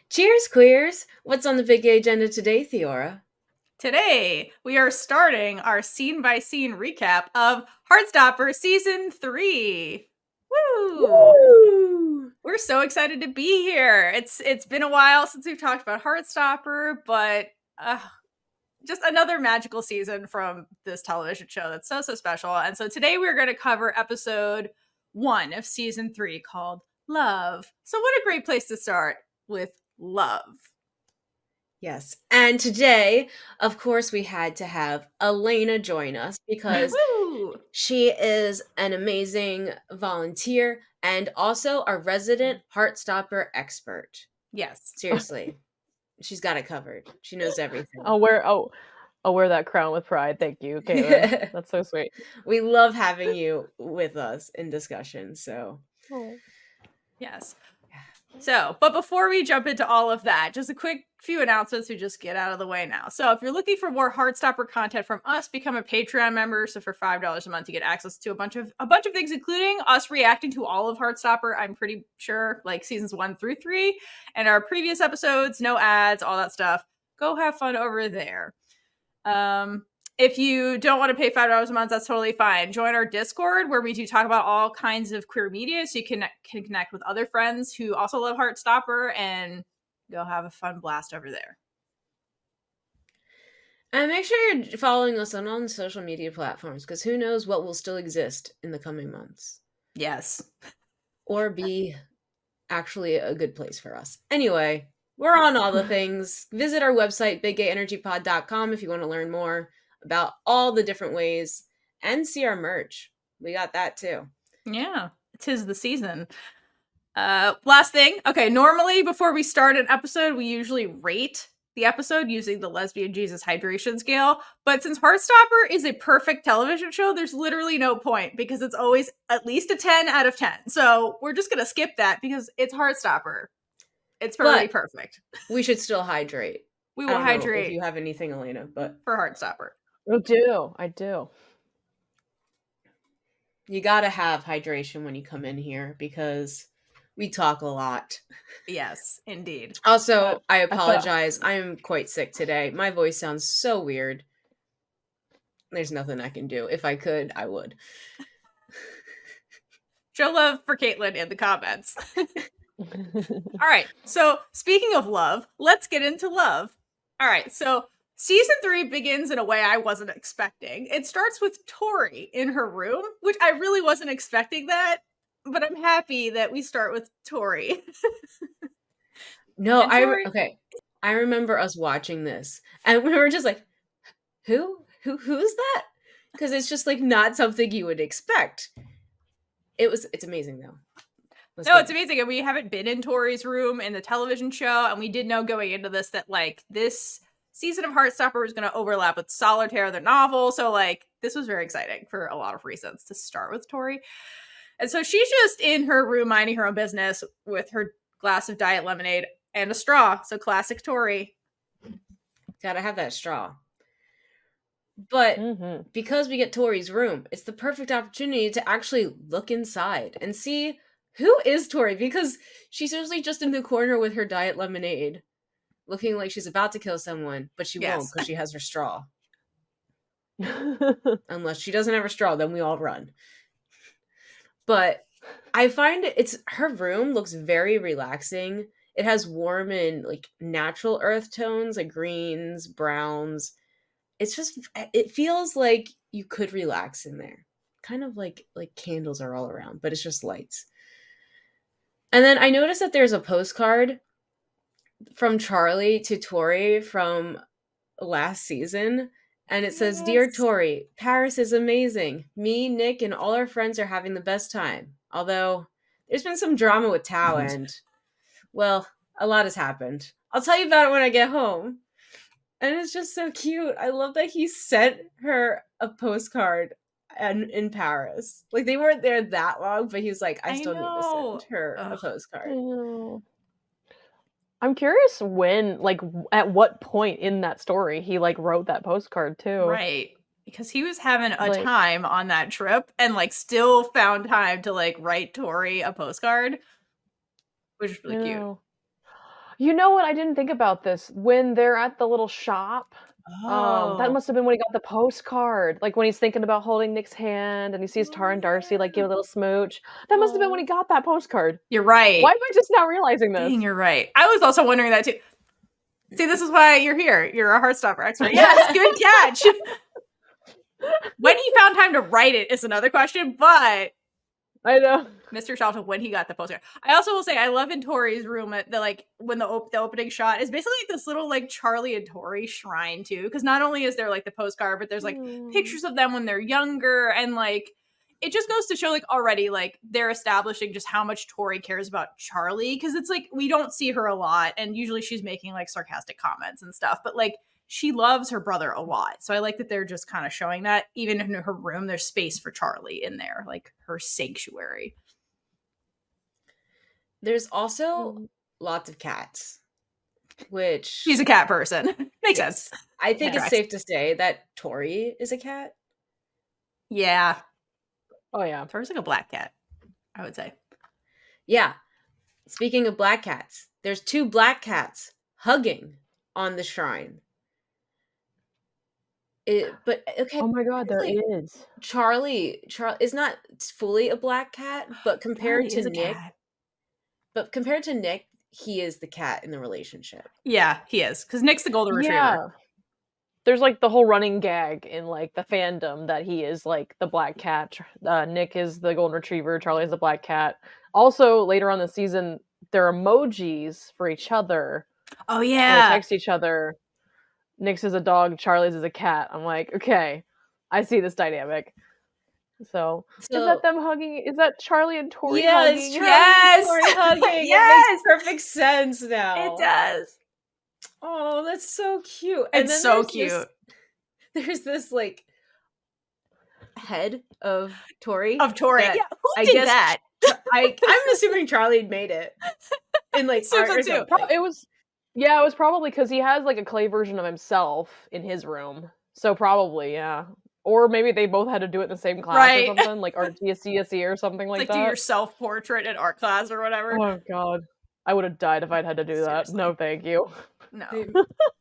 Cheers, queers! What's on the big gay agenda today, Theora? Today, we are starting our scene-by-scene recap of Heartstopper Season 3. Woo! Woo! We're so excited to be here. It's been a while since we've talked about Heartstopper, but just another magical season from this television show that's so special. And so today we're going to cover episode 1 of Season 3 called Love. So what a great place to start with love. Yes, and today, of course, we had to have Alayna join us because Woo! she is an amazing volunteer and also a resident Heartstopper expert. Yes. Seriously, she's got it covered. She knows everything. I'll wear that crown with pride. Thank you, Kaitlynn. That's so sweet. We love having you with us in discussion, so. Yes. So, but before we jump into all of that, just a quick few announcements we just get out of the way now. So if you're looking for more Heartstopper content from us, become a Patreon member. So for $5 a month, you get access to a bunch of things, including us reacting to all of Heartstopper. I'm pretty sure, like seasons 1 through 3, and our previous episodes, no ads, all that stuff. Go have fun over there. If you don't want to pay $5 a month, that's totally fine. Join our Discord where we do talk about all kinds of queer media, so you can connect with other friends who also love Heartstopper and go have a fun blast over there. And make sure you're following us on all the social media platforms, because who knows what will still exist in the coming months. Yes. Or be actually a good place for us. Anyway, we're on all the things. Visit our website, biggayenergypod.com, if you want to learn more about all the different ways and see our merch. We got that too. Yeah, 'tis the season. Last thing. Okay, normally before we start an episode, we usually rate the episode using the Lesbian Jesus hydration scale. But since Heartstopper is a perfect television show, there's literally no point because it's always at least a 10 out of 10. So we're just going to skip that because it's Heartstopper. It's pretty perfect. We should still hydrate. We will hydrate. If you have anything, Alayna, but for Heartstopper. I do. You gotta have hydration when you come in here because we talk a lot. Yes, indeed. Also, I apologize. I'm quite sick today. My voice sounds so weird. There's nothing I can do. If I could, I would. Show love for Kaitlynn in the comments. All right. So speaking of love, let's get into love. All right. So season 3 begins in a way I wasn't expecting. It starts with Tori in her room, which I really wasn't expecting that, but I'm happy that we start with Tori. No, I remember us watching this and we were just like, who's that? Because it's just like not something you would expect. It's amazing though. It's amazing. And we haven't been in Tori's room in the television show. And we did know going into this that like this season of Heartstopper was going to overlap with Solitaire, the novel. So like this was very exciting for a lot of reasons to start with Tori. And so she's just in her room minding her own business with her glass of diet lemonade and a straw. So classic Tori. Gotta have that straw. But because we get Tori's room, it's the perfect opportunity to actually look inside and see who is Tori, because she's usually just in the corner with her diet lemonade, looking like she's about to kill someone, but she won't because she has her straw. Unless she doesn't have her straw, then we all run. But I find her room looks very relaxing. It has warm and like natural earth tones, like greens, browns. It feels like you could relax in there. Kind of like candles are all around, but it's just lights. And then I noticed that there's a postcard from Charlie to Tori from last season. And it says, "Dear Tori, Paris is amazing. Me, Nick, and all our friends are having the best time. Although there's been some drama with Tao and, well, a lot has happened. I'll tell you about it when I get home." And it's just so cute. I love that he sent her a postcard in Paris. Like, they weren't there that long, but he was like, I still need to send her a postcard. I'm curious when, like, at what point in that story he, like, wrote that postcard, too. Right. Because he was having a time on that trip and, like, still found time to, like, write Tori a postcard. Which is really cute. You know what? I didn't think about this. When they're at the little shop, that must have been when he got the postcard. Like when he's thinking about holding Nick's hand and he sees Tara and Darcy like give a little smooch. That must have been when he got that postcard. You're right. Why am I just not realizing this? Dang, you're right. I was also wondering that too. See, this is why you're here. You're a Heartstopper expert. Yes, good catch. When he found time to write it is another question, but I know. Mr. Shelton, when he got the postcard. I also will say I love in Tori's room at the like when the opening shot is basically like this little like Charlie and Tori shrine too, because not only is there like the postcard, but there's like pictures of them when they're younger, and like it just goes to show like already like they're establishing just how much Tori cares about Charlie, because it's like we don't see her a lot, and usually she's making like sarcastic comments and stuff, but like she loves her brother a lot. So I like that they're just kind of showing that even in her room, there's space for Charlie in there, like her sanctuary. There's also lots of cats, which she's a cat person. Makes sense. I think it's safe to say that Tori is a cat. Yeah. Oh yeah. Tori's like a black cat, I would say. Yeah. Speaking of black cats, there's 2 black cats hugging on the shrine. But okay. Oh my god, there is. Charlie is not fully a black cat, but compared to Nick, he is the cat in the relationship. Yeah, he is, because Nick's the golden retriever. Yeah. There's like the whole running gag in like the fandom that he is like the black cat. Nick is the golden retriever. Charlie is the black cat. Also, later on the season, there are emojis for each other. Oh yeah, they text each other. Nick's is a dog, Charlie's is a cat. I'm like, okay, I see this dynamic. So is that them hugging? Is that Charlie and Tori hugging? It's Charlie and Tori hugging. Yes! It makes perfect sense now. It does. Oh, that's so cute. And it's so cute. There's this like head of Tori. Yeah, who did that? I'm assuming Charlie made it. In like art or something. It was probably because he has like a clay version of himself in his room. So probably, yeah. Or maybe they both had to do it in the same class or something, like art CSE or something like that. Like do your self-portrait in art class or whatever. Oh god. I would have died if I'd had to do that. No, thank you. No.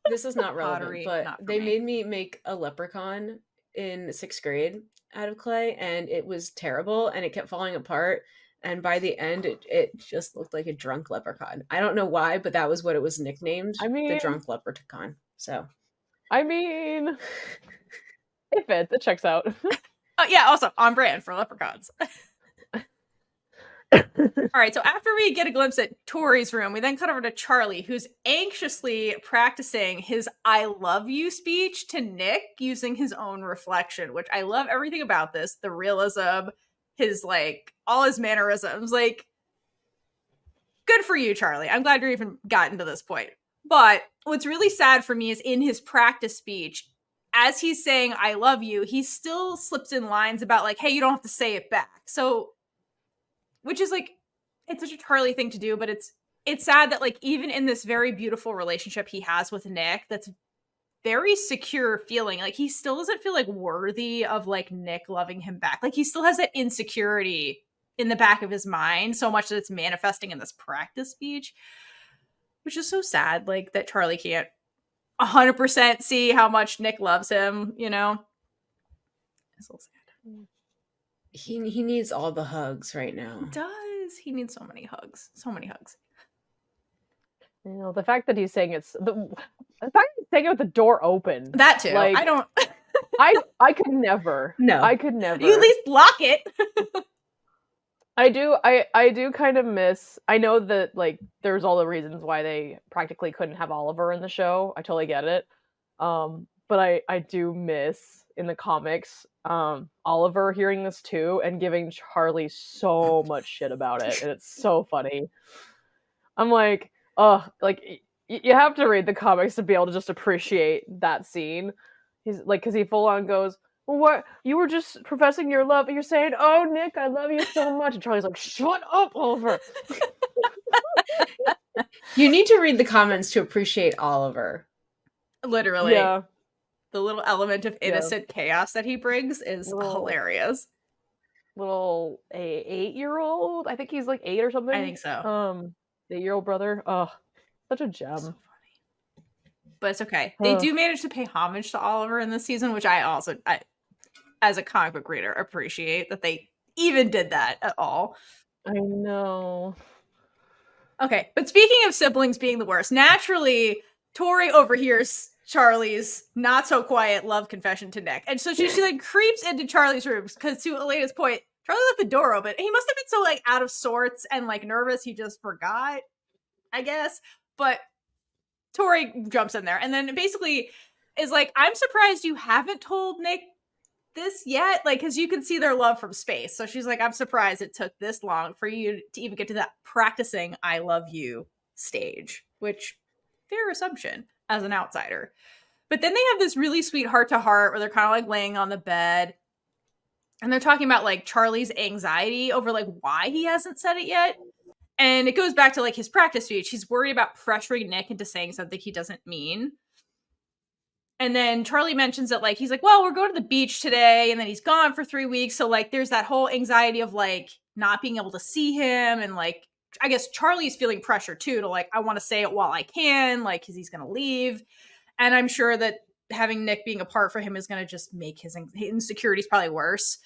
This is not relevant, but they made me make a leprechaun in 6th grade out of clay, and it was terrible, and it kept falling apart. And by the end, it just looked like a drunk leprechaun. I don't know why, but that was what it was nicknamed. The drunk leprechaun. So, I mean, it fits. It checks out. Oh yeah, also on brand for leprechauns. All right, so after we get a glimpse at Tori's room, we then cut over to Charlie, who's anxiously practicing his I love you speech to Nick using his own reflection, which I love everything about this. The realism, his like, all his mannerisms, like, good for you, Charlie. I'm glad you're even gotten to this point. But what's really sad for me is in his practice speech, as he's saying I love you, he still slips in lines about like, hey, you don't have to say it back. So, which is like, it's such a Charlie thing to do, but it's sad that like even in this very beautiful relationship he has with Nick, that's very secure feeling, like he still doesn't feel like worthy of like Nick loving him back. Like he still has that insecurity in the back of his mind so much that it's manifesting in this practice speech, which is so sad. Like that Charlie can't 100% see how much Nick loves him, you know? It's so sad. He needs all the hugs right now. He does. He needs so many hugs. So many hugs. You know, the fact that he's saying the fact he's saying it with the door open. That too. Like, I don't. I could never. No, I could never. You at least lock it. I do kind of miss. I know that like there's all the reasons why they practically couldn't have Oliver in the show. I totally get it. But I do miss in the comics Oliver hearing this too and giving Charlie so much shit about it, and it's so funny. I'm like, like you have to read the comics to be able to just appreciate that scene. He's like, because he full on goes, well, what, you were just professing your love and you're saying, oh Nick, I love you so much, and Charlie's like, shut up, Oliver. You need to read the comments to appreciate Oliver. Literally. Yeah. The little element of innocent chaos that he brings is hilarious. Little 8-year-old, I think he's like 8 or something. I think so. 8-year-old brother. Oh, Such a gem. So funny. But it's okay. They do manage to pay homage to Oliver in this season, which I as a comic book reader, appreciate that they even did that at all. I know. Okay, but speaking of siblings being the worst, naturally, Tori overhears Charlie's not so quiet love confession to Nick. And so she like creeps into Charlie's room because, to Alayna's point, Charlie left the door open. He must have been so like out of sorts and like nervous he just forgot, I guess. But Tori jumps in there and then basically is like, I'm surprised you haven't told Nick this yet, like, because you can see their love from space. So she's like, I'm surprised it took this long for you to even get to that practicing I love you stage, which fair assumption as an outsider. But then they have this really sweet heart to heart where they're kind of like laying on the bed and they're talking about like Charlie's anxiety over like why he hasn't said it yet. And it goes back to like his practice speech. He's worried about pressuring Nick into saying something he doesn't mean. And then Charlie mentions that, like, he's like, well, we're going to the beach today. And then he's gone for 3 weeks. So, like, there's that whole anxiety of, like, not being able to see him. And, like, I guess Charlie's feeling pressure, too, to, like, I want to say it while I can, like, because he's going to leave. And I'm sure that having Nick being apart for him is going to just make his insecurities probably worse.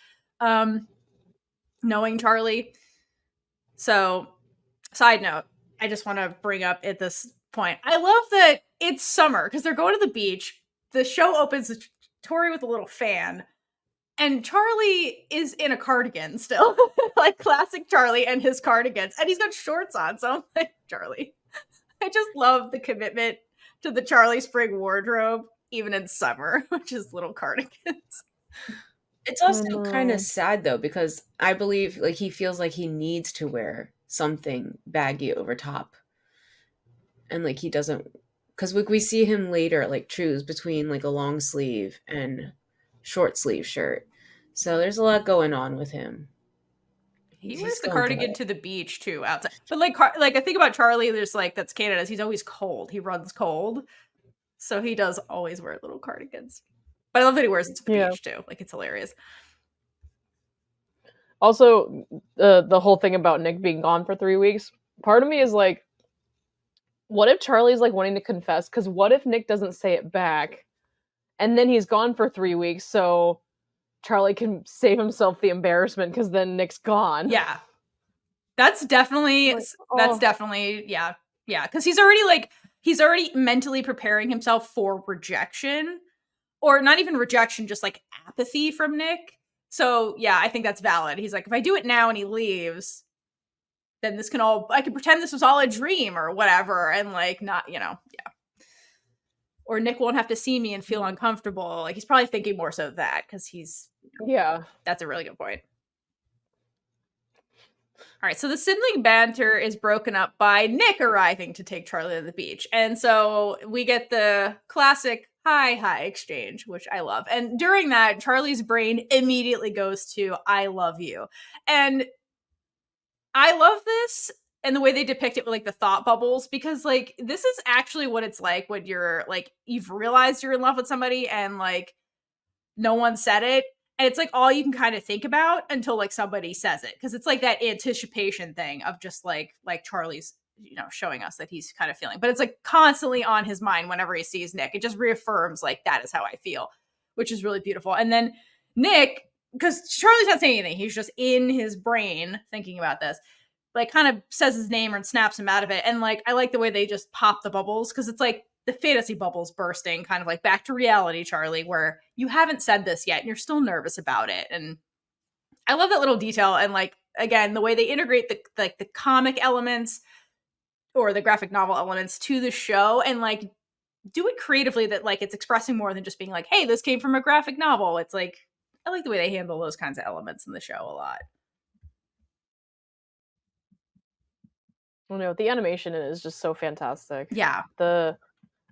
Knowing Charlie. So, side note, I just want to bring up at this point, I love that it's summer because they're going to the beach. The show opens with Tori with a little fan, and Charlie is in a cardigan still, like classic Charlie and his cardigans, and he's got shorts on. So I'm like, Charlie, I just love the commitment to the Charlie Spring wardrobe, even in summer, which is little cardigans. It's also kind of sad though, because I believe like he feels like he needs to wear something baggy over top, and like he doesn't. Because we see him later like choose between like a long sleeve and short sleeve shirt. So there's a lot going on with him. He wears the cardigan to the beach too outside. But like I think about Charlie, there's like that's Canada's. He's always cold. He runs cold. So he does always wear little cardigans. But I love that he wears it to the beach too. Like it's hilarious. Also, the whole thing about Nick being gone for 3 weeks, part of me is like, what if Charlie's like wanting to confess? Because what if Nick doesn't say it back and then he's gone for 3 weeks so Charlie can save himself the embarrassment because then Nick's gone? Yeah. That's definitely, yeah. Yeah. Because he's already mentally preparing himself for rejection, or not even rejection, just like apathy from Nick. So yeah, I think that's valid. He's like, if I do it now and he leaves, then I can pretend this was all a dream or whatever. And like, not, yeah. Or Nick won't have to see me and feel uncomfortable. Like he's probably thinking more so that because that's a really good point. All right. So the sibling banter is broken up by Nick arriving to take Charlie to the beach. And so we get the classic hi exchange, which I love. And during that, Charlie's brain immediately goes to, I love you. And I love this and the way they depict it with like the thought bubbles, because like this is actually what it's like when you're like you've realized you're in love with somebody and like no one said it, and it's like all you can kind of think about until like somebody says it, because it's like that anticipation thing of just like Charlie's showing us that he's kind of feeling, but it's like constantly on his mind whenever he sees Nick. It just reaffirms like that is how I feel, which is really beautiful. And then Nick, because Charlie's not saying anything, he's just in his brain thinking about this, like kind of says his name or snaps him out of it. And like I like the way they just pop the bubbles, because it's like the fantasy bubbles bursting, kind of like back to reality, Charlie, where you haven't said this yet and you're still nervous about it. And I love that little detail. And like again, the way they integrate the comic elements or the graphic novel elements to the show and like do it creatively, that like it's expressing more than just being like, hey, this came from a graphic novel. It's like I like the way they handle those kinds of elements in the show a lot. Well, no, the animation is just so fantastic. Yeah.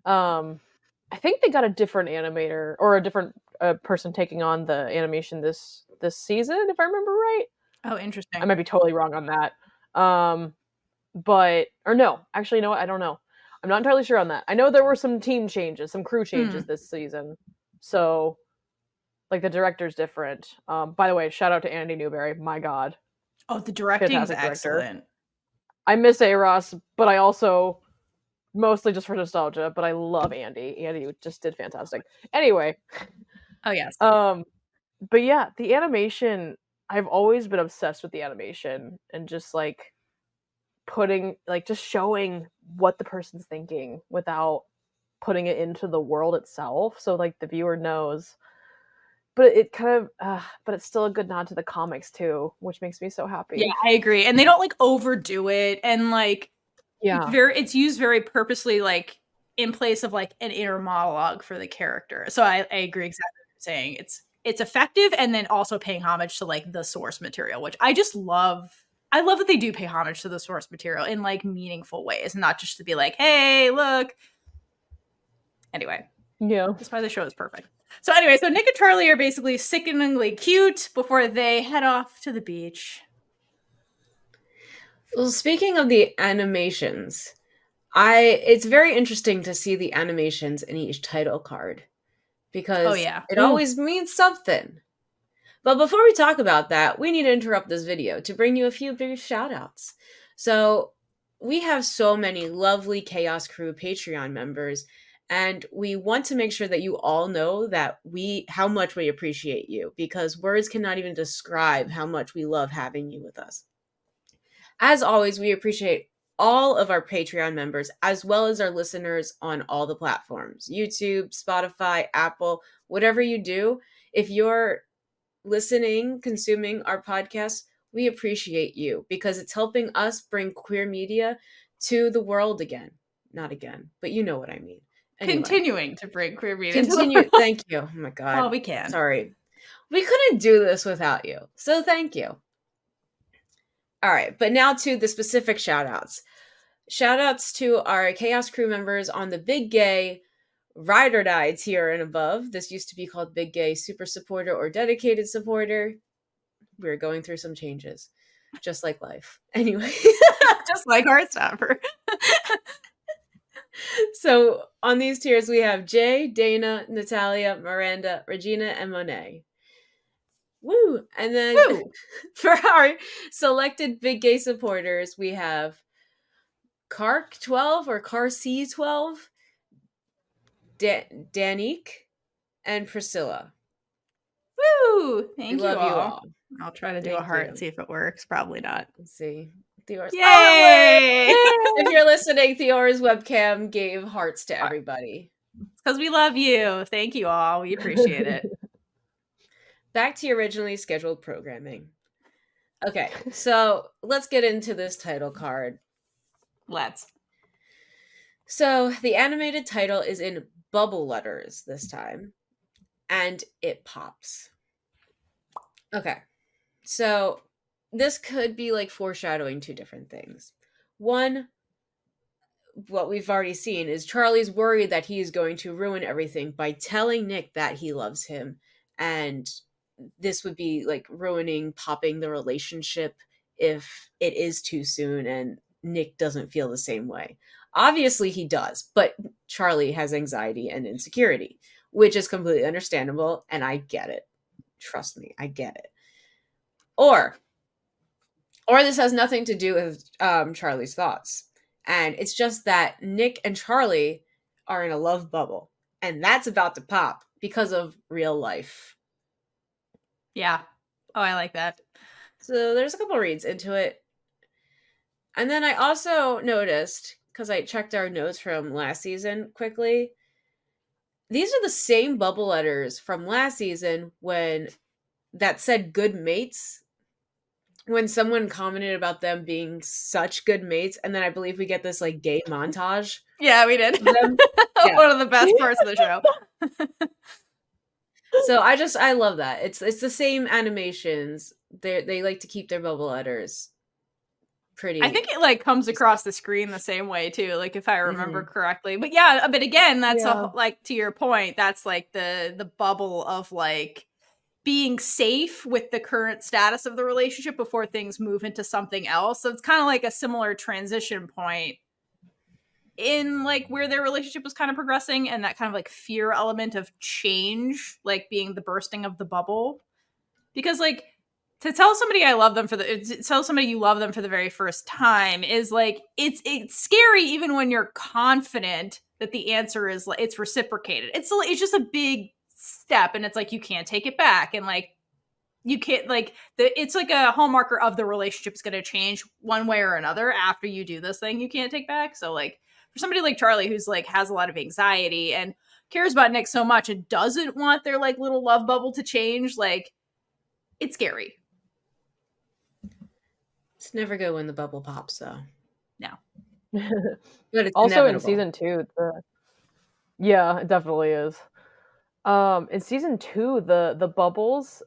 I think they got a different animator or a different person taking on the animation this season, if I remember right. Oh, interesting. I might be totally wrong on that. Or no, actually, you know what? I don't know. I'm not entirely sure on that. I know there were some team changes, some crew changes this season. So, like, the director's different. By the way, shout out to Andy Newberry. My God. Oh, the directing is excellent. I miss Eros, but I also mostly just for nostalgia, but I love Andy. Andy just did fantastic. Anyway, Oh yes. but yeah, the animation, I've always been obsessed with the animation and just like putting like just showing what the person's thinking without putting it into the world itself, so like the viewer knows. But it kind of but it's still a good nod to the comics too, which makes me so happy. Yeah, I agree. And they don't like overdo it, and like Yeah. it's used very purposely, like in place of like an inner monologue for the character. So I agree exactly what you're saying. It's effective, and then also paying homage to like the source material, which I just love. I love that they do pay homage to the source material in like meaningful ways, not just to be like, hey, look. Anyway, Yeah. that's why the show is perfect. So anyway, so Nick and Charlie are basically sickeningly cute before they head off to the beach. Well, speaking of the animations, it's very interesting to see the animations in each title card Oh because yeah. it always means something. But before we talk about that, we need to interrupt this video to bring you a few brief shout outs. So, we have so many lovely Chaos Crew Patreon members, and we want to make sure that you all know that how much we appreciate you, because words cannot even describe how much we love having you with us. As always, we appreciate all of our Patreon members as well as our listeners on all the platforms, YouTube, Spotify, Apple, whatever you do. If you're listening, consuming our podcast, we appreciate you because it's helping us bring queer media to the world again. Not again, but you know what I mean. Anyway, continuing to bring queer media to the continue. world. Thank you. Oh my God. Well, we can. Sorry. We couldn't do this without you. So thank you. All right, but now to the specific shout outs. Shout outs to our Chaos Crew members on the Big Gay Ride or Die tier and above. This used to be called Big Gay Super Supporter or Dedicated Supporter. We're going through some changes, just like life. Anyway. Just like Heartstopper. So on these tiers, we have Jay, Dana, Natalia, Miranda, Regina, and Monet. Woo! And then Woo! for our selected Big Gay supporters, we have Kark 12 or Carc 12, Danique, and Priscilla. Woo! Thank We love you all. I'll try to do Thank a heart you. and see if it works. Probably not. Let's see. Theora's. Yay! Oh, if you're listening, Theora's webcam gave hearts to everybody. Because we love you. Thank you all. We appreciate it. Back to your originally scheduled programming. Okay, so let's get into this title card. Let's. So the animated title is in bubble letters this time, and it pops. Okay, so this could be like foreshadowing two different things. One, what we've already seen is Charlie's worried that he is going to ruin everything by telling Nick that he loves him, and this would be like popping the relationship if it is too soon and Nick doesn't feel the same way. Obviously he does, but Charlie has anxiety and insecurity, which is completely understandable, and I get it. Trust me, I get it. Or this has nothing to do with Charlie's thoughts. And it's just that Nick and Charlie are in a love bubble, and that's about to pop because of real life. Yeah. Oh, I like that. So there's a couple reads into it. And then I also noticed, because I checked our notes from last season quickly, these are the same bubble letters from last season when that said good mates, when someone commented about them being such good mates, and then I believe we get this like gay montage. Yeah, we did. Yeah. One of the best parts of the show. So I love that. It's the same animations. They like to keep their bubble letters pretty. I think it like comes across the screen the same way too, like if I remember correctly. But yeah, but again, that's like to your point, that's like the bubble of like being safe with the current status of the relationship before things move into something else. So it's kind of like a similar transition point in like where their relationship was kind of progressing, and that kind of like fear element of change, like being the bursting of the bubble. Because like to tell somebody I love them tell somebody you love them for the very first time is like it's scary even when you're confident that the answer is like it's reciprocated. It's just a big step, and it's like you can't take it back, and like you can't like it's like a hallmarker of the relationship is going to change one way or another after you do this thing you can't take back. So like for somebody like Charlie who's like has a lot of anxiety and cares about Nick so much and doesn't want their like little love bubble to change, like it's scary. It's never good when the bubble pops, though. No. But it's also inevitable. in season 2, yeah, it definitely is. In season 2, the bubbles,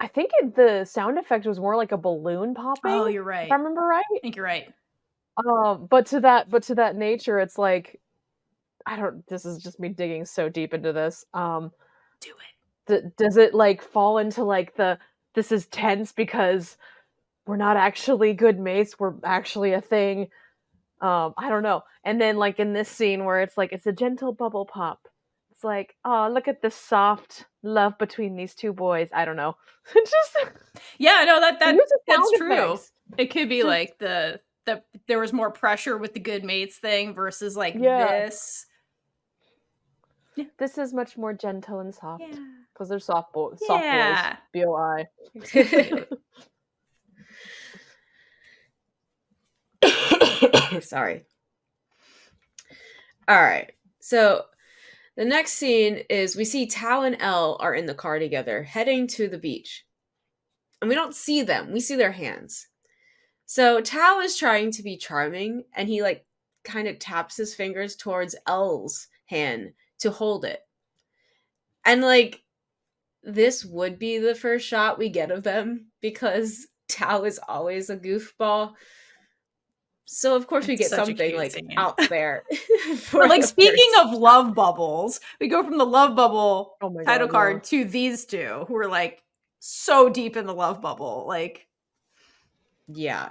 I think the sound effect was more like a balloon popping. Oh, you're right. If I remember right. I think you're right. But to that nature, it's like this is just me digging so deep into this. Do it. Does it like fall into like this is tense because we're not actually good mates, we're actually a thing? I don't know. And then like in this scene where it's like it's a gentle bubble pop, it's like, oh, look at the soft love between these two boys. I don't know. Just yeah, no, that's true. Effects. It could be like the there was more pressure with the good mates thing versus like this. Yeah. This is much more gentle and soft because they're soft boys. BOI. Sorry. All right. So the next scene is we see Tao and Elle are in the car together heading to the beach. And we don't see them. We see their hands. So Tao is trying to be charming and he like kind of taps his fingers towards Elle's hand to hold it. And like this would be the first shot we get of them because Tao is always a goofball. So of course we get something like scene. Out there. But like speaking of love bubbles, we go from the love bubble title card to these two who are like so deep in the love bubble. Like, yeah,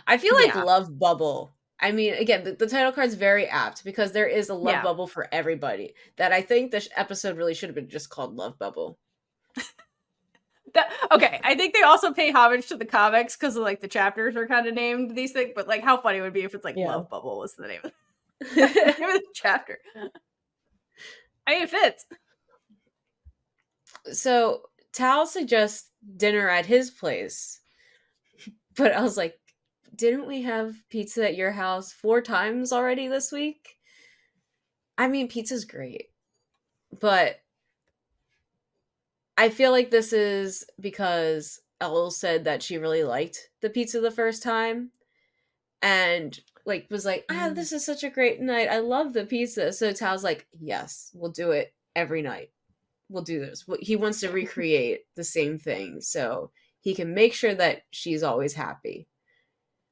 I feel like love bubble. I mean, again, the title card's very apt because there is a love bubble for everybody. That I think this episode really should have been just called Love Bubble. Okay, I think they also pay homage to the comics because like the chapters are kind of named these things, but like how funny it would be if it's like Love Bubble was the name of the chapter. I mean, it fits. So Tal suggests dinner at his place, but I was like, didn't we have pizza at your house 4 times already this week? I mean, pizza's great, but I feel like this is because Elle said that she really liked the pizza the first time and like was like, this is such a great night. I love the pizza. So Tao's like, yes, we'll do it every night. We'll do this. He wants to recreate the same thing so he can make sure that she's always happy.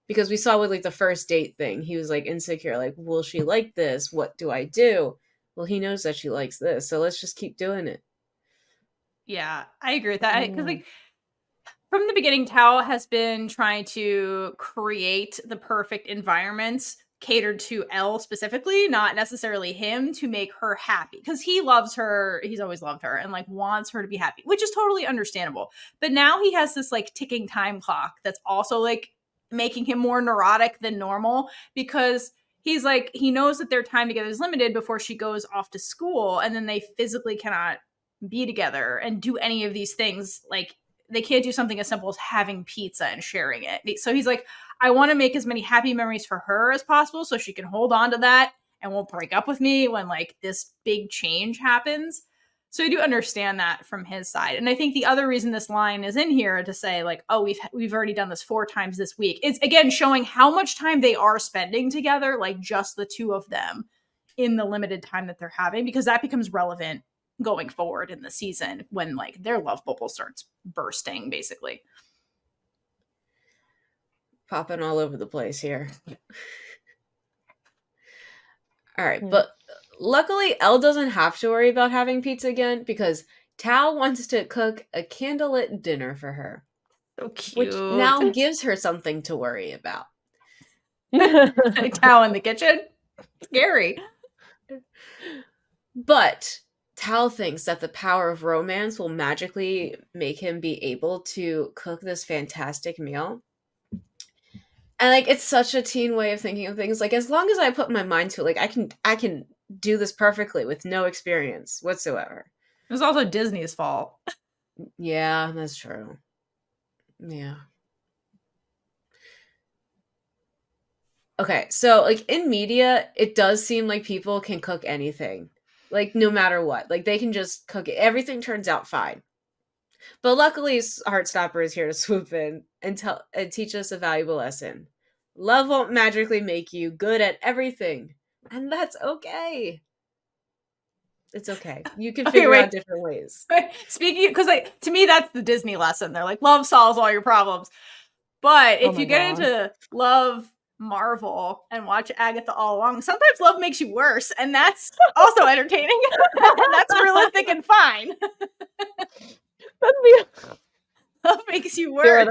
Because we saw with like the first date thing, he was like insecure, like, will she like this? What do I do? Well, he knows that she likes this, so let's just keep doing it. Yeah, I agree with that. Because like from the beginning, Tao has been trying to create the perfect environments catered to Elle specifically, not necessarily him, to make her happy. Because he loves her, he's always loved her, and like wants her to be happy, which is totally understandable. But now he has this like ticking time clock that's also like making him more neurotic than normal because he's like, he knows that their time together is limited before she goes off to school, and then they physically cannot be together and do any of these things. Like they can't do something as simple as having pizza and sharing it. So he's like, I want to make as many happy memories for her as possible so she can hold on to that and won't break up with me when like this big change happens. So I do understand that from his side. And I think the other reason this line is in here to say like, oh, we've already done this 4 times this week. It's again showing how much time they are spending together, like just the two of them in the limited time that they're having, because that becomes relevant going forward in the season when like their love bubble starts bursting, basically. Popping all over the place here. All right, but luckily Elle doesn't have to worry about having pizza again because Tao wants to cook a candlelit dinner for her. So cute. Which now gives her something to worry about. Tao in the kitchen? Scary. But Tal thinks that the power of romance will magically make him be able to cook this fantastic meal. And like it's such a teen way of thinking of things. Like as long as I put my mind to it, like I can do this perfectly with no experience whatsoever. It was also Disney's fault. Yeah, that's true. Yeah. Okay, so like in media, it does seem like people can cook anything. Like no matter what. Like they can just cook it. Everything turns out fine. But luckily Heartstopper is here to swoop in and tell and teach us a valuable lesson. Love won't magically make you good at everything. And that's okay. It's okay. You can Okay, figure wait. out different ways. Speaking, because like to me, that's the Disney lesson. They're like, love solves all your problems. But Oh if my you get God. into love Marvel and watch Agatha all along, sometimes love makes you worse, and that's also entertaining. And that's realistic and fine. That's the Love makes you worse. Theora,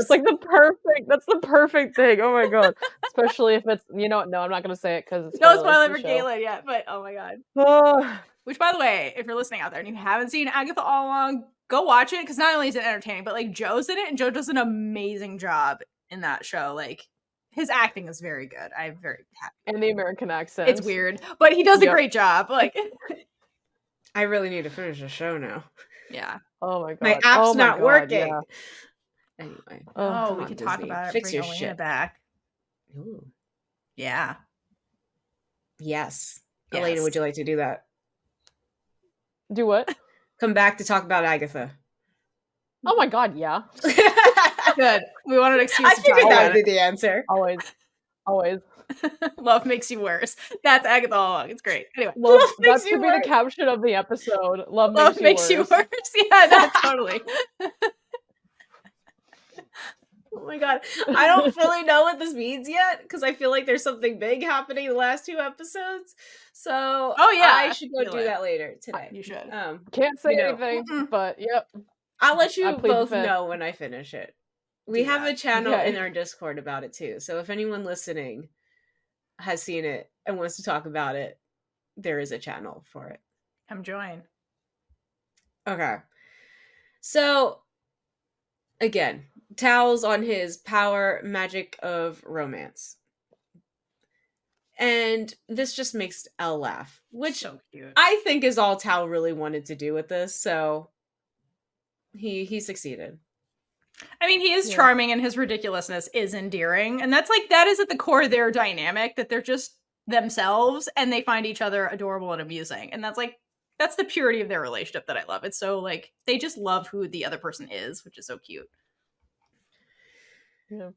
that's the perfect thing. Oh my God. Especially if it's, you know what? No, I'm not gonna say it because it's No spoilers spoiler for for the show. Kaitlynn yet, but oh my God. Oh, Which, by the way, if you're listening out there and you haven't seen Agatha all along, go watch it because not only is it entertaining, but like Joe's in it, and Joe does an amazing job in that show. Like his acting is very good. I'm very happy. and the American accent. It's weird, but he does a Yep. great job. Like, I really need to finish the show now. yeah. Oh my God. My app's oh my not God, working. Yeah. Anyway. Oh, come we on, could talk Disney. about it. Fix Bring your Alayna shit. back. Ooh. Yeah. Yes. Yes. Alayna, would you like to do that? Do what? Come back to talk about Agatha. Oh my God, yeah. Good. We wanted an excuse I to talk figured that about would be it. the answer. Always. Always. Love makes you worse. That's Agatha all along. It's great. Anyway, Love Love that makes you should be the worse. caption of the episode. Love love makes you worse. Yeah, no, totally. Oh my God. I don't fully know what this means yet because I feel like there's something big happening in the last 2 episodes. So Oh, yeah, I I should go feel do it. that later today. You should. Can't say you know, anything, Mm-mm. but yep. I'll let I you plead the both fifth. know when I finish it. We Do have that. a channel Okay. in our Discord about it too. So if anyone listening has seen it and wants to talk about it, there is a channel for it. Come join. Okay. So again, Tal's on his power magic of romance. And this just makes Elle laugh, which So cute. I think is all Tal really wanted to do with this. So he succeeded. I mean, he is Yeah. charming and his ridiculousness is endearing. And that's like, that is at the core of their dynamic, that they're just themselves and they find each other adorable and amusing. And that's like, that's the purity of their relationship that I love. It's so like, they just love who the other person is, which is so cute. Yeah.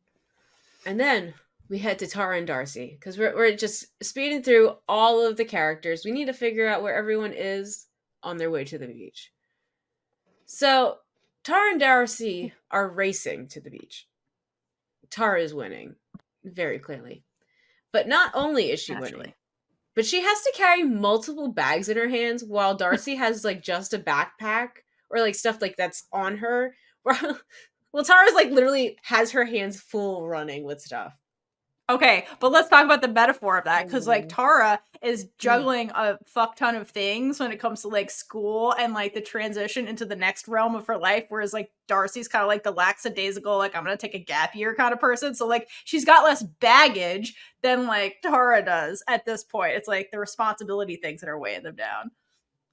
And then we head to Tara and Darcy because we're just speeding through all of the characters. We need to figure out where everyone is on their way to the beach. So Tara and Darcy are racing to the beach. Tara is winning, very clearly. But not only is she winning, but she has to carry multiple bags in her hands while Darcy has like just a backpack or like stuff like that's on her. Well, Tara's like literally has her hands full running with stuff. Okay, but let's talk about the metaphor of that, because like Tara is juggling a fuck ton of things when it comes to like school and like the transition into the next realm of her life, whereas like Darcy's kind of like the lackadaisical, like I'm gonna take a gap year kind of person. So like she's got less baggage than like Tara does at this point. It's like the responsibility things that are weighing them down.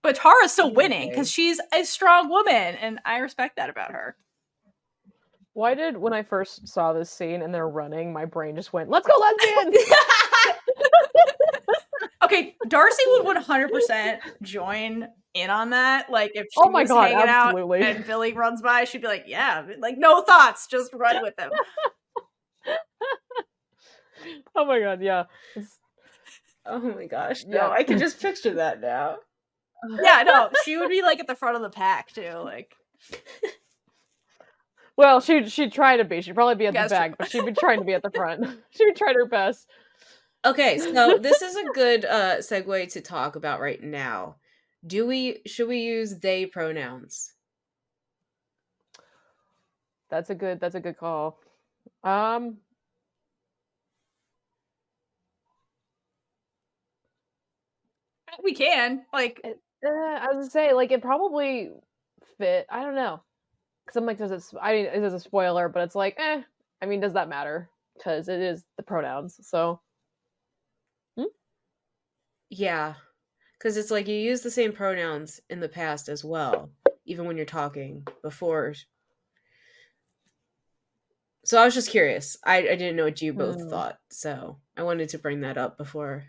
But Tara's still winning because she's a strong woman, and I respect that about her. Why did, when I first saw this scene and they're running, my brain just went, let's go lesbians! Okay, Darcy would 100% join in on that. Like, if she Oh my was God, hanging absolutely. out and Billy runs by, she'd be like, yeah, like, no thoughts, just run with him. Oh my God, yeah. Oh my gosh, no, Yeah. I can just picture that now. Yeah, no, she would be, like, at the front of the pack, too, like... Well, she'd try to be. She'd probably be at Yeah, the that's back, true. but she'd be trying to be at the front. She'd be trying her best. Okay, so this is a good segue to talk about right now. Should we use they pronouns? That's a good call. We can, like... I was gonna say, like, it probably fit. I don't know. Because I'm like, I mean, it is a spoiler, but it's like, I mean, does that matter? Because it is the pronouns. So, Yeah. Because it's like you use the same pronouns in the past as well, even when you're talking before. So I was just curious. I didn't know what you both hmm. thought. So I wanted to bring that up before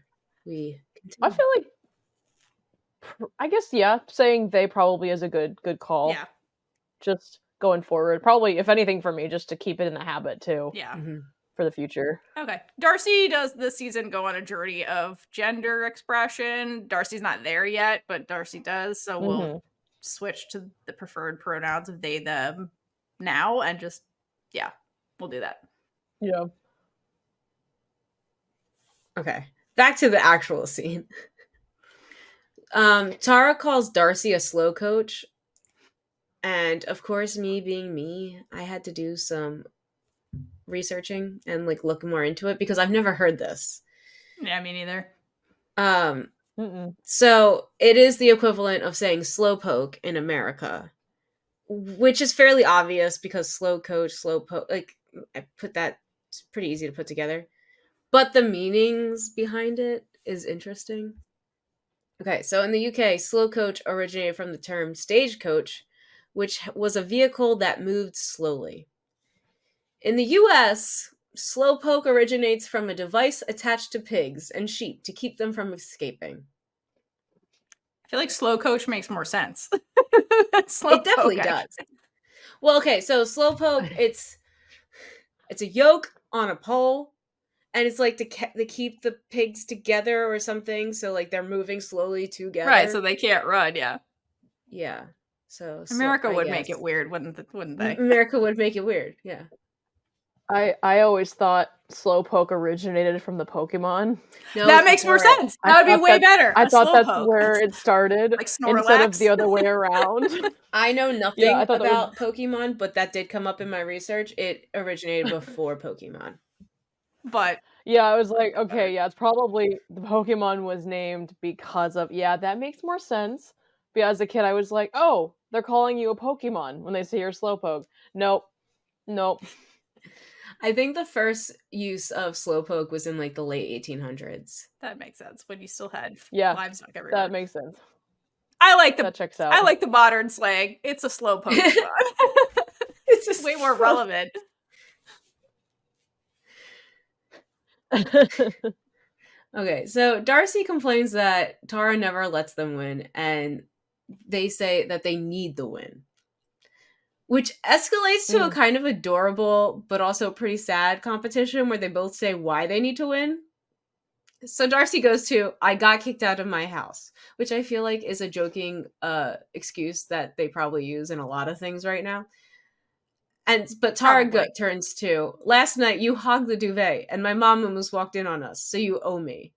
we I continue. feel like, I guess, yeah, saying they probably is a good call. Yeah. Just going forward. Probably, if anything, for me, just to keep it in the habit too. Yeah. Mm-hmm. For the future. Okay. Darcy does this season go on a journey of gender expression. Darcy's not there yet, but Darcy does. So we'll switch to the preferred pronouns of they, them now and just, yeah, we'll do that. Yeah. Okay. Back to the actual scene. Tara calls Darcy a slow coach. And of course, me being me, I had to do some researching and like look more into it because I've never heard this. Yeah, me neither. So it is the equivalent of saying slowpoke in America, which is fairly obvious because slow coach, slowpoke, like I put that, it's pretty easy to put together. But the meanings behind it is interesting. Okay, so in the UK, slow coach originated from the term stagecoach, which was a vehicle that moved slowly. In the US, slowpoke originates from a device attached to pigs and sheep to keep them from escaping. I feel like slow coach makes more sense. It definitely does. Well, okay, so slowpoke, it's a yoke on a pole, and it's like to keep the pigs together or something, so like they're moving slowly together. Right, so they can't run, yeah. Yeah. So America would make it weird, wouldn't they? America would make it weird, yeah. I always thought slowpoke originated from the Pokemon. No, that makes more sense. That would be way better. I thought that's where it started, like Snorlax. Instead of the other way around. I know nothing about Pokemon, but that did come up in my research. It originated before Pokemon. But yeah, I was like, okay, yeah, it's probably the Pokemon was named because of, yeah, that makes more sense. But as a kid, I was like, oh, they're calling you a Pokemon when they say you're Slowpoke. Nope. I think the first use of slowpoke was in like the late 1800s. That makes sense, when you still had livestock everywhere. That makes sense. That checks out. I like the modern slang. It's a slowpoke. It's just way more relevant. Okay, so Darcy complains that Tara never lets them win, and they say that they need the win. Which escalates to a kind of adorable, but also pretty sad competition where they both say why they need to win. So Darcy goes to, I got kicked out of my house, which I feel like is a joking excuse that they probably use in a lot of things right now. But Tara turns to, last night you hogged the duvet and my mom almost walked in on us, so you owe me.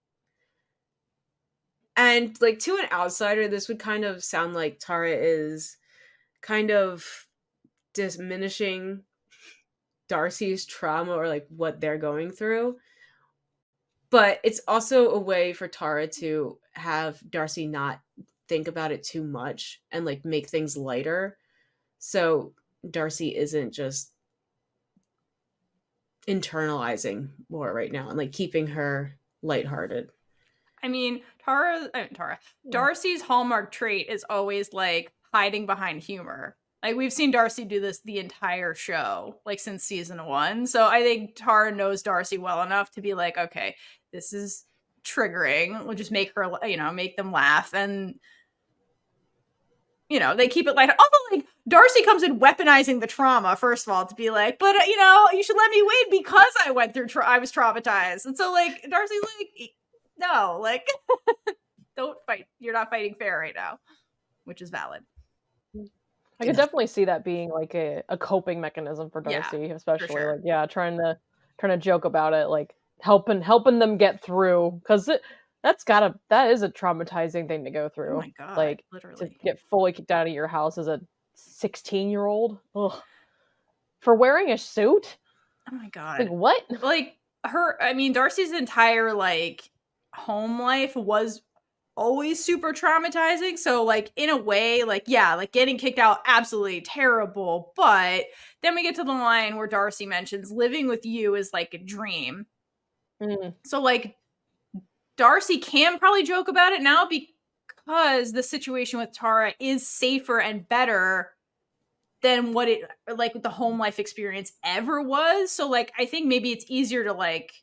And like to an outsider, this would kind of sound like Tara is kind of diminishing Darcy's trauma or like what they're going through. But it's also a way for Tara to have Darcy not think about it too much and like make things lighter. So Darcy isn't just internalizing more right now and like keeping her lighthearted. I mean, Darcy's hallmark trait is always like hiding behind humor. Like we've seen Darcy do this the entire show, like since season 1. So I think Tara knows Darcy well enough to be like, okay, this is triggering. We'll just make her, make them laugh. And, they keep it light. Also, like, Darcy comes in weaponizing the trauma, first of all, to be like, but, you should let me win because I went through, I was traumatized. And so, like, Darcy's like, no, like, don't fight. You're not fighting fair right now, which is valid. I could definitely see that being like a coping mechanism for Darcy, especially for sure. Trying to joke about it, like helping them get through, because that is a traumatizing thing to go through. Oh my god, like literally to get fully kicked out of your house as a 16-year-old for wearing a suit. Oh my god, like what? Like Darcy's entire like home life was always super traumatizing. So like in a way, like yeah, like getting kicked out, absolutely terrible. But then we get to the line where Darcy mentions living with you is like a dream. So like Darcy can probably joke about it now because the situation with Tara is safer and better than what it like the home life experience ever was. So like I think maybe it's easier to like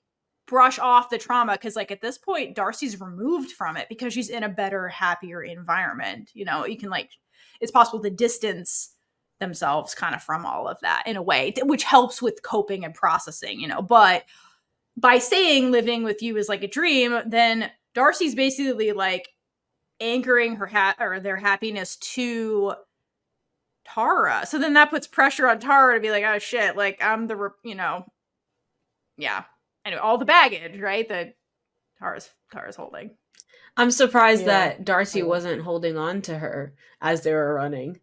brush off the trauma because like at this point Darcy's removed from it because she's in a better, happier environment. You know, you can like it's possible to distance themselves kind of from all of that in a way, which helps with coping and processing, you know. But by saying living with you is like a dream, then Darcy's basically like anchoring her or their happiness to Tara. So then that puts pressure on Tara to be like, oh shit, like I'm the, you know, yeah. Anyway, all the baggage, right? That Tara's holding. I'm surprised that Darcy wasn't holding on to her as they were running,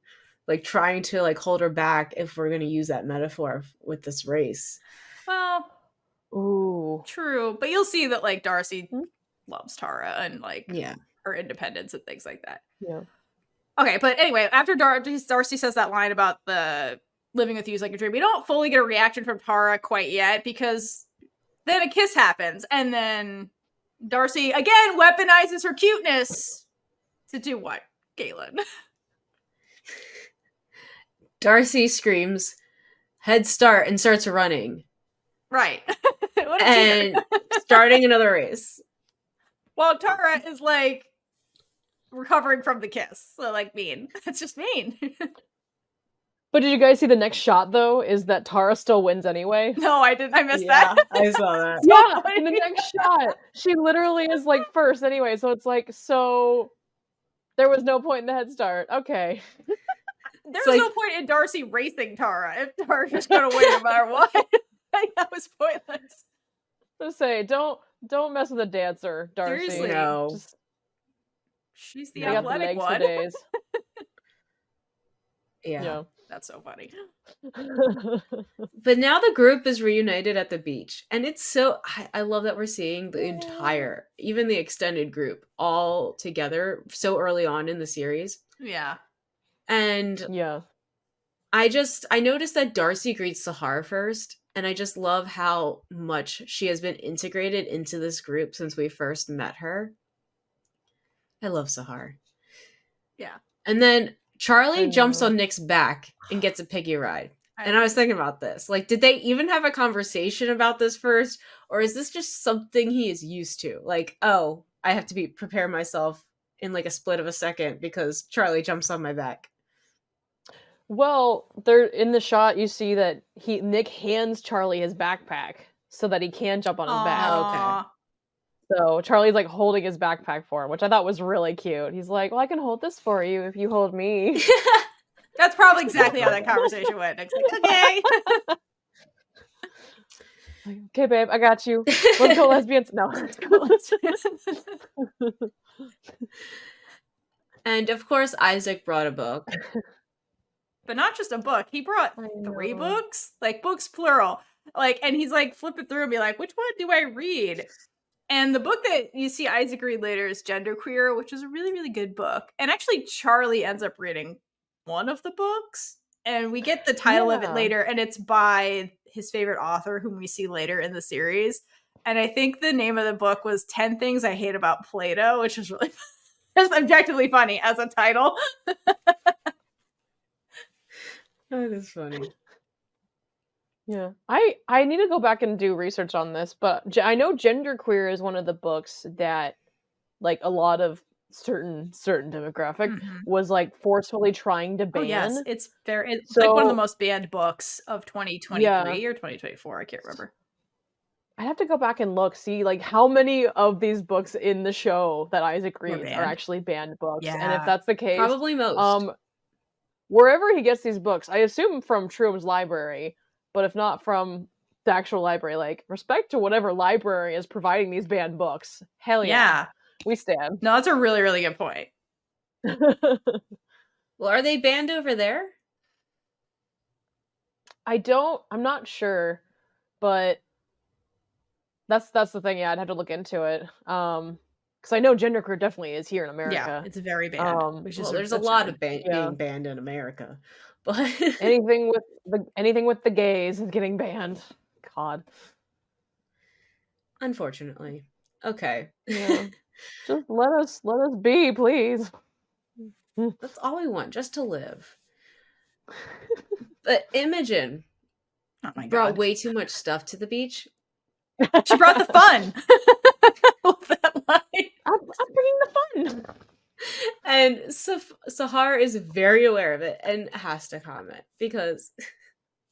like trying to like hold her back. If we're gonna use that metaphor with this race, well, ooh, true, but you'll see that like Darcy loves Tara and like yeah, her independence and things like that. Yeah. Okay, but anyway, after Darcy says that line about the living with you is like a dream, we don't fully get a reaction from Tara quite yet because then a kiss happens and then Darcy again weaponizes her cuteness to do what, Kaitlynn? Darcy screams, "Head start," and starts running. Right. What a and cheater. Starting another race. Well, Tara is like recovering from the kiss. So like mean. That's just mean. But did you guys see the next shot though? Is that Tara still wins anyway? No, I didn't. I missed that. I saw that. Yeah, in the next shot, she literally is like first anyway. So it's like, so there was no point in the head start. Okay. There's like, no point in Darcy racing Tara if Tara's just gonna win no matter what. That was pointless. So say, don't mess with a dancer, Darcy. Seriously, no. She's the athletic one. Yeah. That's so funny. But now the group is reunited at the beach. And it's so I love that we're seeing the entire, even the extended group, all together so early on in the series. Yeah. And I noticed that Darcy greets Sahar first. And I just love how much she has been integrated into this group since we first met her. I love Sahar. Yeah. And then Charlie jumps on Nick's back and gets a piggy ride. And I was thinking about this. Like, did they even have a conversation about this first? Or is this just something he is used to? Like, oh, I have to prepare myself in like a split of a second because Charlie jumps on my back. Well, there in the shot you see that Nick hands Charlie his backpack so that he can jump on his back. Okay. So Charlie's like holding his backpack for him, which I thought was really cute. He's like, "Well, I can hold this for you if you hold me." That's probably exactly how that conversation went. Nick's like, okay. Okay, babe, I got you. Let's go, lesbians. No, let's go, lesbians. And of course, Isaac brought a book. But not just a book. He brought 3 books, like books plural. Like, and he's like flipping through and be like, which one do I read? And the book that you see Isaac read later is Genderqueer, which is a really, really good book. And actually, Charlie ends up reading one of the books. And we get the title of it later, and it's by his favorite author, whom we see later in the series. And I think the name of the book was 10 Things I Hate About Plato, which is really just objectively funny as a title. That is funny. Yeah, I need to go back and do research on this, but I know Genderqueer is one of the books that, like, a lot of certain demographic was like forcefully trying to ban. Oh, yes, it's like one of the most banned books of 2023 or 2024. I can't remember. I'd have to go back and see like how many of these books in the show that Isaac reads are actually banned books, and if that's the case, probably most. Wherever he gets these books, I assume from Troom's library, but if not from the actual library, like, respect to whatever library is providing these banned books. Hell yeah. We stand. No, that's a really, really good point. Well, are they banned over there? I'm not sure, but that's the thing. Yeah, I'd have to look into it. because I know genderqueer definitely is here in Yeah, America. it's very banned. Which is Well, there's a lot of being banned in America, but anything with the gays is getting banned. God. unfortunately. Okay. Yeah. Just let us be, please. That's all we want, just to live. But Imogen Oh my brought god. way too much stuff to the beach. She brought the fun. Love that line. I'm bringing the fun. And Sahar is very aware of it and has to comment because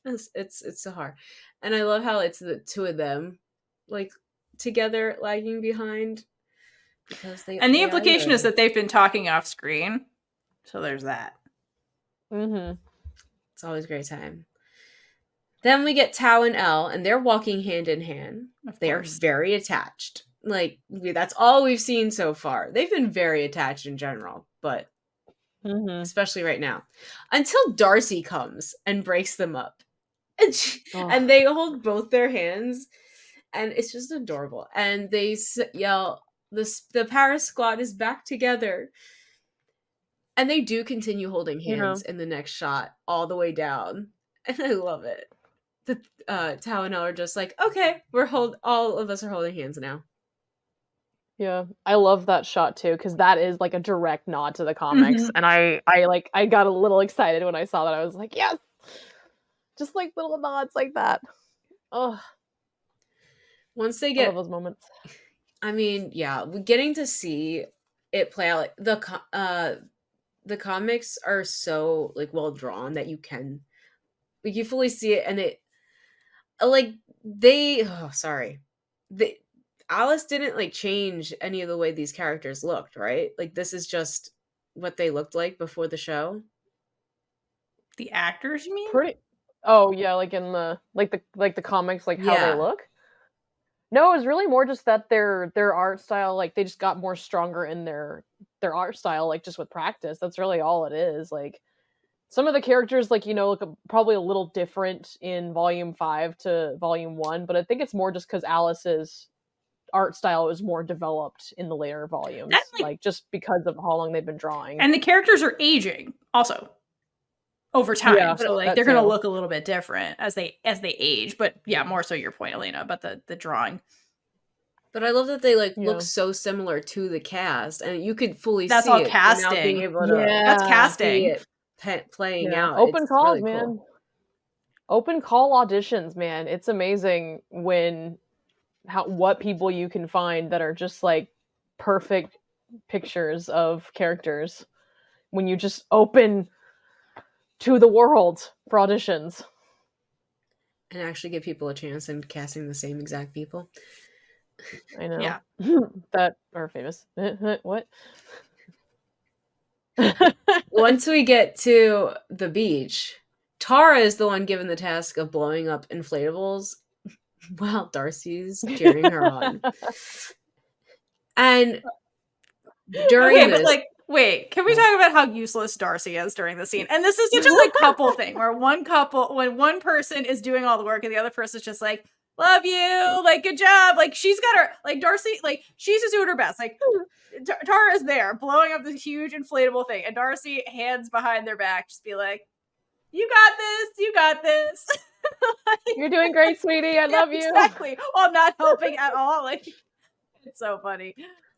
it's Sahar. And I love how it's the two of them like together lagging behind because And the they are implication is learning. that they've been talking off screen. So there's that. Mm-hmm. It's always a great time. Then we get Tao and Elle, and they're walking hand in hand. Of They are course. very attached. Like, that's all we've seen so far. They've been very attached in general, but especially right now. Until Darcy comes and breaks them up. And they hold both their hands, and it's just adorable. And they yell, the Paris squad is back together. And they do continue holding hands in the next shot all the way down. And I love it. The Tao and Elle are just like, okay, all of us are holding hands now. Yeah, I love that shot too because that is like a direct nod to the comics, and I got a little excited when I saw that. I was like, yes, just like little nods like that. Oh, once they I get love those moments. I mean, yeah, getting to see it play out, like the comics are so like well drawn that you can like you fully see it, and it like Alice didn't like change any of the way these characters looked, right? Like this is just what they looked like before the show. The actors, you mean? Pretty. Oh yeah, like in the the comics, like how they Yeah. look. No, it was really more just that their art style, like they just got more stronger in their art style, like just with practice. That's really all it is. Like some of the characters, like look probably a little different in Volume 5 to Volume 1, but I think it's more just because Alice's art style is more developed in the later volumes, like just because of how long they've been drawing. And the characters are aging also over time. Yeah, so like they're gonna look a little bit different as they age. But yeah, more so your point, Alayna, about the drawing. But I love that they like look so similar to the cast, and you could fully That's see all it. casting. Now being able to That's casting. see it playing out. Open it's calls, really man. Cool. Open call auditions, man. It's amazing what people you can find that are just like perfect pictures of characters when you just open to the world for auditions and actually give people a chance in casting the same exact people. I know. Yeah. That are famous. What? Once we get to the beach, Tara is the one given the task of blowing up inflatables while Darcy's cheering her on. And during this, like, wait, can we talk about how useless Darcy is during the scene? And this is such a like couple thing where when one person is doing all the work and the other person's just like, love you, like good job, like she's got her like Darcy, like she's just doing her best, like Tara is there blowing up this huge inflatable thing, and Darcy hands behind their back, just be like, you got this. Like, you're doing great, sweetie. I love you. Exactly. While not helping at all. Like it's so funny.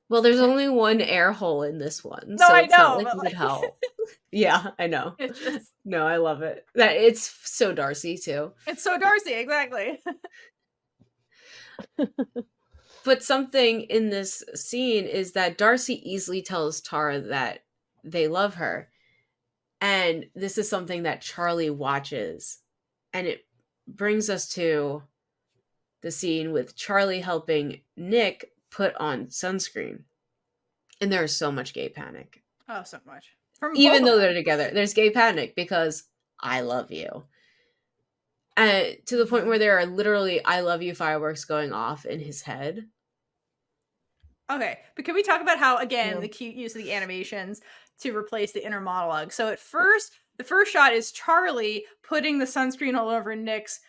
Well, there's only one air hole in this one, no, so I it's not know, like but you like... could help. Yeah, I know. It's just... No, I love it. That it's so Darcy too. It's so Darcy, exactly. But something in this scene is that Darcy easily tells Tara that they love her. And this is something that Charlie watches. And it brings us to the scene with Charlie helping Nick put on sunscreen. And there's so much gay panic. Oh, so much. Even though they're together, there's gay panic because I love you. To the point where there are literally I love you fireworks going off in his head. Okay, but can we talk about how, again, the cute use of the animations to replace the inner monologue? So at first, the first shot is Charlie putting the sunscreen all over Nick's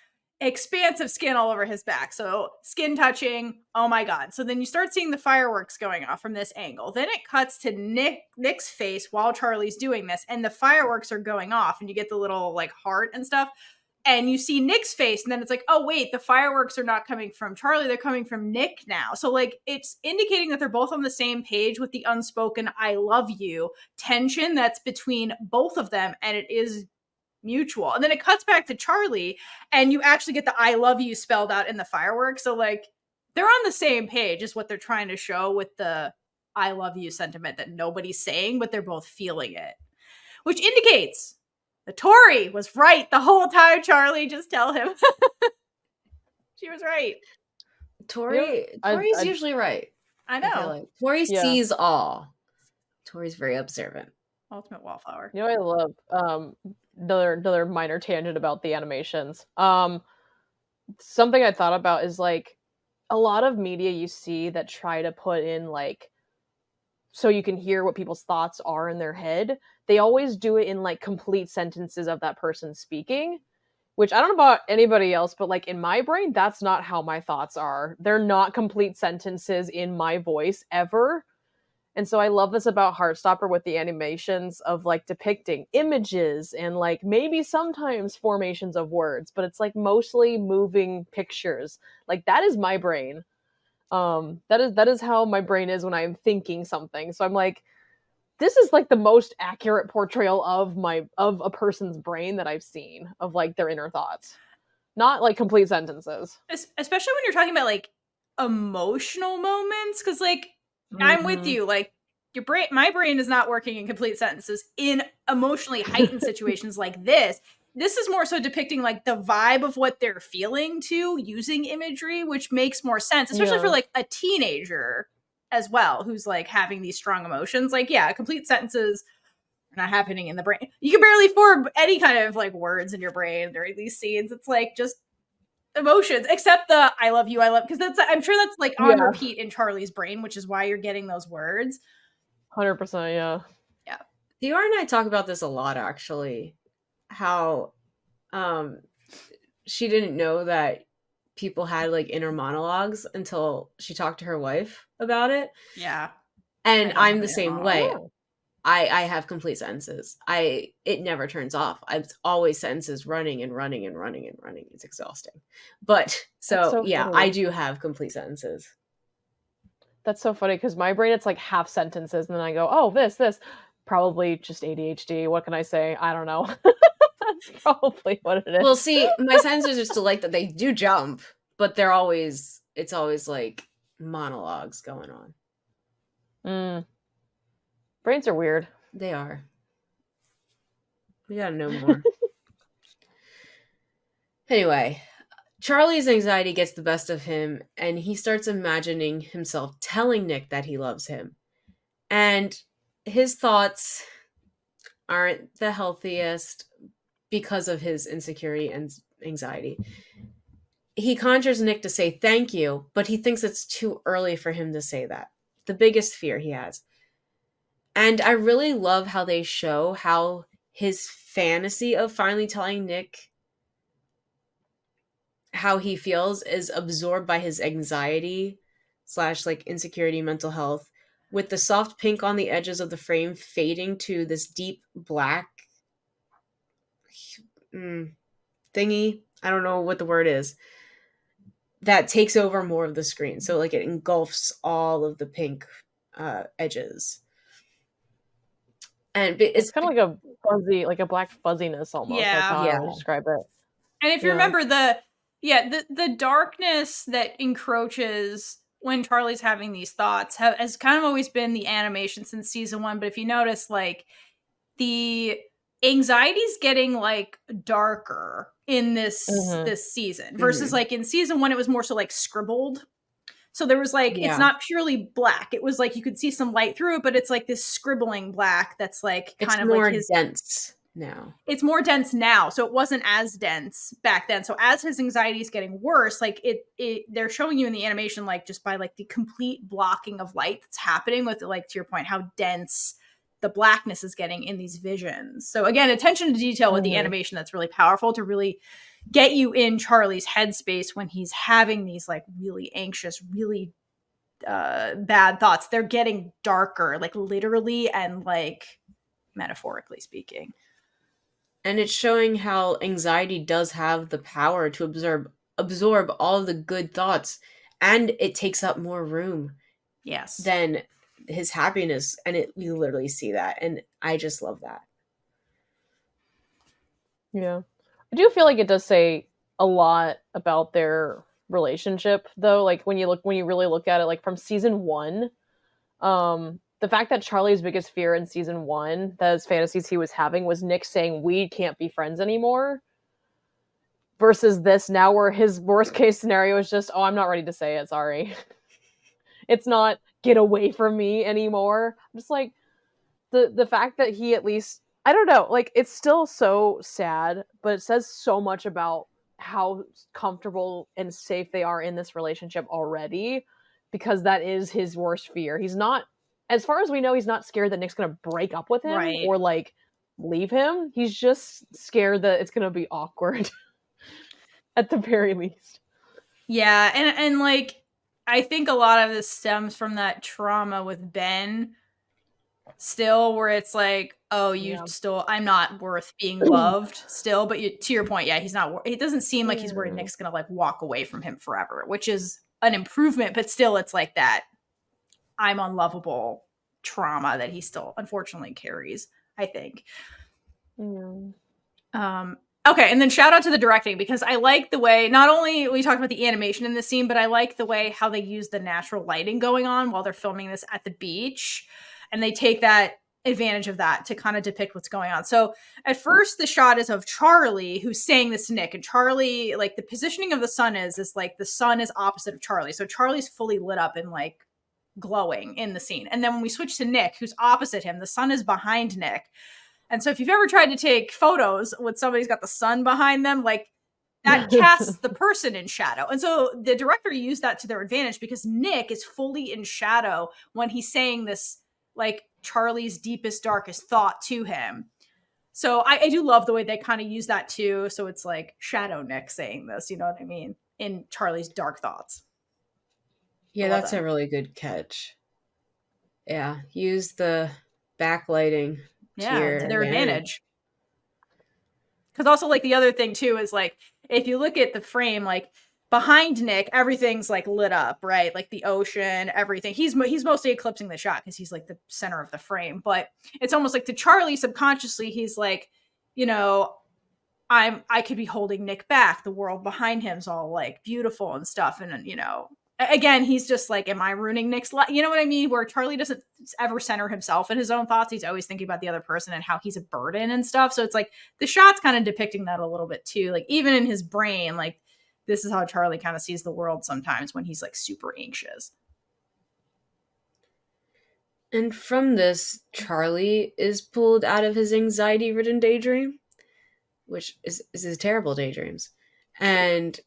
expansive skin all over his back. So skin touching. Oh my God. So then you start seeing the fireworks going off from this angle. Then it cuts to Nick's face while Charlie's doing this, and the fireworks are going off, and you get the little like heart and stuff. And you see Nick's face, and then it's like, oh wait, the fireworks are not coming from Charlie, they're coming from Nick now. So like it's indicating that they're both on the same page with the unspoken I love you tension that's between both of them, and it is mutual. And then it cuts back to Charlie, and you actually get the I love you spelled out in the fireworks. So like they're on the same page is what they're trying to show with the I love you sentiment that nobody's saying, but they're both feeling it, which indicates that Tori was right the whole time. Charlie, just tell him. She was right. Tori's usually right. I know. Like. Tori sees all. Tori's very observant. Ultimate wallflower. You know what I love? Another minor tangent about the animations. Something I thought about is like a lot of media you see that try to put in like so you can hear what people's thoughts are in their head. They always do it in like complete sentences of that person speaking, which I don't know about anybody else, but like in my brain, that's not how my thoughts are. They're not complete sentences in my voice ever. And so I love this about Heartstopper with the animations of like depicting images and like maybe sometimes formations of words, but it's like mostly moving pictures. Like that is my brain. That is how my brain is when I'm thinking something. So I'm like, this is like the most accurate portrayal of a person's brain that I've seen of like their inner thoughts, not like complete sentences. Especially when you're talking about like emotional moments, because like I'm with you. Like my brain is not working in complete sentences in emotionally heightened situations like this. This is more so depicting like the vibe of what they're feeling too, using imagery, which makes more sense, especially for like a teenager as well, who's like having these strong emotions. Like, yeah, complete sentences are not happening in the brain. You can barely form any kind of like words in your brain during these scenes. It's like just emotions, except the I love you, because that's I'm sure that's like on repeat in Charlie's brain, which is why you're getting those words. 100%, yeah. Theora and I talk about this a lot, actually. How she didn't know that people had like inner monologues until she talked to her wife about it. Yeah. And I'm the same way. Yeah. I have complete sentences. It never turns off. It's always sentences running and running and running and running. It's exhausting. But so yeah, funny. I do have complete sentences. That's so funny because my brain, it's like half sentences and then I go, oh, this, probably just ADHD. What can I say? I don't know. That's probably what it is. Well, see, my sentences are still like that. They do jump, but it's always like monologues going on. Brains are weird. They are. We gotta know more. Anyway, Charlie's anxiety gets the best of him, and he starts imagining himself telling Nick that he loves him. And his thoughts aren't the healthiest because of his insecurity and anxiety. He conjures Nick to say thank you, but he thinks it's too early for him to say that. The biggest fear he has. And I really love how they show how his fantasy of finally telling Nick how he feels is absorbed by his anxiety / like insecurity, mental health, with the soft pink on the edges of the frame fading to this deep black thingy. I don't know what the word is. That takes over more of the screen. So like it engulfs all of the pink edges. And it's kind of like a fuzzy, like a black fuzziness almost. Yeah. That's how I would describe it. And if you remember the darkness that encroaches when Charlie's having these thoughts has kind of always been the animation since season 1. But if you notice, like the anxiety's getting like darker in this season versus like in season 1, it was more so like scribbled. So there was like, it's not purely black. It was like, you could see some light through it, but it's like this scribbling black that's like kind of like his dense now. It's more dense now. So it wasn't as dense back then. So as his anxiety is getting worse, like they're showing you in the animation, like just by like the complete blocking of light that's happening with like, to your point, how dense the blackness is getting in these visions. So again, attention to detail with the animation, that's really powerful to really get you in Charlie's headspace when he's having these like really anxious, really bad thoughts. They're getting darker, like literally and like metaphorically speaking. And it's showing how anxiety does have the power to absorb all the good thoughts, and it takes up more room than his happiness, and we literally see that, and I just love that. Yeah. I do feel like it does say a lot about their relationship though, like when you really look at it, like from season 1, the fact that Charlie's biggest fear in season 1, those fantasies he was having, was Nick saying we can't be friends anymore, versus this now where his worst case scenario is just, oh, I'm not ready to say it, sorry. It's not get away from me anymore. I'm just like, the fact that he at least, I don't know, like, it's still so sad, but it says so much about how comfortable and safe they are in this relationship already, because that is his worst fear. He's not, as far as we know, he's not scared that Nick's gonna break up with him or like leave him. He's just scared that it's gonna be awkward at the very least. Yeah, and like, I think a lot of this stems from that trauma with Ben still, where it's like, oh, still, I'm not worth being loved still, but to your point, he's not, it doesn't seem like he's worried Nick's gonna like walk away from him forever, which is an improvement, but still it's like that I'm unlovable trauma that he still unfortunately carries, I think. Okay, and then shout out to the directing, because I like the way, not only we talked about the animation in this scene, but I like the way how they use the natural lighting going on while they're filming this at the beach. And they take that advantage of that to kind of depict what's going on. So at first the shot is of Charlie, who's saying this to Nick, and Charlie, like the positioning of the sun is like the sun is opposite of Charlie. So Charlie's fully lit up and like glowing in the scene. And then when we switch to Nick, who's opposite him, the sun is behind Nick. And so if you've ever tried to take photos with somebody's got the sun behind them, like that casts the person in shadow. And so the director used that to their advantage, because Nick is fully in shadow when he's saying this, like Charlie's deepest, darkest thought to him. So I do love the way they kind of use that too. So it's like Shadow Nick saying this, you know what I mean? In Charlie's dark thoughts. Yeah, that's a really good catch. Yeah, use the backlighting to their advantage. Because also, like, the other thing too is like, if you look at the frame, like behind Nick, everything's like lit up, right? Like the ocean, everything. He's mostly eclipsing the shot because he's like the center of the frame. But it's almost like to Charlie subconsciously, he's like, you know, I could be holding Nick back. The world behind him's all like beautiful and stuff, and you know, again, he's just like, am I ruining Nick's life? You know what I mean? Where Charlie doesn't ever center himself in his own thoughts. He's always thinking about the other person and how he's a burden and stuff. So it's like the shot's kind of depicting that a little bit too. Like even in his brain, like this is how Charlie kind of sees the world sometimes when he's like super anxious. And from this, Charlie is pulled out of his anxiety-ridden daydream, which is his terrible daydreams. And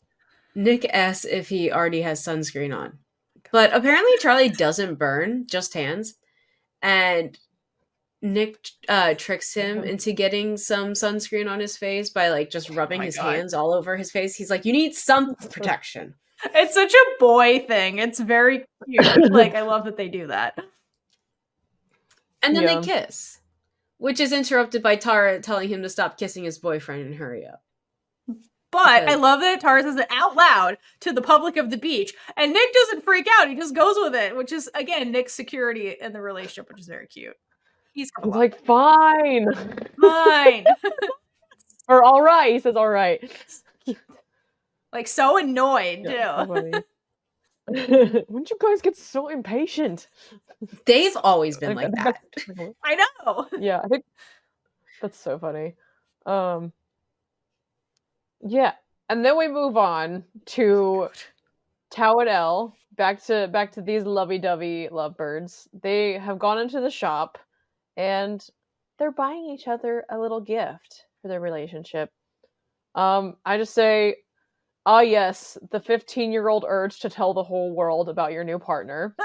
Nick asks if he already has sunscreen on. But apparently Charlie doesn't burn, just hands. And Nick tricks him into getting some sunscreen on his face by like just rubbing his hands all over his face. He's like, you need sun protection. It's such a boy thing. It's very cute. Like, I love that they do that. And then they kiss, which is interrupted by Tara telling him to stop kissing his boyfriend and hurry up. But I love that Tara says it out loud to the public of the beach. And Nick doesn't freak out. He just goes with it, which is, again, Nick's security in the relationship, which is very cute. He's like, fine. Fine. Or all right. He says, all right. Like, so annoyed, too. So wouldn't you guys get so impatient? They've always been like that. I know. Yeah, I think that's so funny. Yeah, and then we move on to Tao and Elle, back to these lovey-dovey lovebirds. They have gone into the shop, and they're buying each other a little gift for their relationship. I just say, yes, the 15-year-old urge to tell the whole world about your new partner.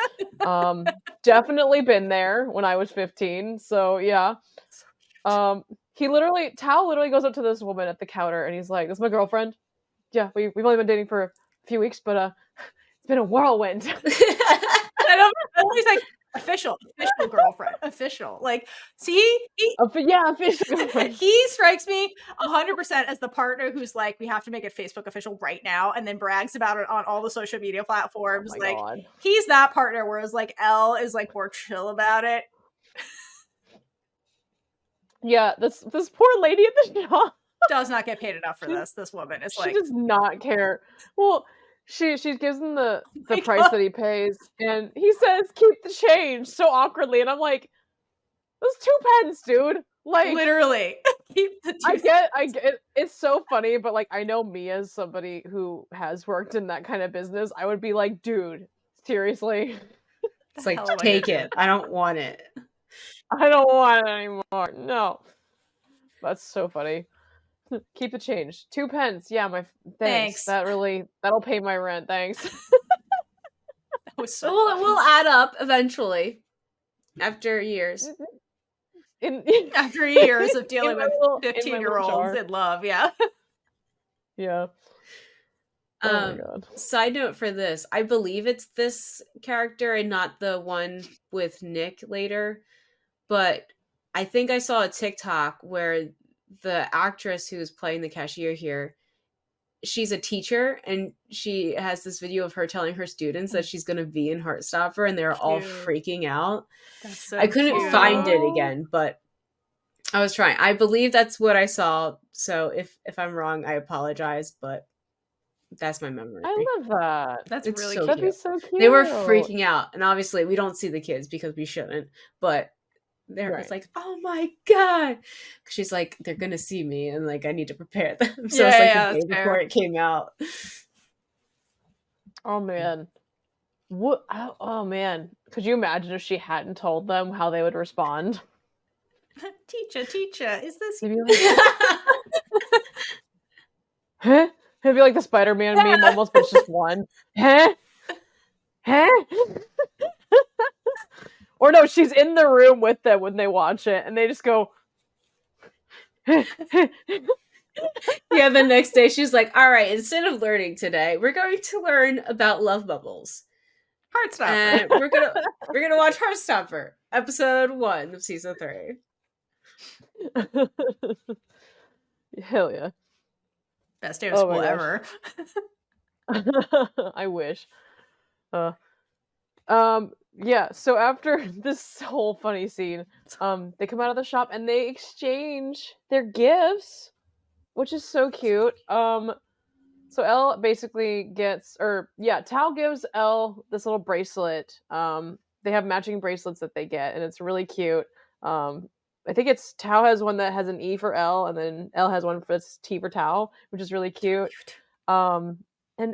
definitely been there when I was 15. So yeah. Tao literally goes up to this woman at the counter and he's like, "This is my girlfriend. Yeah, we've only been dating for a few weeks, but it's been a whirlwind." And I'm always like, official girlfriend, official. Like, see, Official girlfriend. he strikes me 100% as the partner who's like, we have to make it Facebook official right now, and then brags about it on all the social media platforms. Oh my like, God. he's that partner, whereas like Elle is like more chill about it. Yeah, this poor lady at the shop Does not get paid enough for this. This woman is she like, does not care. Well, she gives him the my price God. that he pays, and he says, "Keep the change," so awkwardly, and I'm like, "That's 2 pence, dude." Like, literally. Keep the I get it's so funny, but like I know me as somebody who has worked in that kind of business, I would be like, "Dude, seriously." It's like, take it. I don't want it. I don't want it anymore. No. That's so funny. Keep the change. 2 pence. Yeah, thanks. That'll pay my rent. Thanks. That was so we'll add up eventually after years. After years of dealing with 15-year-olds in love, yeah. Yeah. Oh my God. Side note for this, I believe it's this character and not the one with Nick later, but I think I saw a TikTok where the actress who's playing the cashier here, she's a teacher and she has this video of her telling her students that she's going to be in Heartstopper, and they're all freaking out. That's so I couldn't cute. find it again, but I was trying. I believe that's what I saw. So if I'm wrong, I apologize, but that's my memory. I love that. That's It's really so cute. That'd be so cute. They were freaking out, and obviously we don't see the kids because we shouldn't, but it's like, oh my God, she's like, they're gonna see me and like I need to prepare them. So it's like the day before it came out. Oh man. What? Oh man. Could you imagine if she hadn't told them how they would respond? Teacher, is this you? Huh? It'd be like the Spider-Man meme almost, but it's just one. Huh? Or no, she's in the room with them when they watch it, and they just go. Yeah, the next day she's like, all right, instead of learning today, we're going to learn about love bubbles. Heartstopper. And we're gonna watch Heartstopper, episode 1 of season 3. Hell yeah. Best day of school ever. I wish. Yeah, so after this whole funny scene, they come out of the shop and they exchange their gifts, which is so cute. So Elle basically gets, Tao gives Elle this little bracelet. They have matching bracelets that they get, and it's really cute. I think it's Tao has one that has an E for Elle, and then Elle has one that's T for Tao, which is really cute. And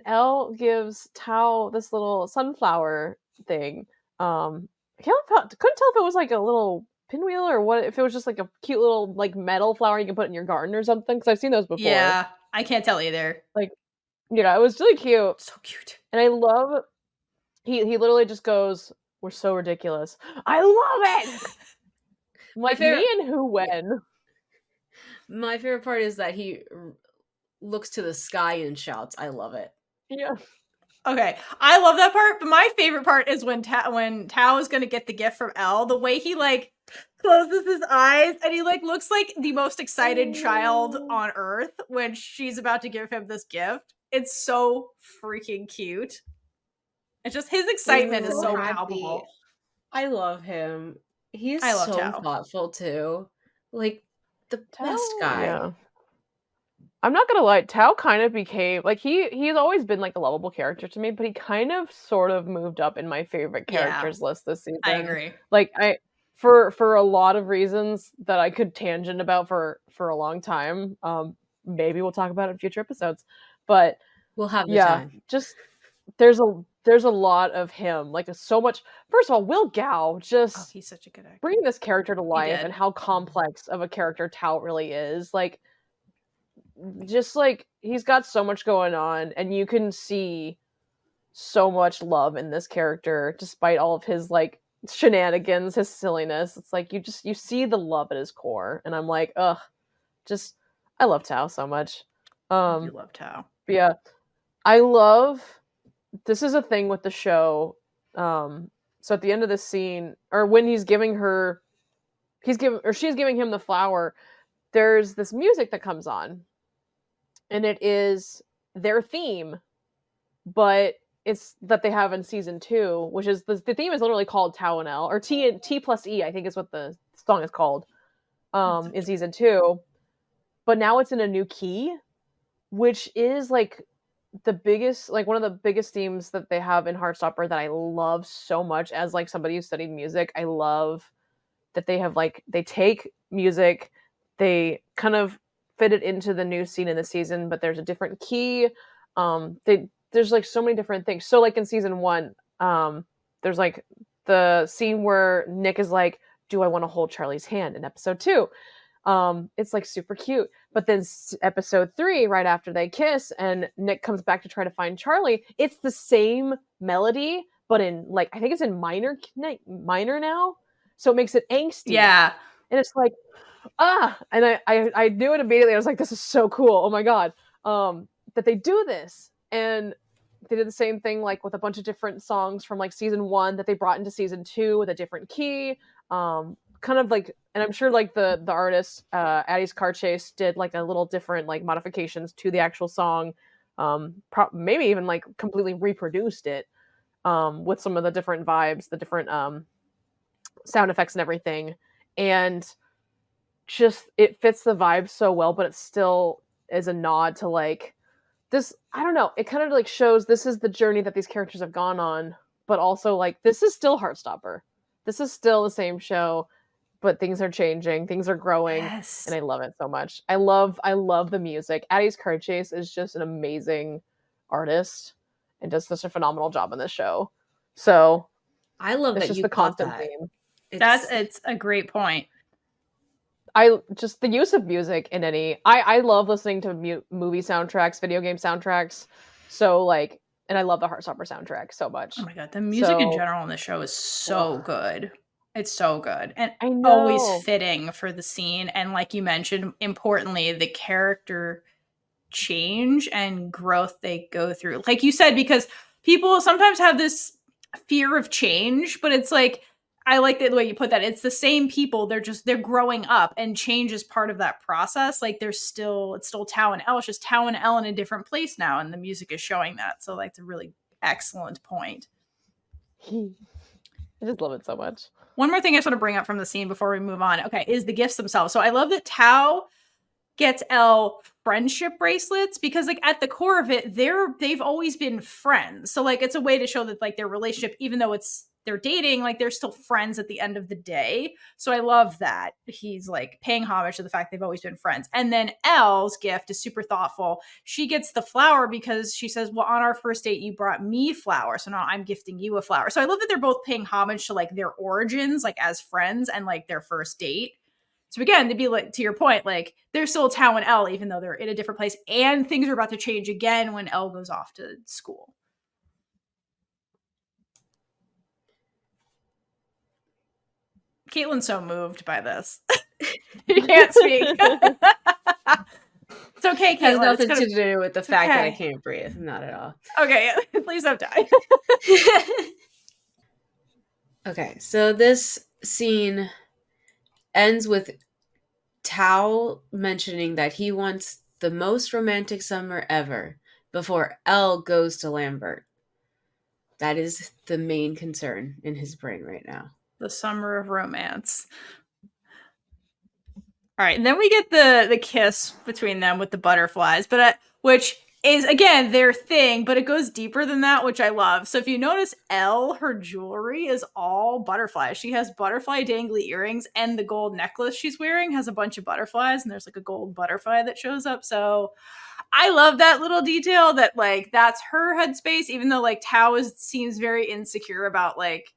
Elle gives Tao this little sunflower thing. couldn't tell if it was like a little pinwheel or what, if it was just like a cute little like metal flower you can put in your garden or something, because I've seen those before. Yeah, I can't tell either. Like, it was really cute. So cute. And I love he literally just goes, "We're so ridiculous." I love it. Like, me and who when. My favorite part is that he looks to the sky and shouts, "I love it." Yeah. Okay, I love that part, but my favorite part is when Tao is gonna get the gift from Elle, the way he like closes his eyes and he like looks like the most excited child on earth when she's about to give him this gift. It's so freaking cute. It's just his excitement is so palpable. I love him. He's so thoughtful too. Like the best guy. Yeah. I'm not gonna lie, Tao kind of became like he's always been like a lovable character to me, but he kind of sort of moved up in my favorite characters list this season. I agree. Like for a lot of reasons that I could tangent about for a long time. Maybe we'll talk about it in future episodes. But we'll have the time. Just there's a lot of him. Like so much. First of all, Will Gao just he's such a good actor. Bringing this character to life and how complex of a character Tao really is. Like, just like he's got so much going on, and you can see so much love in this character despite all of his like shenanigans, his silliness. It's like you see the love at his core, and I'm like, ugh, just I love Tao so much. You love Tao. Yeah, I love. This is a thing with the show. So at the end of the scene, or when she's giving him the flower, there's this music that comes on, and it is their theme, but it's that they have in season 2, which is the theme is literally called Tao and L, or T plus E, I think is what the song is called, in season 2. But now it's in a new key, which is like one of the biggest themes that they have in Heartstopper that I love so much as like somebody who studied music. I love that they have like they take music, they kind of fit it into the new scene in the season, but there's a different key. There's like so many different things. So like in season 1, there's like the scene where Nick is like, "Do I want to hold Charlie's hand?" in episode 2. It's like super cute. But then episode 3, right after they kiss and Nick comes back to try to find Charlie, it's the same melody, but in like I think it's in minor now, so it makes it angsty. Yeah, and it's like and I knew it immediately. I was like, this is so cool. Oh my god, that they do this. And they did the same thing like with a bunch of different songs from like season 1 that they brought into season 2 with a different key. Kind of like, and I'm sure like the artist Addie's Car Chase did like a little different like modifications to the actual song, maybe even like completely reproduced it with some of the different vibes, the different sound effects and everything, and just it fits the vibe so well, but it still is a nod to like this. I don't know, it kind of like shows this is the journey that these characters have gone on, but also like this is still Heartstopper. This is still the same show, but things are changing, things are growing, yes. and I love it so much. I love the music. Addie's Car Chase is just an amazing artist and does such a phenomenal job on this show. So I love it's that just you the caught constant that. theme. It's a great point. I just the use of music in any. I love listening to movie soundtracks, video game soundtracks. So like, and I love the Heartstopper soundtrack so much. Oh my god, the music in general in the show is so good. It's so good and I know. always fitting for the scene. And like you mentioned, importantly, the character change and growth they go through. Like you said, because people sometimes have this fear of change, but it's like I like the way you put that. It's the same people. They're growing up, and change is part of that process. Like it's still Tao and Elle. It's just Tao and Elle in a different place now, and the music is showing that. So like it's a really excellent point. I just love it so much. One more thing I just want to bring up from the scene before we move on. Okay, is the gifts themselves. So I love that Tao gets Elle friendship bracelets because like at the core of it, they've always been friends. So like it's a way to show that like their relationship, even though they're dating, like they're still friends at the end of the day. So I love that he's like paying homage to the fact they've always been friends. And then Elle's gift is super thoughtful. She gets the flower because she says, well, on our first date, you brought me flowers. So now I'm gifting you a flower. So I love that they're both paying homage to like their origins, like as friends and like their first date. So again, to be like, to your point, like they're still Tao and Elle, even though they're in a different place, and things are about to change again when Elle goes off to school. Kaitlyn's so moved by this. You can't speak. It's okay, Kaitlyn. It has nothing to do with the fact that I can't breathe. Not at all. Okay, please don't die. Okay, so this scene ends with Tao mentioning that he wants the most romantic summer ever before Elle goes to Lambert. That is the main concern in his brain right now. The summer of romance. All right, and then we get the kiss between them with the butterflies, but which is again their thing, but it goes deeper than that, which I love. So if you notice, Elle, her jewelry is all butterflies. She has butterfly dangly earrings, and the gold necklace she's wearing has a bunch of butterflies, and there's like a gold butterfly that shows up. So I love that little detail that like that's her headspace, even though like Tao seems very insecure about like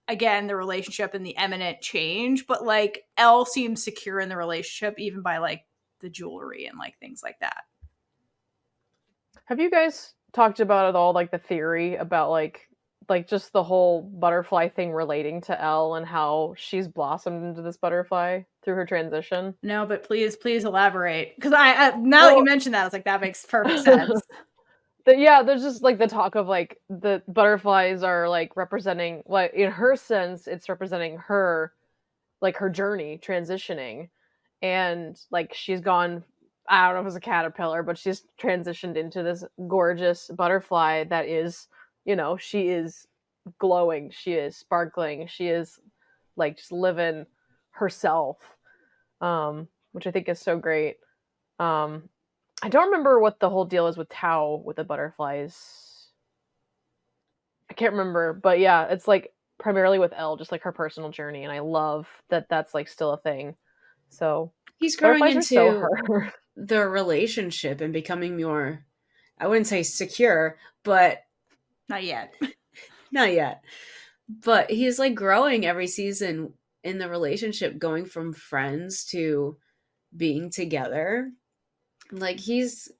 again the relationship and the imminent change, but like Elle seems secure in the relationship even by like the jewelry and like things like that. Have you guys talked about at all like the theory about like like just the whole butterfly thing relating to Elle and how she's blossomed into this butterfly through her transition. No, but please elaborate. Because I now that you mentioned that, I was like, that makes perfect sense. There's just like the talk of like the butterflies are like representing, like in her sense, it's representing her, like her journey transitioning, and like she's gone. I don't know if it's a caterpillar, but she's transitioned into this gorgeous butterfly that is, she is glowing, she is sparkling, she is like just living herself, which I think is so great. I don't remember what the whole deal is with Tao with the butterflies. I can't remember, but yeah, it's like primarily with Elle, just like her personal journey, and I love that that's like still a thing. So he's growing into the relationship and becoming more, I wouldn't say secure, but not yet. Not yet. But he's like growing every season in the relationship, going from friends to being together. Like his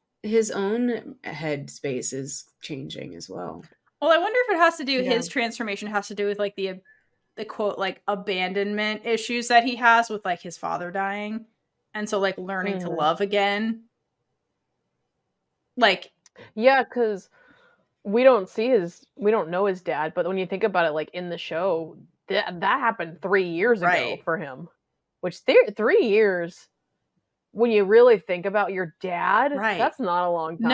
own head space is changing as well. Well, I wonder if it has to do, his transformation has to do with like the quote, like abandonment issues that he has with like his father dying. And so like learning to love again. Like, yeah, because we don't know his dad, but when you think about it, like in the show, that happened 3 years ago for him, which 3 years, when you really think about your dad, that's not a long time.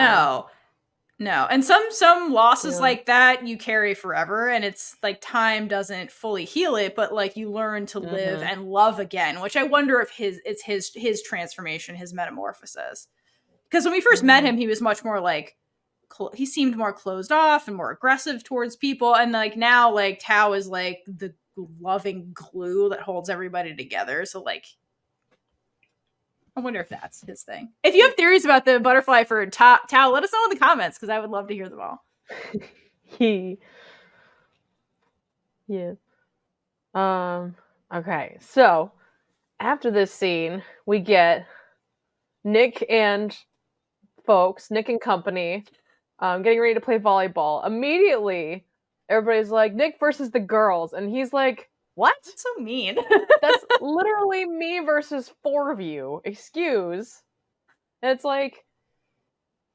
No. And some losses like that you carry forever, and it's like time doesn't fully heal it, but like you learn to live and love again, which I wonder if it's his transformation, his metamorphosis. Because when we first met him, he was much more like, he seemed more closed off and more aggressive towards people, and like now like Tao is like the loving glue that holds everybody together. So like I wonder if that's his thing. If you have theories about the butterfly for Tao, let us know in the comments, because I would love to hear them all. Yeah. Okay, so after this scene, we get Nick and company getting ready to play volleyball. Immediately, everybody's like, Nick versus the girls. And he's like, what? That's so mean. That's literally me versus 4 of you. Excuse. And it's like,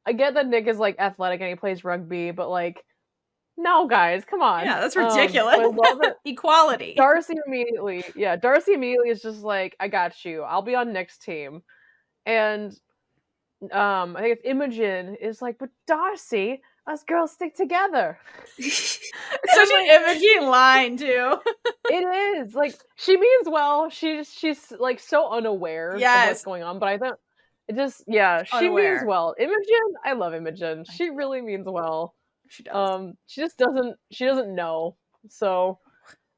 I get that Nick is like athletic and he plays rugby, but like, no, guys, come on. Yeah, that's ridiculous. I love it. Equality. Darcy immediately is just like, I got you. I'll be on Nick's team. And I think it's Imogen is like, but Darcy, us girls stick together. It's such an Imogen line too. It is like, she means well. She's like so unaware of what's going on, but I think it just she means well. Imogen, I love Imogen. She really means well. She does. She just doesn't know. So,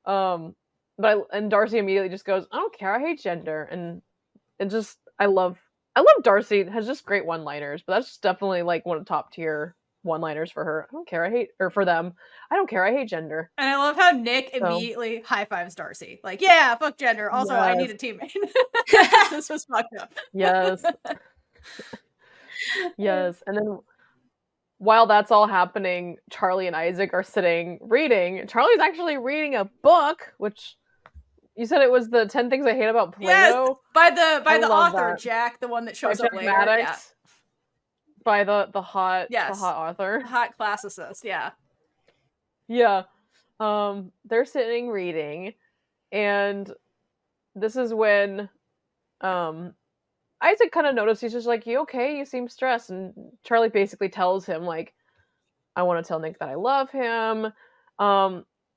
and Darcy immediately just goes, I don't care. I hate gender, and it just I love Darcy. It has just great one-liners, but that's definitely like one of the top tier one-liners for her. I don't care. I hate, or for them. I don't care. I hate gender. And I love how Nick immediately high-fives Darcy. Like, yeah, fuck gender. Also, I need a teammate. This was fucked up. Yes. Yes. And then while that's all happening, Charlie and Isaac are sitting reading. Charlie's actually reading a book, which you said it was the 10 Things I Hate About Plato. Yes, by the author, that. Jack, the one that shows up later. Yeah. By the hot author. Hot classicist, yeah. Yeah. They're sitting reading, and this is when Isaac kind of noticed, he's just like, you okay? You seem stressed. And Charlie basically tells him, like, I want to tell Nick that I love him.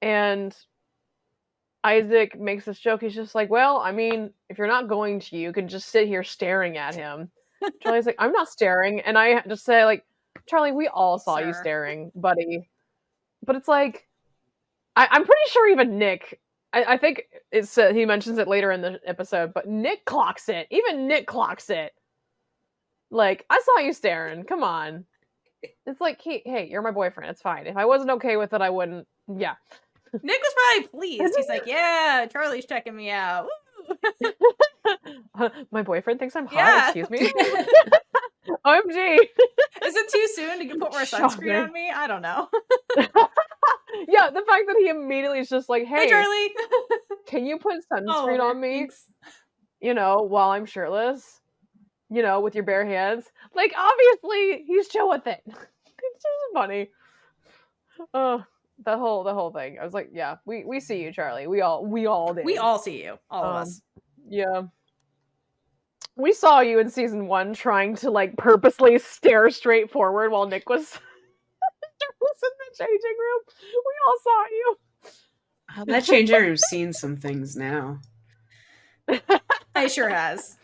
And Isaac makes this joke. He's just like, well, I mean, if you're not going to, you can just sit here staring at him. Charlie's like, I'm not staring. And I just say, like, Charlie, we all saw you staring, buddy. But it's like, I'm pretty sure even Nick, I think he mentions it later in the episode, but Nick clocks it. Even Nick clocks it. Like, I saw you staring. Come on. It's like, hey, you're my boyfriend. It's fine. If I wasn't okay with it, I wouldn't. Yeah. Nick was probably pleased. He's like, yeah, Charlie's checking me out. My boyfriend thinks I'm hot. Excuse me. OMG. Is it too soon to put more sunscreen on me? I don't know. Yeah, the fact that he immediately is just like, Hey, hey, Charlie. can you put All sunscreen over. on me, Thanks. while I'm shirtless, with your bare hands? Like, obviously, he's chill with it. It's just funny. The whole thing. I was like, yeah, we see you, Charlie. We all did. We all see you. All of us. Yeah. We saw you in season 1 trying to like purposely stare straight forward while Nick was in the changing room. We all saw you. Oh, that changing room's seen some things now. It sure has.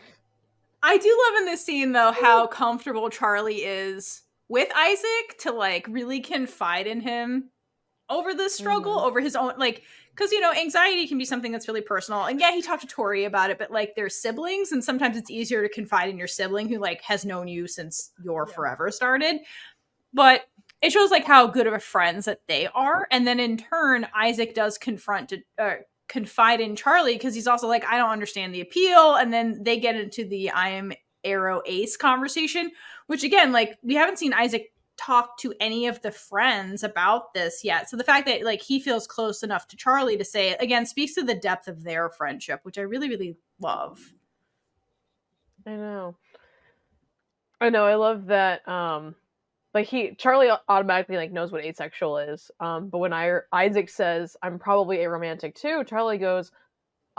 I do love in this scene though how comfortable Charlie is with Isaac to like really confide in him over the struggle, over his own, like, because anxiety can be something that's really personal. And yeah, he talked to Tori about it, but like they're siblings, and sometimes it's easier to confide in your sibling who like has known you since your forever started. But it shows like how good of a friends that they are, and then in turn, Isaac does confide in Charlie because he's also like, I don't understand the appeal, and then they get into the I am Arrow Ace conversation, which again, like we haven't seen Isaac talk to any of the friends about this yet. So the fact that like he feels close enough to Charlie to say it again speaks to the depth of their friendship, which I really, really love. I know. I love that. Like Charlie automatically like knows what asexual is. But when Isaac says I'm probably aromantic too, Charlie goes,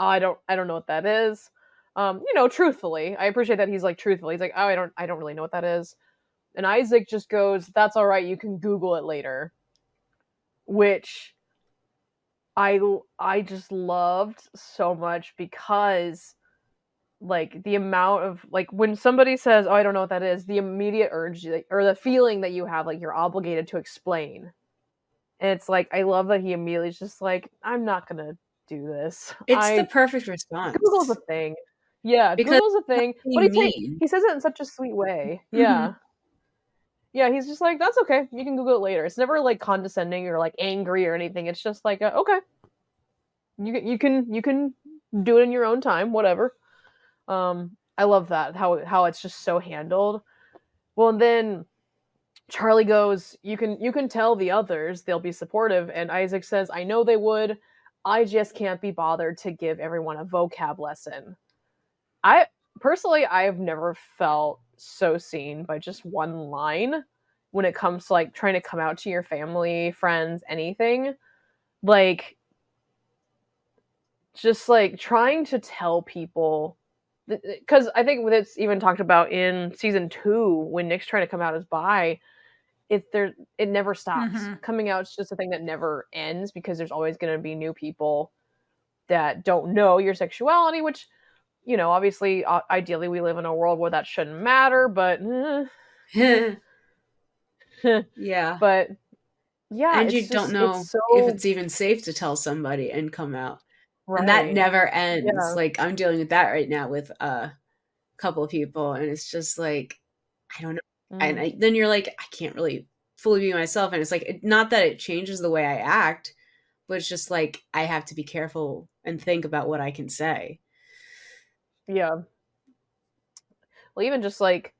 I don't know what that is. Truthfully, I appreciate that he's like truthful. He's like, oh, I don't really know what that is. And Isaac just goes, that's all right, you can Google it later. Which I just loved so much because like the amount of like when somebody says, oh, I don't know what that is, the immediate urge or the feeling that you have like you're obligated to explain. And it's like I love that he immediately is just like, I'm not gonna do this. It's the perfect response. Google's a thing. Yeah, because Google's a thing. But he says it in such a sweet way. Yeah. Yeah, he's just like, that's okay. You can Google it later. It's never like condescending or like angry or anything. It's just like, okay, you can do it in your own time, whatever. I love that how it's just so handled. Well, and then Charlie goes, you can tell the others, they'll be supportive, and Isaac says, I know they would. I just can't be bothered to give everyone a vocab lesson. I've never felt so seen by just one line when it comes to like trying to come out to your family, friends, anything. Like just like trying to tell people, because I think it's even talked about in season 2 when Nick's trying to come out as bi. It never stops. Coming out is just a thing that never ends because there's always going to be new people that don't know your sexuality, which obviously, ideally, we live in a world where that shouldn't matter, but yeah. But yeah, and you don't know if it's even safe to tell somebody and come out, right. And that never ends. Yeah. Like I'm dealing with that right now with a couple of people, and it's just like I don't know. And then you're like, I can't really fully be myself, and it's like not that it changes the way I act, but it's just like I have to be careful and think about what I can say. Yeah. Well, even just like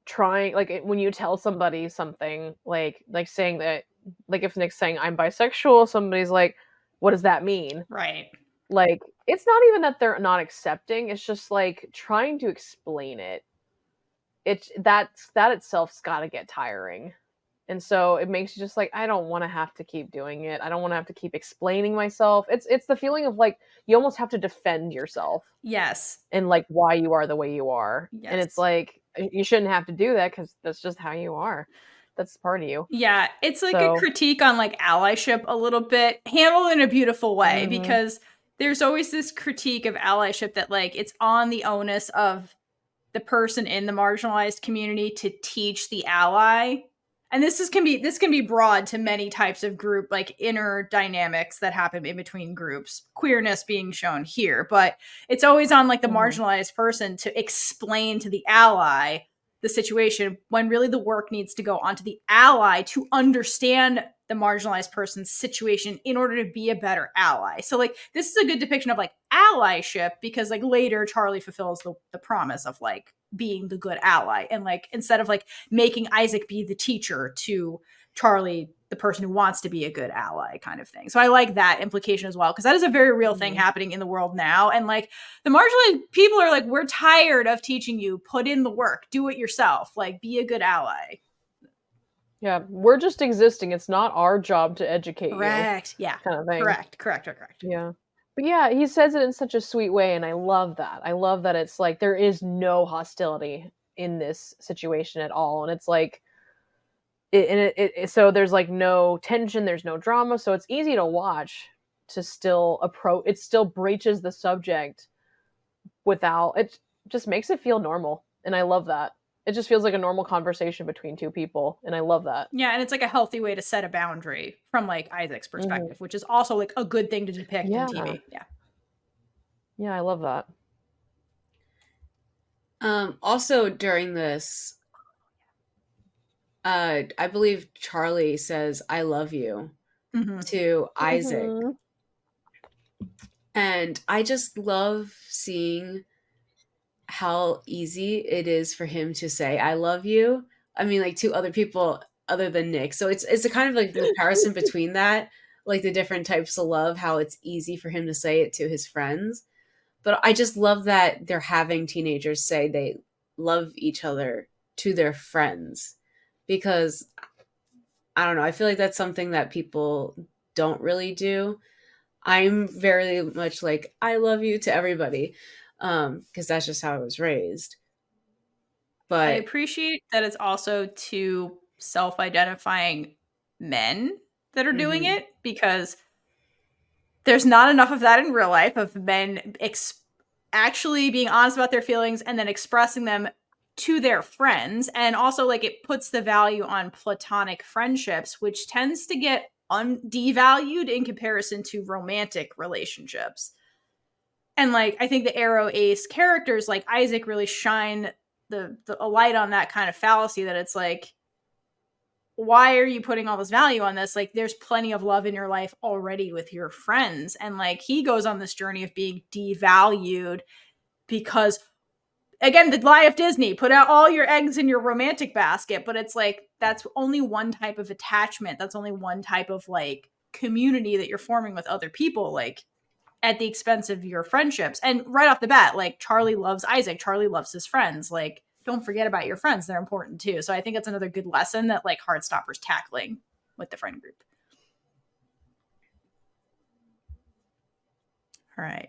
trying, like when you tell somebody something, like saying that, like if Nick's saying I'm bisexual, somebody's like, what does that mean? Right. Like it's not even that they're not accepting, it's just like trying to explain it. That itself's got to get tiring. And so it makes you just like, I don't want to have to keep doing it. I don't want to have to keep explaining myself. It's the feeling of like you almost have to defend yourself. Yes. And like why you are the way you are. Yes. And it's like you shouldn't have to do that because that's just how you are. That's part of you. Yeah, it's like a critique on like allyship a little bit, handled in a beautiful way, because there's always this critique of allyship that like it's on the onus of the person in the marginalized community to teach the ally. And this can be broad to many types of group, like inner dynamics that happen in between groups, queerness being shown here. But it's always on like the marginalized person to explain to the ally the situation, when really the work needs to go onto the ally to understand the marginalized person's situation in order to be a better ally. So like this is a good depiction of like allyship, because like later Charlie fulfills the promise of like being the good ally, and like instead of like making Isaac be the teacher to Charlie the person who wants to be a good ally kind of thing. So I like that implication as well, because that is a very real thing happening in the world now. And like the marginalized people are like, we're tired of teaching you, put in the work, do it yourself, like be a good ally. Yeah, we're just existing. It's not our job to educate Correct. you. Yeah. Kind of thing. Correct. Yeah. But yeah, he says it in such a sweet way, and I love that. I love that it's like there is no hostility in this situation at all. And it's like so there's like no tension, there's no drama, so it's easy to watch, to still approach. It still breaches the subject without, it just makes it feel normal, and I love that. It just feels like a normal conversation between two people, and I love that. Yeah, and it's like a healthy way to set a boundary from like Isaac's perspective, which is also like a good thing to depict in TV. Yeah, I love that. Also during this, I believe Charlie says, "I love you," to Isaac. And I just love seeing how easy it is for him to say, "I love you." I mean, like, to other people other than Nick. So it's a kind of like the comparison between that, like the different types of love, how it's easy for him to say it to his friends. But I just love that they're having teenagers say they love each other to their friends, because I don't know, I feel like that's something that people don't really do. I'm very much like, I love you to everybody, because that's just how I was raised. But I appreciate that it's also to self-identifying men that are doing it, because there's not enough of that in real life, of men actually being honest about their feelings and then expressing them to their friends. And also, like, it puts the value on platonic friendships, which tends to get devalued in comparison to romantic relationships. And like, I think the Arrow Ace characters like Isaac really shine a light on that kind of fallacy, that it's like, why are you putting all this value on this? Like, there's plenty of love in your life already with your friends. And like, he goes on this journey of being devalued because, again, the lie of Disney, put out all your eggs in your romantic basket. But it's like, that's only one type of attachment. That's only one type of like community that you're forming with other people, like at the expense of your friendships. And right off the bat, like, Charlie loves Isaac. Charlie loves his friends. Like, don't forget about your friends. They're important too. So I think it's another good lesson that like Heartstopper's tackling with the friend group. All right.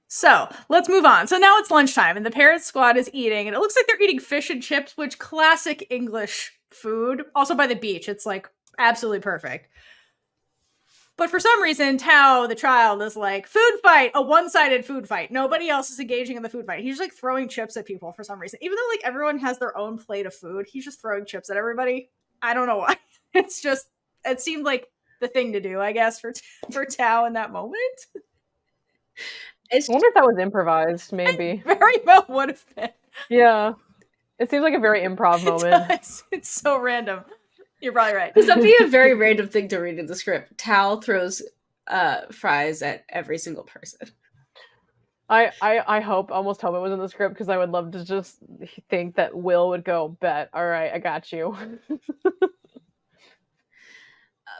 So let's move on. So now it's lunchtime and the parent squad is eating, and it looks like they're eating fish and chips, which classic English food. Also by the beach. It's like absolutely perfect. But for some reason, Tao, the child, is like, food fight, a one-sided food fight. Nobody else is engaging in the food fight. He's like throwing chips at people for some reason. Even though like everyone has their own plate of food, he's just throwing chips at everybody. I don't know why. It's just, it seemed like the thing to do, I guess, for Tao in that moment. I wonder if that was improvised, maybe. It very well would have been. Yeah. It seems like a very improv moment. It's so random. You're probably right. That'd be a very random thing to read in the script. Tal throws fries at every single person. I almost hope it was in the script, because I would love to just think that Will would go, bet, all right, I got you.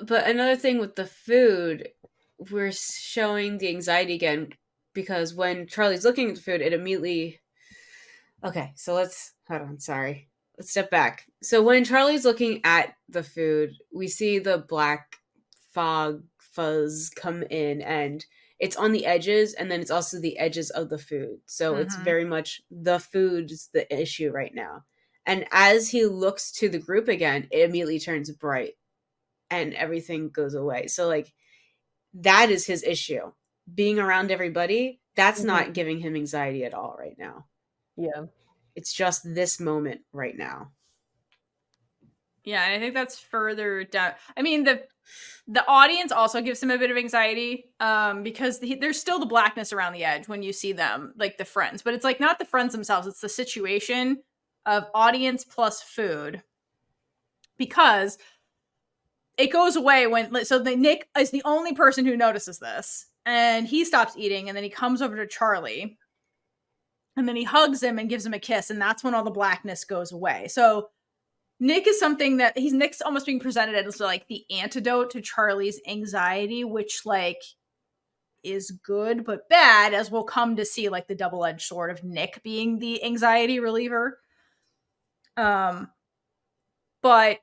But another thing with the food, we're showing the anxiety again, because when Charlie's looking at the food, it immediately... Okay, so let's step back. So when Charlie's looking at the food, we see the black fuzz come in, and it's on the edges, and then it's also the edges of the food. So it's very much the food's the issue right now. And as he looks to the group again, it immediately turns bright and everything goes away. So like, that is his issue. Being around everybody, that's not giving him anxiety at all right now. Yeah. It's just this moment right now. Yeah, I think that's further down. I mean, the audience also gives him a bit of anxiety, because there's still the blackness around the edge when you see them, like the friends. But it's like not the friends themselves. It's the situation of audience plus food. Because it goes away when... So Nick is the only person who notices this. And he stops eating, and then he comes over to Charlie. And then he hugs him and gives him a kiss, and that's when all the blackness goes away. So Nick is something that Nick's almost being presented as like the antidote to Charlie's anxiety, which like is good but bad, as we'll come to see, like the double-edged sword of Nick being the anxiety reliever. But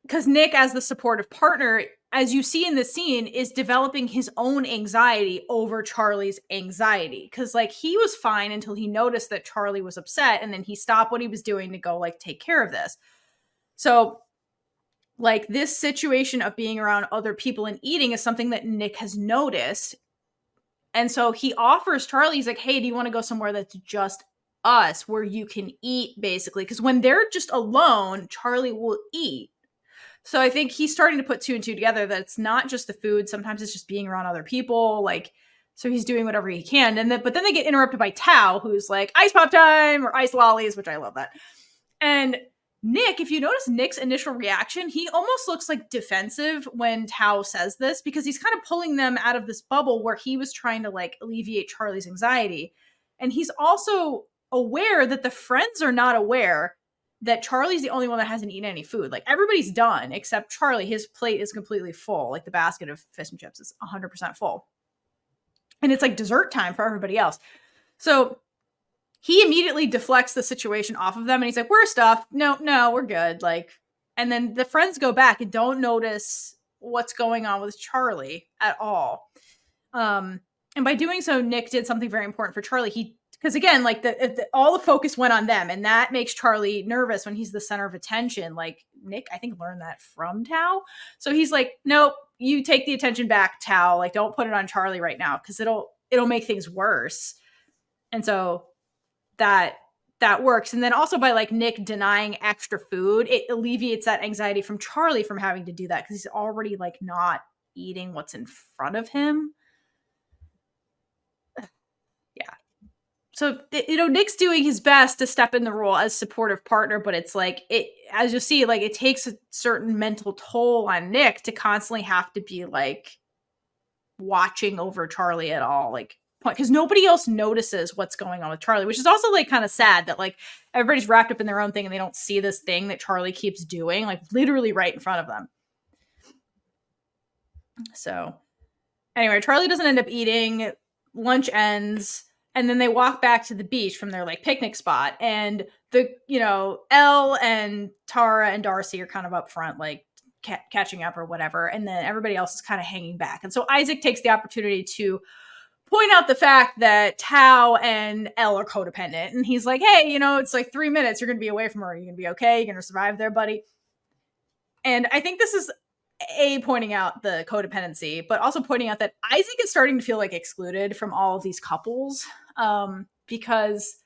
because Nick, as the supportive partner, as you see in the scene, is developing his own anxiety over Charlie's anxiety. Because like he was fine until he noticed that Charlie was upset, and then he stopped what he was doing to go like take care of this. So like this situation of being around other people and eating is something that Nick has noticed. And so he offers Charlie, he's like, hey, do you want to go somewhere that's just us, where you can eat, basically? Because when they're just alone, Charlie will eat. So I think he's starting to put 2 and 2 together, that it's not just the food. Sometimes it's just being around other people. Like, so he's doing whatever he can. And then, but then they get interrupted by Tao, who's like, ice pop time or ice lollies, which I love that. And Nick, if you notice Nick's initial reaction, he almost looks like defensive when Tao says this, because he's kind of pulling them out of this bubble where he was trying to like alleviate Charlie's anxiety. And he's also aware that the friends are not aware that Charlie's the only one that hasn't eaten any food. Like everybody's done except Charlie. His plate is completely full. Like the basket of fish and chips is 100% full. And it's like dessert time for everybody else. So he immediately deflects the situation off of them. And he's like, we're stuffed. No, we're good. Like, and then the friends go back and don't notice what's going on with Charlie at all. And by doing so, Nick did something very important for Charlie. Because again, like all the focus went on them, and that makes Charlie nervous when he's the center of attention. Like Nick, I think, learned that from Tao. So he's like, nope, you take the attention back, Tao. Like, don't put it on Charlie right now, because it'll make things worse. And so that works. And then also by like Nick denying extra food, it alleviates that anxiety from Charlie from having to do that, because he's already like not eating what's in front of him. So, Nick's doing his best to step in the role as supportive partner, but it's like, as you see, like it takes a certain mental toll on Nick to constantly have to be like watching over Charlie at all. Like, because nobody else notices what's going on with Charlie, which is also like kind of sad that like everybody's wrapped up in their own thing and they don't see this thing that Charlie keeps doing, like literally right in front of them. So anyway, Charlie doesn't end up eating. Lunch ends. And then they walk back to the beach from their like picnic spot, and the Elle and Tara and Darcy are kind of up front, like catching up or whatever, and then everybody else is kind of hanging back. And so Isaac takes the opportunity to point out the fact that Tao and Elle are codependent, and he's like, "Hey, it's like 3 minutes. You're gonna be away from her. You're gonna be okay. You're gonna survive there, buddy." And I think this is pointing out the codependency, but also pointing out that Isaac is starting to feel like excluded from all of these couples. Because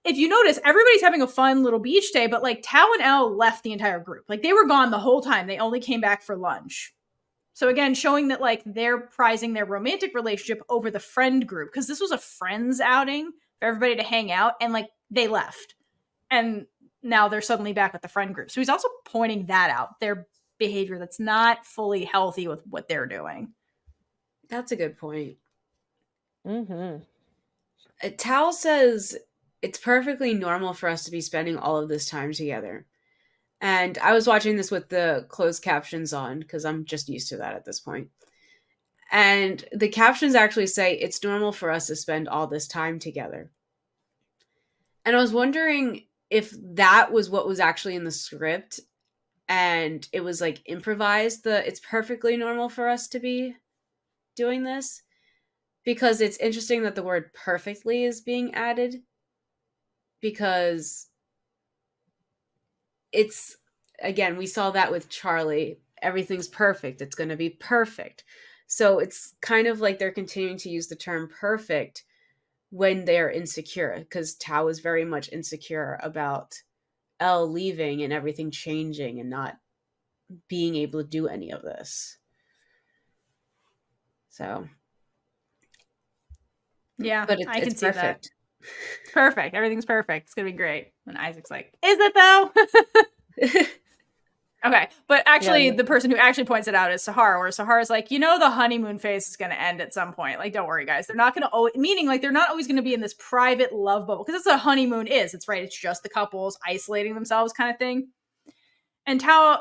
if you notice, everybody's having a fun little beach day, but like Tao and Elle left the entire group. Like they were gone the whole time. They only came back for lunch. So again, showing that like they're prizing their romantic relationship over the friend group, because this was a friends outing for everybody to hang out, and like they left. And now they're suddenly back with the friend group. So he's also pointing that out, their behavior that's not fully healthy with what they're doing. That's a good point. Mm-hmm. Tao says it's perfectly normal for us to be spending all of this time together. And I was watching this with the closed captions on, because I'm just used to that at this point. And the captions actually say it's normal for us to spend all this time together. And I was wondering if that was what was actually in the script, and it was like improvised, it's perfectly normal for us to be doing this. Because it's interesting that the word perfectly is being added, because it's, again, we saw that with Charlie. Everything's perfect. It's going to be perfect. So it's kind of like they're continuing to use the term perfect when they're insecure, because Tao is very much insecure about Elle leaving and everything changing and not being able to do any of this. So... yeah, but I can see perfect. That. Perfect. Everything's perfect. It's going to be great. And Isaac's like, is it though? Okay. But actually, the person who actually points it out is Sahara, where Sahara's like, the honeymoon phase is going to end at some point. Like, don't worry, guys. They're not going to, meaning like they're not always going to be in this private love bubble, because that's what a honeymoon is. It's right. It's just the couples isolating themselves kind of thing. And Tao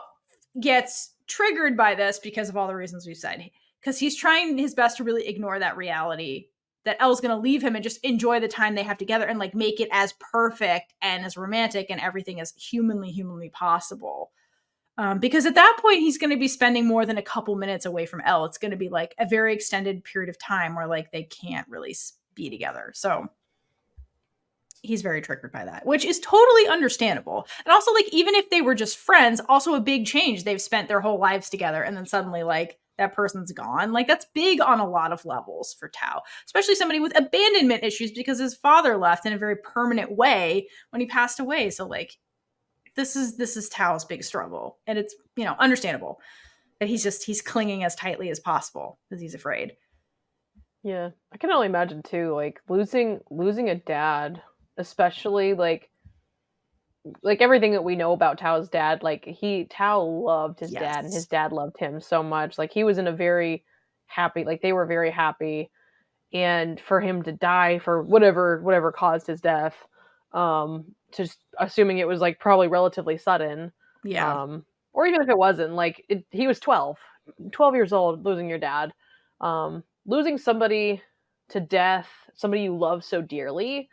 gets triggered by this because of all the reasons we've said. Because he's trying his best to really ignore that reality that Elle's going to leave him and just enjoy the time they have together and like make it as perfect and as romantic and everything as humanly possible. Because at that point, he's going to be spending more than a couple minutes away from Elle. It's going to be like a very extended period of time where like they can't really be together. So he's very triggered by that, which is totally understandable. And also, like, even if they were just friends, also a big change. They've spent their whole lives together and then suddenly like that person's gone. Like, that's big on a lot of levels for Tao, especially somebody with abandonment issues because his father left in a very permanent way when he passed away. So like, this is Tao's big struggle. And it's, you know, understandable that he's clinging as tightly as possible because he's afraid. Yeah. I can only imagine too, like losing a dad, especially like everything that we know about Tao's dad, like Tao loved his dad and his dad loved him so much. Like he was in a very happy, like they were very happy. And for him to die for whatever caused his death, just assuming it was like probably relatively sudden. Yeah. Or even if it wasn't, like he was 12 years old, losing your dad. Losing somebody to death, somebody you love so dearly,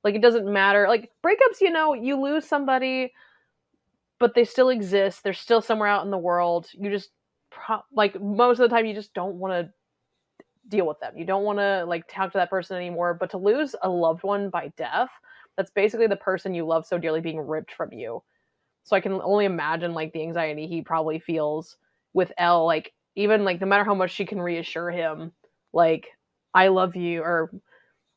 like it doesn't matter. Like breakups, you know, you lose somebody, but they still exist. They're still somewhere out in the world. You just like most of the time, you just don't want to deal with them. You don't want to like talk to that person anymore. But to lose a loved one by death, that's basically the person you love so dearly being ripped from you. So I can only imagine like the anxiety he probably feels with Elle. Like even like no matter how much she can reassure him, like I love you, or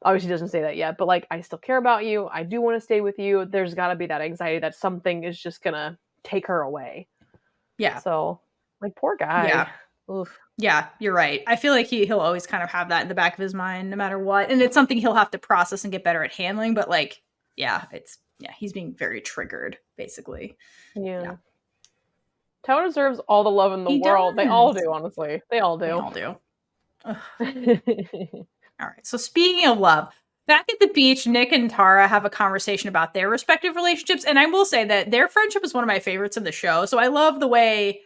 obviously doesn't say that yet, but like I still care about you. I do want to stay with you. There's got to be that anxiety that something is just gonna take her away. Yeah. So like poor guy. Yeah. Oof. Yeah, you're right. I feel like he'll always kind of have that in the back of his mind no matter what. And it's something he'll have to process and get better at handling. But like, he's being very triggered, basically. Yeah. Tao deserves all the love in the world. Does. They all do, honestly. They all do. They all do. All right. So speaking of love, back at the beach, Nick and Tara have a conversation about their respective relationships. And I will say that their friendship is one of my favorites in the show. So I love the way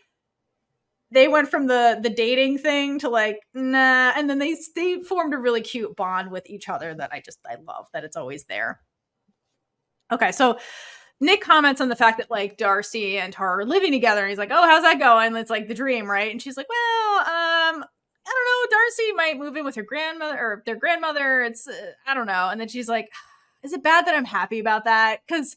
they went from the dating thing to like, nah. And then they formed a really cute bond with each other that I love that it's always there. Okay. So Nick comments on the fact that like Darcy and Tara are living together. And he's like, oh, how's that going? It's like the dream, right? And she's like, well, I don't know. Darcy might move in with her grandmother or their grandmother. It's, I don't know. And then she's like, is it bad that I'm happy about that? Because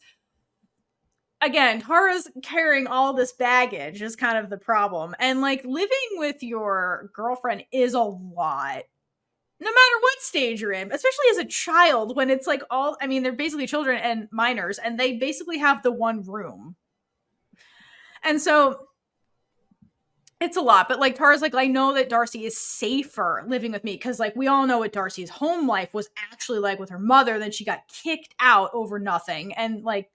again, Tara's carrying all this baggage is kind of the problem. And like living with your girlfriend is a lot, no matter what stage you're in, especially as a child when it's like they're basically children and minors and they basically have the one room. And so it's a lot, but like Tara's like, I know that Darcy is safer living with me because like we all know what Darcy's home life was actually like with her mother. Then she got kicked out over nothing. And like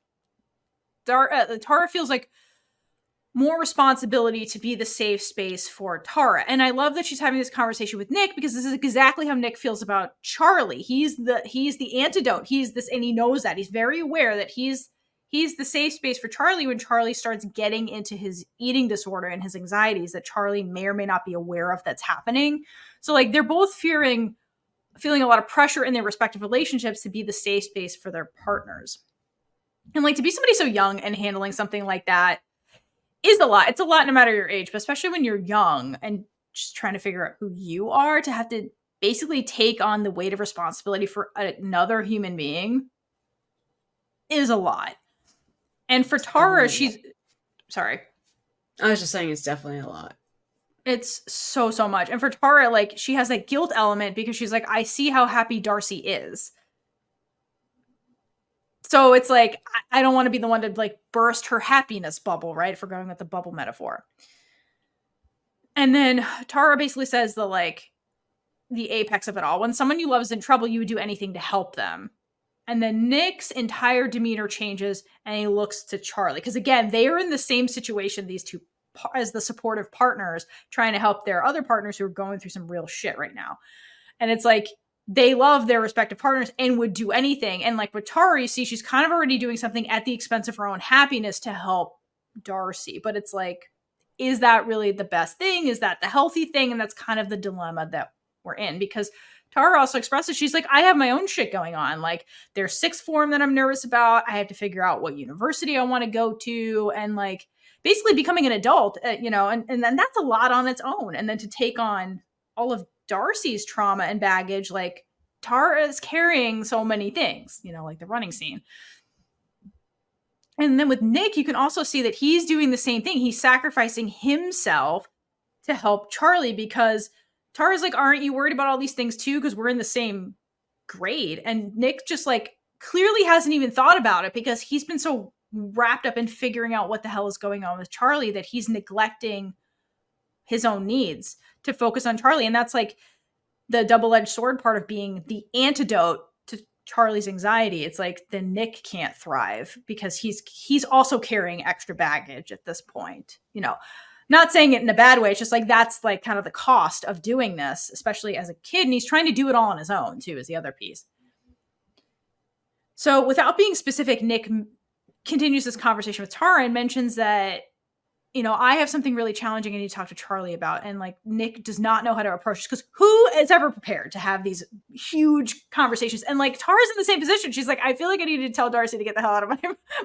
Tara feels like more responsibility to be the safe space for Tara. And I love that she's having this conversation with Nick because this is exactly how Nick feels about Charlie. He's the antidote. He's this, and he knows that. He's very aware that he's the safe space for Charlie when Charlie starts getting into his eating disorder and his anxieties that Charlie may or may not be aware of that's happening. So like they're both feeling a lot of pressure in their respective relationships to be the safe space for their partners. And like to be somebody so young and handling something like that is a lot. It's a lot no matter your age, but especially when you're young and just trying to figure out who you are, to have to basically take on the weight of responsibility for another human being is a lot. And for Tara, sorry. I was just saying it's definitely a lot. It's so much. And for Tara, like she has that guilt element because she's like, I see how happy Darcy is. So it's like, I don't want to be the one to like burst her happiness bubble, right? If we're going with the bubble metaphor. And then Tara basically says the apex of it all. When someone you love is in trouble, you would do anything to help them. And then Nick's entire demeanor changes and he looks to Charlie. Because again, they are in the same situation, these two, as the supportive partners, trying to help their other partners who are going through some real shit right now. And it's like, they love their respective partners and would do anything. And like with Tara, you see, she's kind of already doing something at the expense of her own happiness to help Darcy. But it's like, is that really the best thing? Is that the healthy thing? And that's kind of the dilemma that we're in, because Tara also expresses, she's like, I have my own shit going on. Like, there's sixth form that I'm nervous about. I have to figure out what university I want to go to. And like, basically becoming an adult, you know, and then that's a lot on its own. And then to take on all of Darcy's trauma and baggage, like Tara is carrying so many things, you know, like the running scene. And then with Nick, you can also see that he's doing the same thing. He's sacrificing himself to help Charlie, because Tara's like, aren't you worried about all these things too? Because we're in the same grade. And Nick just like clearly hasn't even thought about it, because he's been so wrapped up in figuring out what the hell is going on with Charlie that he's neglecting his own needs to focus on Charlie. And that's like the double-edged sword part of being the antidote to Charlie's anxiety. It's like, then Nick can't thrive because he's also carrying extra baggage at this point, you know. Not saying it in a bad way. It's just like, that's like kind of the cost of doing this, especially as a kid. And he's trying to do it all on his own too, is the other piece. So without being specific, Nick continues this conversation with Tara and mentions that, you know, I have something really challenging I need to talk to Charlie about. And like, Nick does not know how to approach this, because who is ever prepared to have these huge conversations? And like, Tara's in the same position. She's like, I feel like I need to tell Darcy to get the hell out of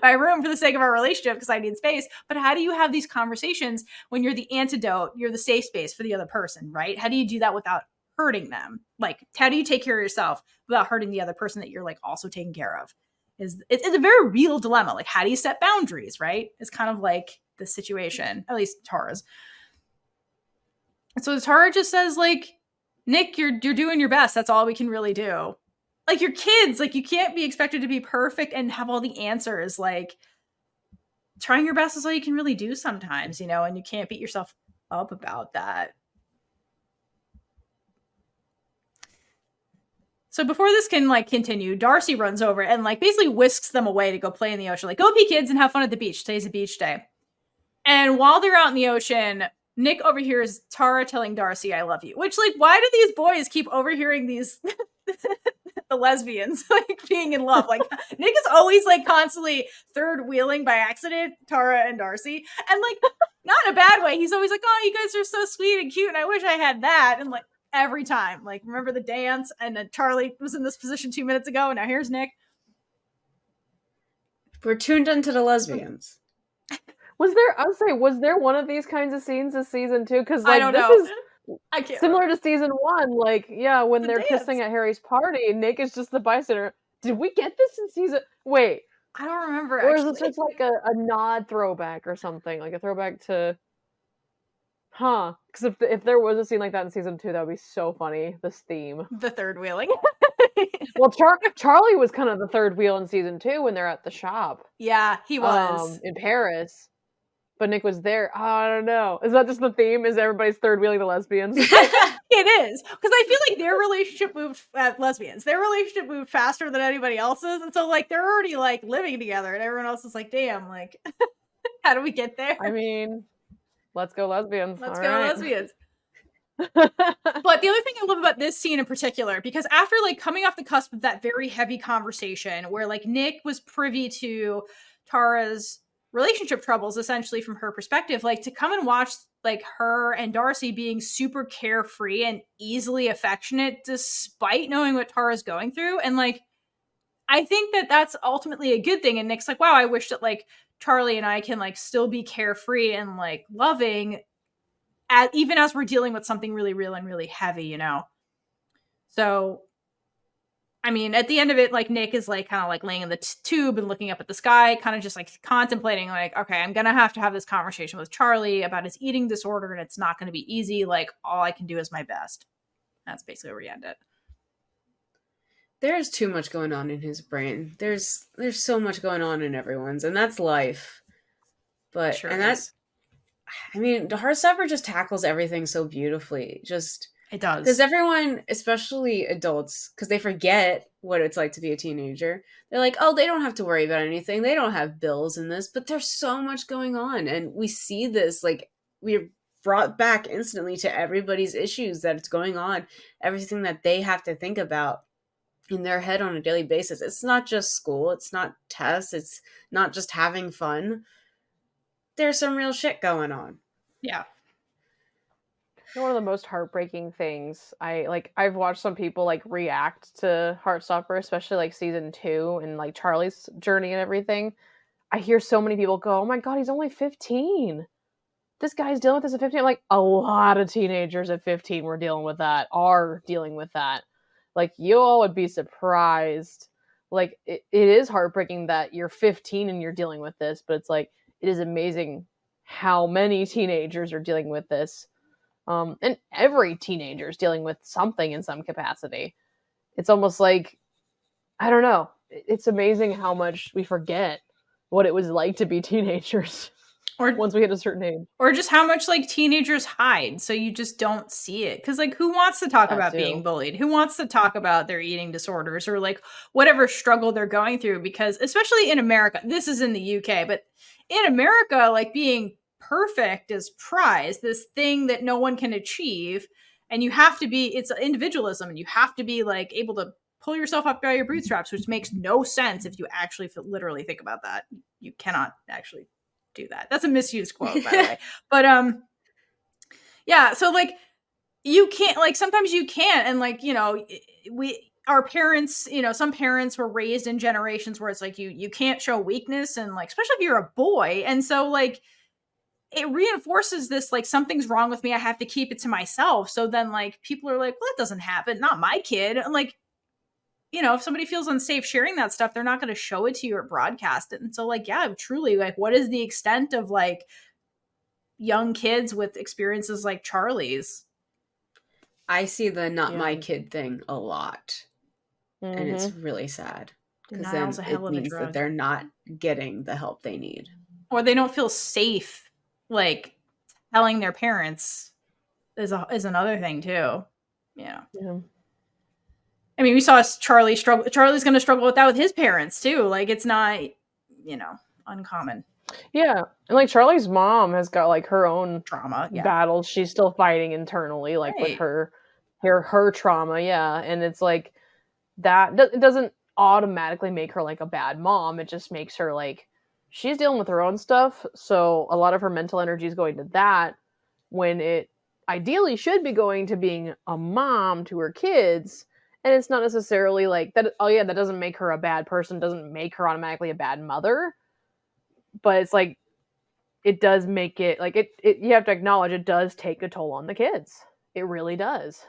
my room for the sake of our relationship, because I need space. But how do you have these conversations when you're the antidote, you're the safe space for the other person, right? How do you do that without hurting them? Like, how do you take care of yourself without hurting the other person that you're like also taking care of? It's a very real dilemma. Like, how do you set boundaries, right? It's kind of like the situation, at least Tara's. And so Tara just says, like, Nick, you're doing your best. That's all we can really do. Like, you're kids. Like, you can't be expected to be perfect and have all the answers. Like, trying your best is all you can really do sometimes, you know, and you can't beat yourself up about that. So before this can like continue, Darcy runs over and like basically whisks them away to go play in the ocean. Like, go be kids and have fun at the beach. Today's a beach day. And while they're out in the ocean, Nick overhears Tara telling Darcy, I love you. Which, like, why do these boys keep overhearing these the lesbians like being in love? Like, Nick is always like constantly third wheeling by accident Tara and Darcy. And like, not in a bad way. He's always like, oh, you guys are so sweet and cute and I wish I had that. And like, every time, like, remember the dance? And then Charlie was in this position 2 minutes ago, and now here's Nick. We're tuned into the lesbians. Was there one of these kinds of scenes this season too? Because like, I don't this know. is similar to season 1. Like, yeah, when they're dance. kissing at Harry's party, Nick is just the bystander. Did we get this in season? Wait, I don't remember. or is it just like a nod throwback or something? Like a throwback to. Huh? Because if there was a scene like that in season 2, that would be so funny. This theme, the third wheeling. Well, Charlie was kind of the third wheel in season 2 when they're at the shop. Yeah, he was in Paris, but Nick was there. Oh, I don't know. Is that just the theme? Is everybody's third wheeling the lesbians? It is, because I feel like their relationship moved lesbians. Their relationship moved faster than anybody else's, and so like they're already like living together, and everyone else is like, damn, like, how do we get there? I mean. Let's go lesbians. Let's go lesbians. But the other thing I love about this scene in particular, because after like coming off the cusp of that very heavy conversation where like Nick was privy to Tara's relationship troubles, essentially from her perspective, like to come and watch like her and Darcy being super carefree and easily affectionate despite knowing what Tara's going through. And like, I think that that's ultimately a good thing. And Nick's like, wow, I wish that like Charlie and I can like still be carefree and like loving even as we're dealing with something really real and really heavy, you know? So, I mean, at the end of it, like Nick is like kind of like laying in the tube and looking up at the sky, kind of just like contemplating like, okay, I'm going to have this conversation with Charlie about his eating disorder and it's not going to be easy. Like all I can do is my best. That's basically where we end it. There's too much going on in his brain. There's so much going on in everyone's, and that's life. But Sure and is. that's, I mean, the Heartstopper just tackles everything so beautifully. Just It does. because everyone, especially adults, because they forget what it's like to be a teenager. They're like, oh, they don't have to worry about anything. They don't have bills in this. But there's so much going on, and we see this like we're brought back instantly to everybody's issues that's going on, everything that they have to think about in their head on a daily basis. It's not just school. It's not tests. It's not just having fun. there's some real shit going on. Yeah. One of the most heartbreaking things I've watched some people like react to Heartstopper, especially like season 2 and like Charlie's journey and everything. I hear so many people go, "Oh my god, he's only 15. This guy's dealing with this at 15." I'm like, a lot of teenagers at 15 are dealing with that. Like, you all would be surprised. Like, it is heartbreaking that you're 15 and you're dealing with this, but it's like, it is amazing how many teenagers are dealing with this. And every teenager is dealing with something in some capacity. It's almost like, I don't know. It's amazing how much we forget what it was like to be teenagers. Or once we hit a certain age. Or just how much like teenagers hide, so you just don't see it. Because like, who wants to talk about being bullied? Who wants to talk about their eating disorders or like whatever struggle they're going through? Because especially in America, this is in the UK, but in America, like being perfect is prized, this thing that no one can achieve. And you have to be, it's individualism, and you have to be like able to pull yourself up by your bootstraps, which makes no sense if you actually literally think about that. You cannot actually do that. That's a misused quote, by the way. But yeah, so like you can't, like sometimes you can't, and like, you know, our parents, you know, some parents were raised in generations where it's like you can't show weakness, and like especially if you're a boy, and so like it reinforces this like something's wrong with me, I have to keep it to myself. So then like people are like, well, that doesn't happen, not my kid. And like, you know, if somebody feels unsafe sharing that stuff, they're not going to show it to you or broadcast it. And so like, yeah, truly, like what is the extent of like young kids with experiences like Charlie's? I see the not my kid thing a lot. Mm-hmm. And it's really sad. Because Denial's then a hell it of a means drug. that they're not getting the help they need. Or they don't feel safe, like telling their parents is another thing too. Yeah. I mean, we saw Charlie struggle. Charlie's going to struggle with that with his parents too. Like it's not, you know, uncommon. Yeah. And like Charlie's mom has got like her own trauma battles she's still fighting internally, like with her trauma. Yeah. And it's like that it doesn't automatically make her like a bad mom. It just makes her like, she's dealing with her own stuff. So a lot of her mental energy is going to that, when it ideally should be going to being a mom to her kids. And it's not necessarily like that. Oh yeah, that doesn't make her a bad person, doesn't make her automatically a bad mother. But it's like, it does make it like it you have to acknowledge it does take a toll on the kids. It really does.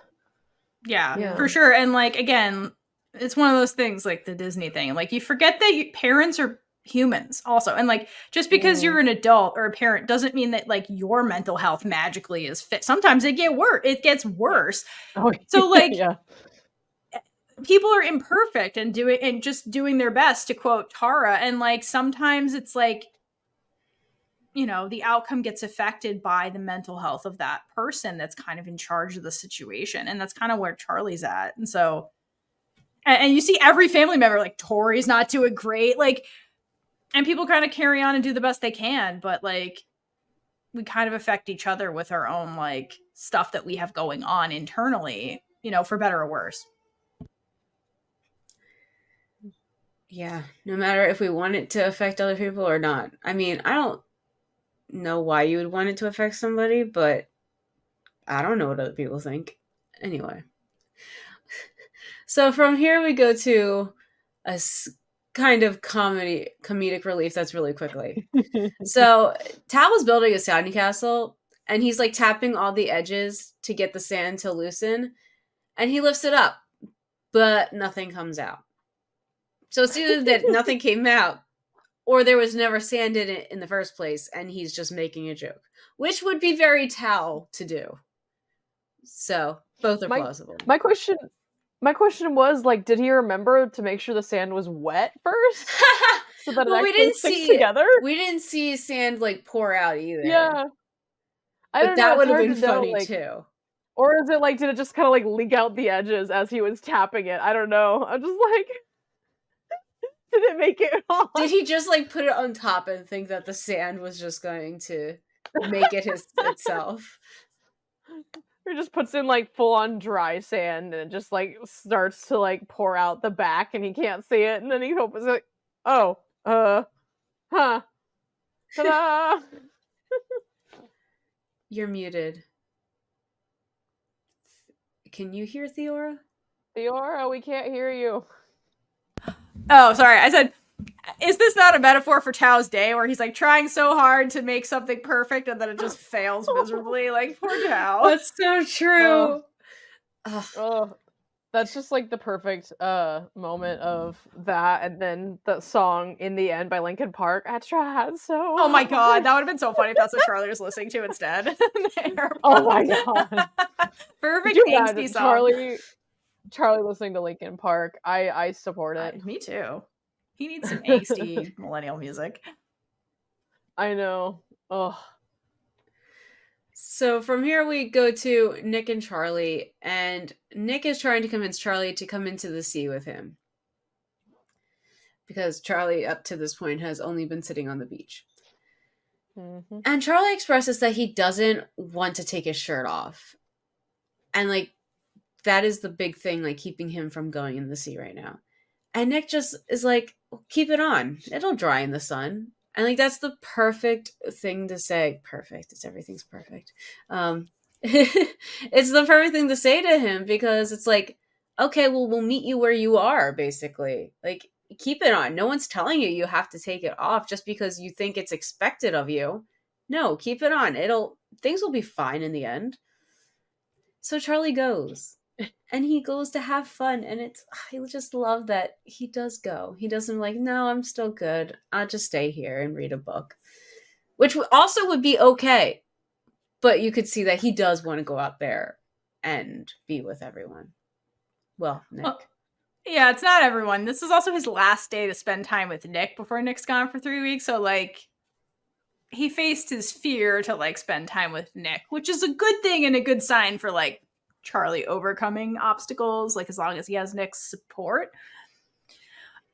Yeah, for sure. And like, again, it's one of those things like the Disney thing. Like you forget that parents are humans also. And like, just because you're an adult or a parent doesn't mean that like your mental health magically is fit. Sometimes it gets worse. Oh, so like, people are imperfect and just doing their best, to quote Tara. And like, sometimes it's like, you know, the outcome gets affected by the mental health of that person that's kind of in charge of the situation. And that's kind of where Charlie's at. And so, and you see every family member, like Tori's not doing great. Like, and people kind of carry on and do the best they can. But like, we kind of affect each other with our own like stuff that we have going on internally, you know, for better or worse. Yeah, no matter if we want it to affect other people or not. I mean, I don't know why you would want it to affect somebody, but I don't know what other people think. Anyway. So from here we go to a kind of comedic relief that's really quickly. So Tal was building a sandcastle, and he's like tapping all the edges to get the sand to loosen, and he lifts it up, but nothing comes out. So it's either that nothing came out, or there was never sand in it in the first place, and he's just making a joke, which would be very Tal to do. So both are plausible. My question was like, did he remember to make sure the sand was wet first, so that well, it actually sticks together? We didn't see sand like pour out either. Yeah, but that would have been funny too. Or is it like, did it just kind of like leak out the edges as he was tapping it? I don't know. I'm just like. Did it make it hot? Did he just like put it on top and think that the sand was just going to make it itself? Or just puts in like full on dry sand and it just like starts to like pour out the back and he can't see it, and then he opens it like, oh, huh. Ta-da! You're muted. Can you hear Theora? Theora, we can't hear you. Oh, sorry. I said, is this not a metaphor for Tao's day where he's like trying so hard to make something perfect and then it just fails miserably? Like, poor Tao. That's so true. Oh, that's just like the perfect moment of that, and then the song in the end by Linkin Park. I tried so. Oh my god, that would have been so funny if that's what Charlie was listening to instead. Oh my god. Perfect Could you angsty imagine song. Charlie listening to Linkin Park? I support it. Me too. He needs some angsty millennial music. I know. Ugh. So from here we go to Nick and Charlie, and Nick is trying to convince Charlie to come into the sea with him. Because Charlie, up to this point, has only been sitting on the beach. Mm-hmm. And Charlie expresses that he doesn't want to take his shirt off. And, like, that is the big thing, like, keeping him from going in the sea right now. And Nick just is like, keep it on. It'll dry in the sun. And, like, that's the perfect thing to say. Perfect. Everything's perfect. It's the perfect thing to say to him, because it's like, okay, well, we'll meet you where you are, basically. Like, keep it on. No one's telling you have to take it off just because you think it's expected of you. No, keep it on. Things will be fine in the end. So Charlie goes. And he goes to have fun, and I just love that he does go. He doesn't like, no, I'm still good. I'll just stay here and read a book. Which also would be okay. But you could see that he does want to go out there and be with everyone. Well, Nick. Well, yeah, it's not everyone. This is also his last day to spend time with Nick before Nick's gone for 3 weeks. So, like, he faced his fear to, like, spend time with Nick, which is a good thing and a good sign for, like, Charlie overcoming obstacles, like, as long as he has Nick's support.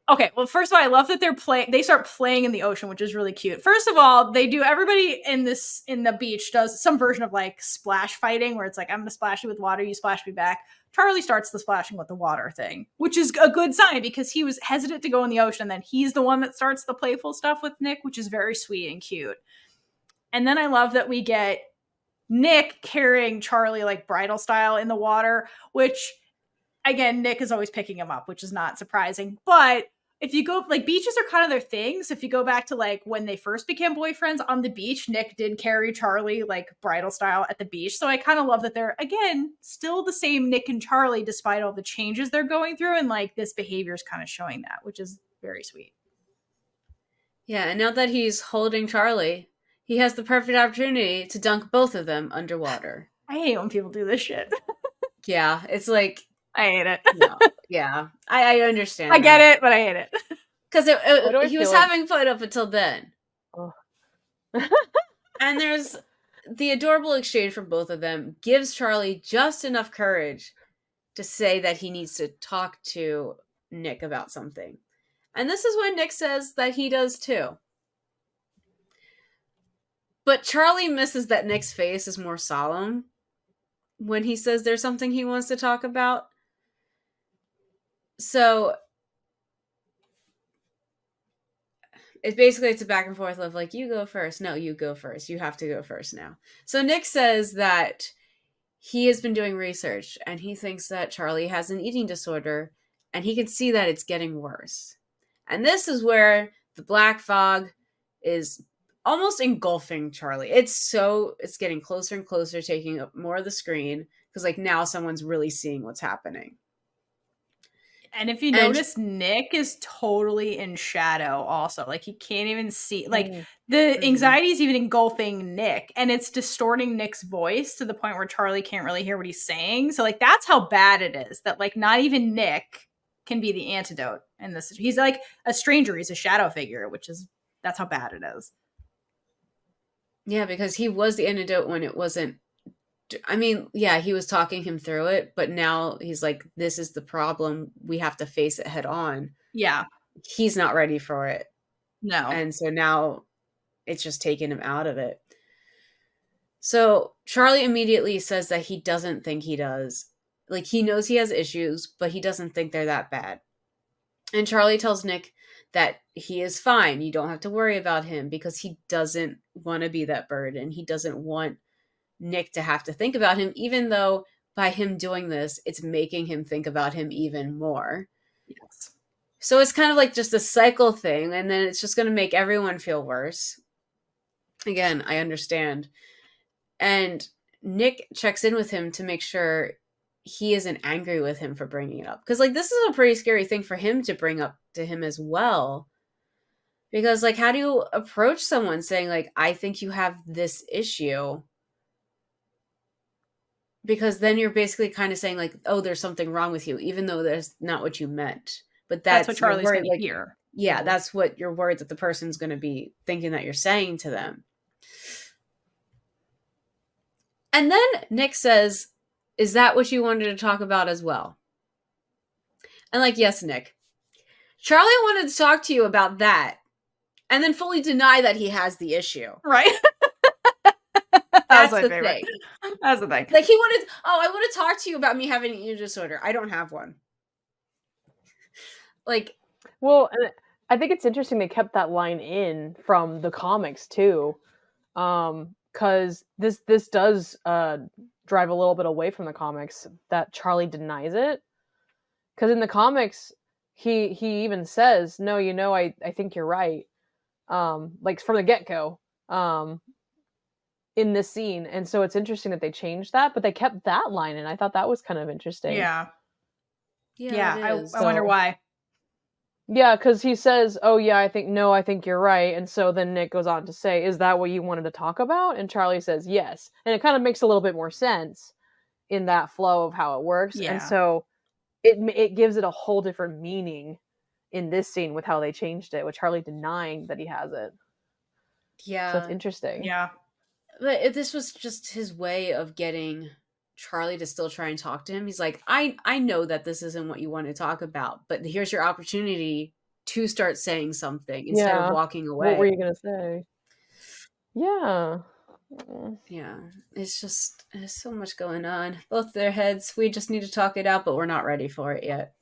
Okay, well, first of all, I love that they start playing in the ocean, which is really cute. First of all, everybody in the beach does some version of, like, splash fighting, where it's like, I'm gonna splash you with water, you splash me back. Charlie starts the splashing with the water thing, which is a good sign because he was hesitant to go in the ocean, and then he's the one that starts the playful stuff with Nick, which is very sweet and cute. And then I love that we get Nick carrying Charlie, like, bridal style in the water, which, again, Nick is always picking him up, which is not surprising. But if you go, like, beaches are kind of their things. If you go back to, like, when they first became boyfriends on the beach, Nick did carry Charlie, like, bridal style at the beach. So I kind of love that they're, again, still the same Nick and Charlie despite all the changes they're going through. And, like, this behavior is kind of showing that, which is very sweet. Yeah, and now that he's holding Charlie, he has the perfect opportunity to dunk both of them underwater. I hate when people do this shit. Yeah, it's like, I hate it. No, yeah, I understand. I get it, but I hate it. Because he was having fun up until then. Oh. And there's the adorable exchange from both of them gives Charlie just enough courage to say that he needs to talk to Nick about something. And this is when Nick says that he does too. But Charlie misses that Nick's face is more solemn when he says there's something he wants to talk about. So it's a back and forth of, like, you go first. No, you go first. You have to go first now. So Nick says that he has been doing research and he thinks that Charlie has an eating disorder and he can see that it's getting worse. And this is where the black fog is almost engulfing Charlie. It's getting closer and closer, taking up more of the screen because, like, now someone's really seeing what's happening. And if you notice, Nick is totally in shadow also. Like, he can't even see. Like, the anxiety is even engulfing Nick. And it's distorting Nick's voice to the point where Charlie can't really hear what he's saying. So, like, that's how bad it is. That, like, not even Nick can be the antidote in this. He's, like, a stranger. He's a shadow figure, that's how bad it is. Yeah, because he was the antidote when it wasn't. I mean, yeah, he was talking him through it, but now he's like, this is the problem. We have to face it head on. Yeah. He's not ready for it. No. And so now it's just taking him out of it. So Charlie immediately says that he doesn't think he does. Like, he knows he has issues, but he doesn't think they're that bad. And Charlie tells Nick that he is fine. You don't have to worry about him because he doesn't want to be that burden. He doesn't want Nick to have to think about him, even though by him doing this, it's making him think about him even more. Yes. So it's kind of like just a cycle thing, and then it's just going to make everyone feel worse. Again, I understand. And Nick checks in with him to make sure he isn't angry with him for bringing it up. Because, like, this is a pretty scary thing for him to bring up to him as well. Because, like, how do you approach someone saying, like, I think you have this issue? Because then you're basically kind of saying, like, oh, there's something wrong with you, even though that's not what you meant. But That's what you're Charlie's worried, going like, to hear. yeah, that's what you're worried that the person's going to be thinking that you're saying to them. And then Nick says, is that what you wanted to talk about as well? And like, yes, Nick. Charlie wanted to talk to you about that and then fully deny that he has the issue. Right? That's my the favorite. thing. That's the thing. Like, he wanted, I want to talk to you about me having an eating disorder. I don't have one. Like, well, and I think it's interesting they kept that line in from the comics too, because this does drive a little bit away from the comics that Charlie denies it. Because in the comics, he even says, "No, I think you're right," like from the get-go, in this scene. And so it's interesting that they changed that, but they kept that line, and I thought that was kind of interesting. Yeah. yeah, I wonder why. Yeah, because he says, "Oh yeah, I think you're right," and so then Nick goes on to say, "Is that what you wanted to talk about?" And Charlie says, "Yes," and it kind of makes a little bit more sense in that flow of how it works, Yeah. and so it gives it a whole different meaning in this scene with how they changed it, with Charlie denying that he has it. Yeah. So it's interesting. Yeah. But if this was just his way of getting Charlie to still try and talk to him. He's like, I know that this isn't what you want to talk about, but here's your opportunity to start saying something instead of walking away. What were you gonna say? Yeah. Yeah. It's just, there's so much going on. Both their heads. We just need to talk it out, but we're not ready for it yet.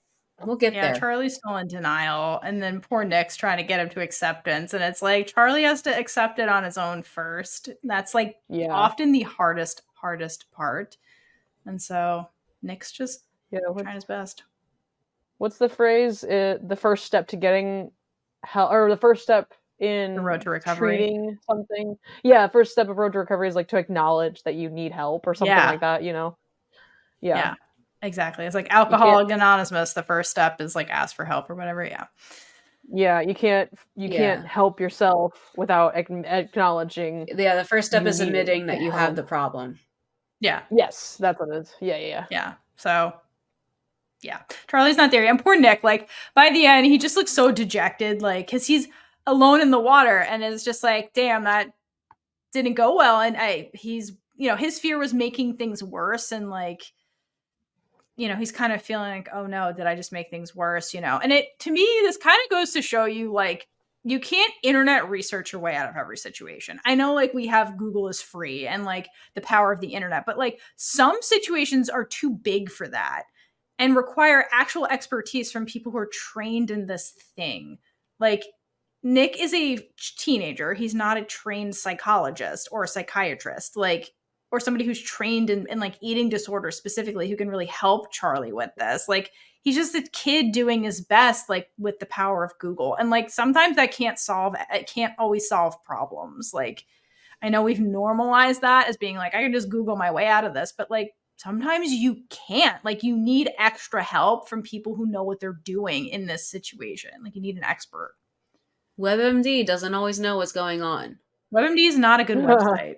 We'll get there. Yeah, Charlie's still in denial, and then poor Nick's trying to get him to acceptance, and it's like Charlie has to accept it on his own first. That's like often the hardest part. And so Nick's just trying his best. What's the phrase? The first step to getting help, or the first step in the road to recovery. Treating something. Yeah, first step of road to recovery is like to acknowledge that you need help or something like that, Yeah. Exactly. It's like Alcoholics Anonymous. The first step is like ask for help or whatever. Yeah. Yeah, you can't help yourself without acknowledging. Yeah, the first step is admitting that you have the problem. Yeah. Yes, that's what it is. Yeah. Yeah. So, yeah, Charlie's not there. And poor Nick, like by the end, he just looks so dejected, like because he's alone in the water and is just like, damn, that didn't go well. And he's his fear was making things worse, and like. He's kind of feeling like, oh no, did I just make things worse? And it, to me, this kind of goes to show you, like, you can't internet research your way out of every situation. I know, like, we have Google is free and like the power of the internet, but like some situations are too big for that and require actual expertise from people who are trained in this thing. Like, Nick is a teenager. He's not a trained psychologist or a psychiatrist. Like, or somebody who's trained in like eating disorders specifically who can really help Charlie with this. Like, he's just a kid doing his best, like with the power of Google. And like, sometimes that it can't always solve problems. Like, I know we've normalized that as being like, I can just Google my way out of this, but like, sometimes you can't. Like, you need extra help from people who know what they're doing in this situation. Like, you need an expert. WebMD doesn't always know what's going on. WebMD is not a good website.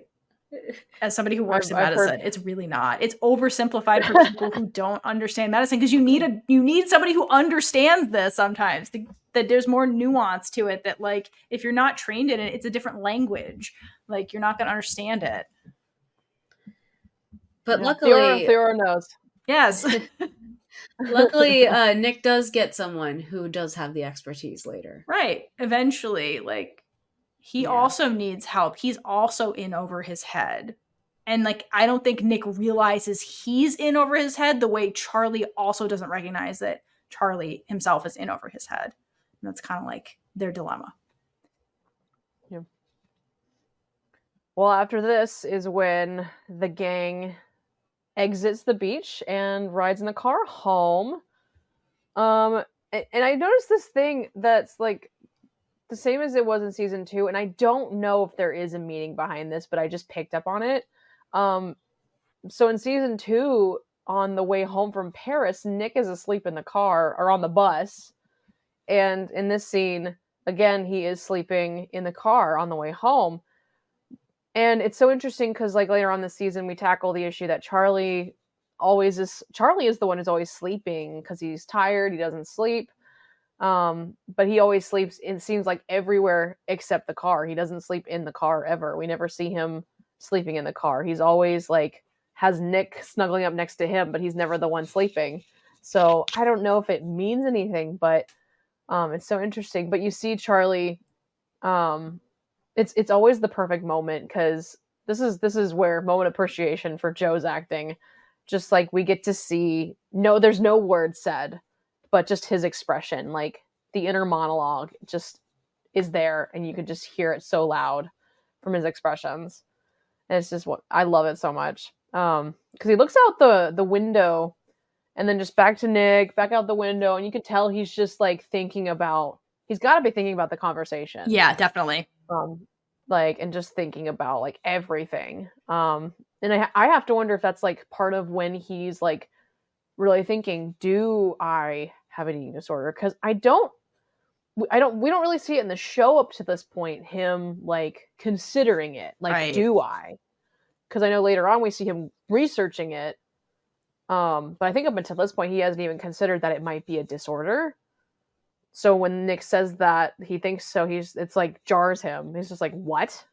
As somebody who works in medicine, it's really not. It's oversimplified for people who don't understand medicine, because you need somebody who understands this sometimes, that there's more nuance to it, that like if you're not trained in it, it's a different language. Like, you're not going to understand it. But luckily Theora knows. Yes. Luckily, Nick does get someone who does have the expertise later. Right. Eventually, like, he also needs help. He's also in over his head. And like, I don't think Nick realizes he's in over his head the way Charlie also doesn't recognize that Charlie himself is in over his head. And that's kind of like their dilemma. Yeah. Well, after this is when the gang exits the beach and rides in the car home. And I noticed this thing that's like the same as it was in season 2, and I don't know if there is a meaning behind this, but I just picked up on it. So in season 2, on the way home from Paris, Nick is asleep in the car or on the bus, and in this scene, again, he is sleeping in the car on the way home. And it's so interesting because like later on this season, we tackle the issue that Charlie is the one who's always sleeping because he's tired, he doesn't sleep. But he always sleeps, it seems like, everywhere except the car. He doesn't sleep in the car ever. We never see him sleeping in the car. He's always like has Nick snuggling up next to him, but he's never the one sleeping. So I don't know if it means anything, but it's so interesting. But you see Charlie, it's always the perfect moment because this is where moment appreciation for Joe's acting. Just like we get to see, no, there's no word said, but just his expression, like the inner monologue just is there and you can just hear it so loud from his expressions. And it's just what I love it so much. Because he looks out the window and then just back to Nick, back out the window, and you can tell he's just like he's got to be thinking about the conversation. Yeah, definitely. Like, and just thinking about like everything. And I have to wonder if that's like part of when he's like really thinking, do I have an eating disorder? Because we don't really see it in the show up to this point, him like considering it, like, right. Do I? Because I know later on we see him researching it. But I think up until this point, he hasn't even considered that it might be a disorder. So when Nick says that he thinks so, it's like jars him. He's just like, what?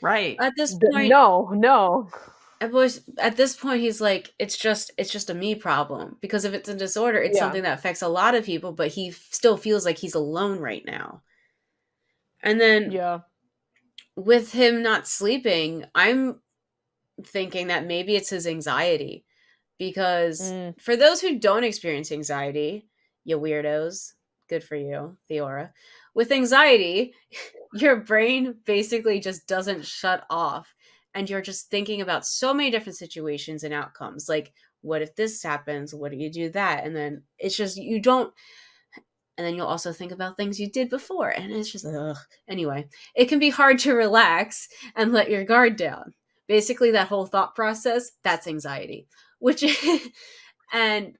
Right. At this point, no. At this point, he's like, it's just a me problem. Because if it's a disorder, it's something that affects a lot of people, but he still feels like he's alone right now. And then with him not sleeping, I'm thinking that maybe it's his anxiety. Because for those who don't experience anxiety, you weirdos, good for you, Theora. With anxiety, your brain basically just doesn't shut off. And you're just thinking about so many different situations and outcomes. Like, what if this happens? What do you do that? And then it's just, you don't. And then you'll also think about things you did before. And it's just, ugh. Anyway, it can be hard to relax and let your guard down. Basically, that whole thought process, that's anxiety. And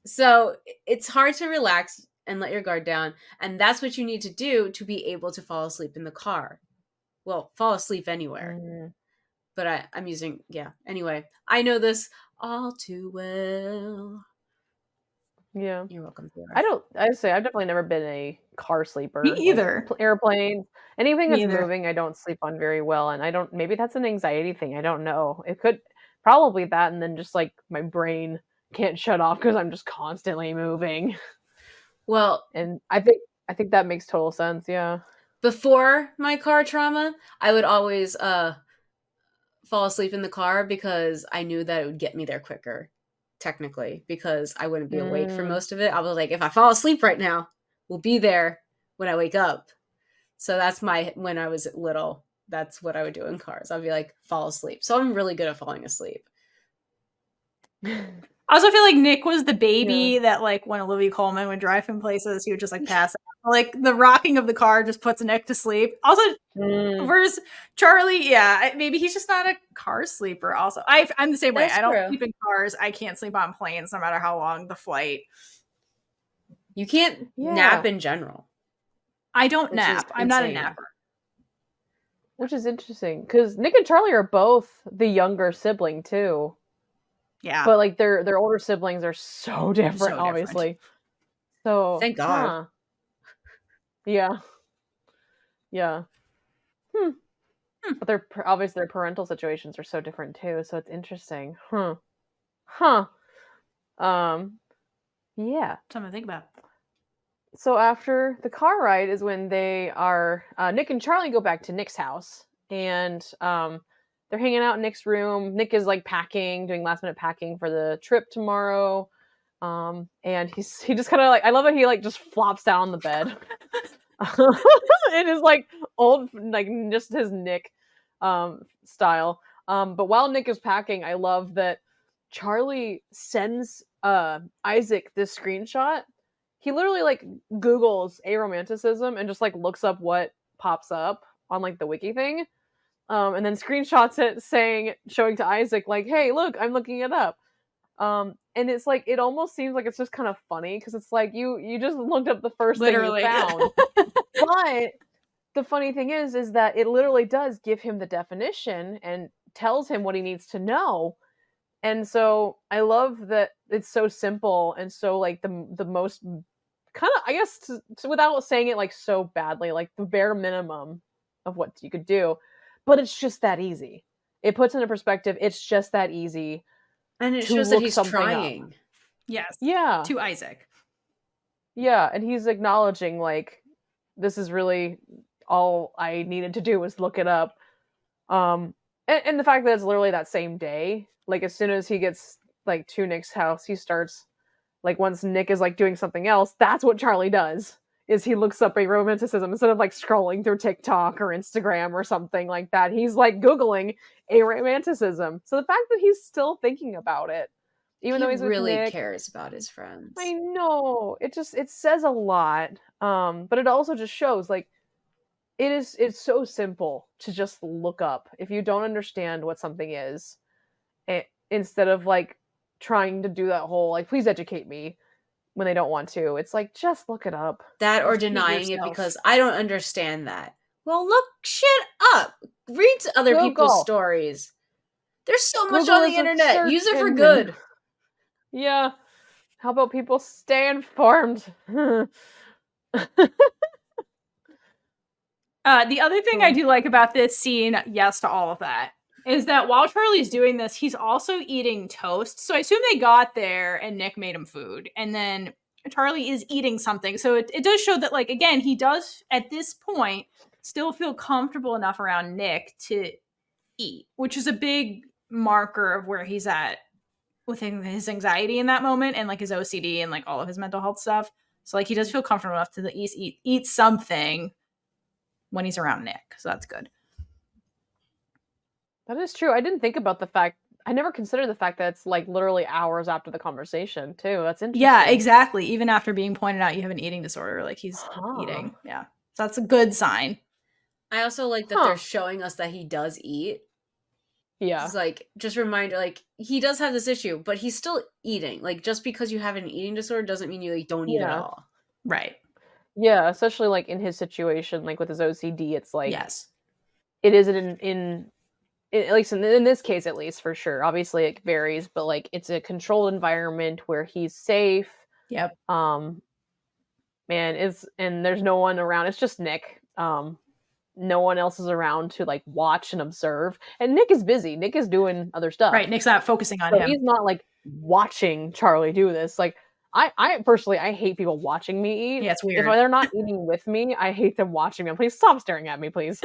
so it's hard to relax and let your guard down. And that's what you need to do to be able to fall asleep in the car. Well, fall asleep anywhere. But I'm using, Anyway, I know this all too well. Yeah. You're welcome, Theora. I've definitely never been a car sleeper. Me either. Like, airplanes, anything that's moving, I don't sleep on very well. And maybe that's an anxiety thing. I don't know. It could probably that. And then just like my brain can't shut off because I'm just constantly moving. Well, and I think that makes total sense. Yeah. Before my car trauma, I would always fall asleep in the car because I knew that it would get me there quicker, technically, because I wouldn't be awake for most of it. I was like, if I fall asleep right now, we'll be there when I wake up. So that's when I was little, that's what I would do in cars. I'd be like, fall asleep. So I'm really good at falling asleep. I also feel like Nick was the baby that, like, when Olivia Colman would drive him places, he would just, like, pass out. Like, the rocking of the car just puts Nick to sleep. Also, versus Charlie, maybe he's just not a car sleeper also. I'm the same way. I don't sleep in cars. I can't sleep on planes no matter how long the flight. You can't nap in general. I don't nap. I'm not a napper. Which is interesting, because Nick and Charlie are both the younger sibling, too. Yeah. But like their older siblings are so different, obviously. So thank God. Yeah. But their parental situations are so different too, so it's interesting. Yeah. Something to think about. So after the car ride is when they are Nick and Charlie go back to Nick's house, and they're hanging out in Nick's room. Nick is like doing last minute packing for the trip tomorrow. And he just kind of like, I love that he like just flops down on the bed. It is like old, like just his Nick style. But while Nick is packing, I love that Charlie sends Isaac this screenshot. He literally like Googles aromanticism and just like looks up what pops up on like the wiki thing. And then screenshots it showing to Isaac like, hey, look, I'm looking it up. And it's like, it almost seems like it's just kind of funny because it's like you just looked up the first Literally. thing you found. But the funny thing is that it literally does give him the definition and tells him what he needs to know. And so I love that it's so simple and so like the most kind of, I guess, without saying it like so badly, like the bare minimum of what you could do. But it's just that easy. It puts into perspective, it's just that easy. And it shows that he's trying. Up. Yes. Yeah. To Isaac. Yeah, and he's acknowledging like this is really all I needed to do was look it up. And the fact that it's literally that same day, like as soon as he gets like to Nick's house, he starts like once Nick is like doing something else, that's what Charlie does. Is he looks up aromanticism instead of like scrolling through TikTok or Instagram or something like that. He's like Googling aromanticism. So the fact that he's still thinking about it, even though he's really with Nick, cares about his friends. I know. It says a lot. But it also just shows like it's so simple to just look up if you don't understand what something is, instead of like trying to do that whole like please educate me when they don't want to. It's like just look it up. That or denying it because I don't understand that. Well, look shit up. Read other people's stories. There's so much on the internet. Use it for good. Yeah. How about people stay informed? The other thing I do like about this scene, yes to all of that, is that while Charlie's doing this, he's also eating toast. So I assume they got there and Nick made him food. And then Charlie is eating something. So it does show that, like, again, he does, at this point, still feel comfortable enough around Nick to eat, which is a big marker of where he's at with his anxiety in that moment and, like, his OCD and, like, all of his mental health stuff. So, like, he does feel comfortable enough to eat something when he's around Nick. So that's good. That is true. I didn't think about the fact. I never considered the fact that it's like literally hours after the conversation too. That's interesting. Yeah, exactly. Even after being pointed out you have an eating disorder, like he's eating. Yeah. So that's a good sign. I also like that they're showing us that he does eat. Yeah. It's like, just reminder, like, he does have this issue, but he's still eating. Like, just because you have an eating disorder doesn't mean you like, don't eat at all. Right. Yeah, especially like in his situation, like with his OCD, it's like, yes, it is in at least in this case, at least for sure. Obviously, it varies, but like it's a controlled environment where he's safe. Yep. And there's no one around. It's just Nick. No one else is around to like watch and observe. And Nick is busy. Nick is doing other stuff. Right. Nick's not focusing on him. He's not like watching Charlie do this. Like I personally, I hate people watching me eat. Yeah, it's weird. If they're not eating with me, I hate them watching me. Please stop staring at me, please.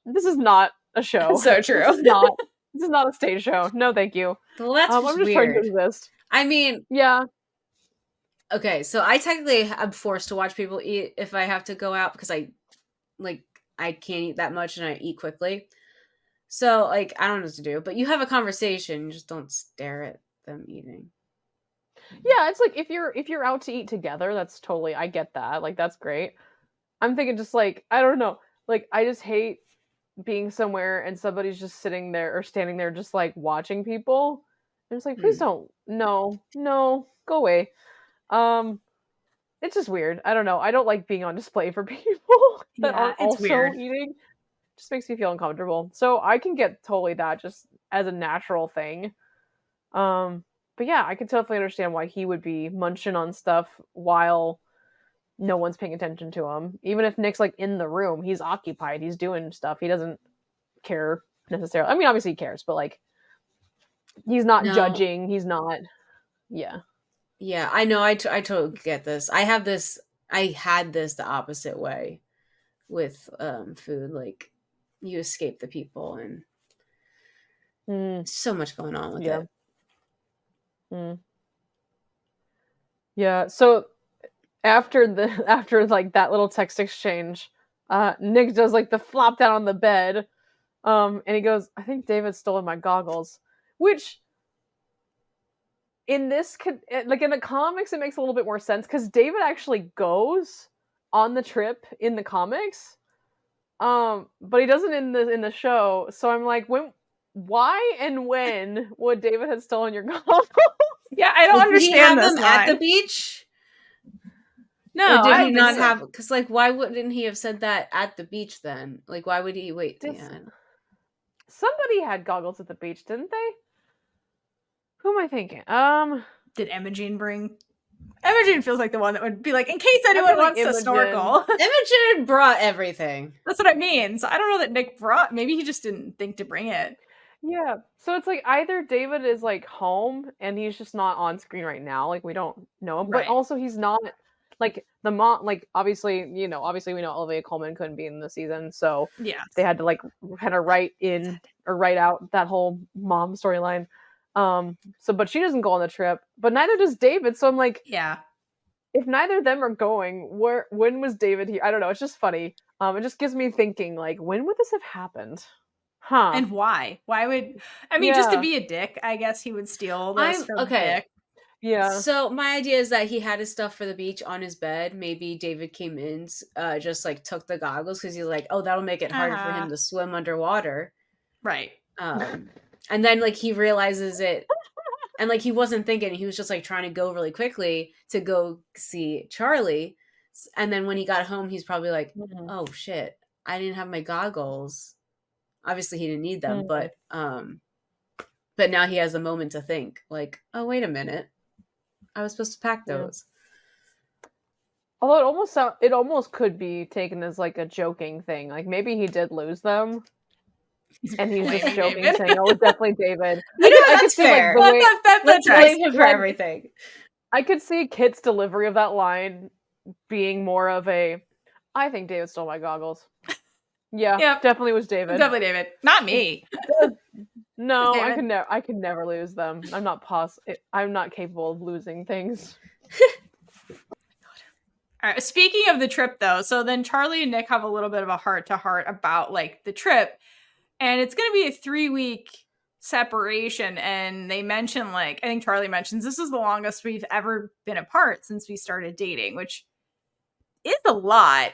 This is not a show. So true. This is not a stage show. No, thank you. Well, that's I'm just trying to exist. I mean, yeah. Okay, so I technically am forced to watch people eat if I have to go out because I can't eat that much and I eat quickly. So like I don't know what to do. But you have a conversation, you just don't stare at them eating. Yeah, it's like if you're out to eat together, that's totally, I get that. Like that's great. I'm thinking just like, I don't know. Like I just hate being somewhere and somebody's just sitting there or standing there just like watching people. And it's like, please don't. No, go away. It's just weird. I don't know. I don't like being on display for people that aren't also eating. Just makes me feel uncomfortable. So I can get totally that just as a natural thing. But yeah, I can totally understand why he would be munching on stuff while no one's paying attention to him. Even if Nick's like in the room, he's occupied, he's doing stuff. He doesn't care necessarily. I mean, obviously he cares, but like he's not judging. He's not. Yeah. Yeah, I know. I totally get this. I had this the opposite way with food. Like you escape the people and so much going on with it. Yeah. So after like that little text exchange, Nick does like the flop down on the bed And he goes, I think David stole my goggles, which in this like in the comics it makes a little bit more sense because David actually goes on the trip in the comics, but he doesn't in the show. So I'm like, why and when would David have stolen your goggles? Yeah, I don't Did he have understand this them at the line. beach? No, Or did I he don't not think so. have? Because like, why wouldn't he have said that at the beach then? Like, why would he wait? Somebody had goggles at the beach, didn't they? Who am I thinking? Did Imogen bring? Imogen feels like the one that would be like, in case anyone wants to snorkel. Imogen brought everything. That's what I mean. So I don't know that Nick brought. Maybe he just didn't think to bring it. Yeah. So it's like either David is like home and he's just not on screen right now, like we don't know him, but Right. also he's not like the mom. Like obviously we know Olivia Colman couldn't be in the season, so Yeah. they had to like kind of write out that whole mom storyline. So but she doesn't go on the trip, but neither does David. So I'm like, yeah, if neither of them are going, when was David here? I don't know. It's just funny. It just gives me thinking, like, when would this have happened? Huh? And why? Why would just to be a dick? I guess he would steal this from Nick. Yeah. So my idea is that he had his stuff for the beach on his bed. Maybe David came in, just like took the goggles because he's like, oh, that'll make it harder for him to swim underwater. Right. And then like he realizes it, and like he wasn't thinking. He was just like trying to go really quickly to go see Charlie. And then when he got home, he's probably like, oh shit, I didn't have my goggles. Obviously he didn't need them, but now he has a moment to think like, oh, wait a minute. I was supposed to pack those. Although it almost could be taken as like a joking thing. Like maybe he did lose them. And he's just joking, saying, "Oh, it's definitely David." I could see fair. Like that's blame him for everything. I could see Kit's delivery of that line being more of a, "I think David stole my goggles." Yeah, definitely was David. Definitely David, not me. No, David. I could never lose them. I'm not capable of losing things. All right. Speaking of the trip, though, so then Charlie and Nick have a little bit of a heart-to-heart about like the trip. And it's going to be a 3-week separation. And they mention, like, I think Charlie mentions, this is the longest we've ever been apart since we started dating, which is a lot,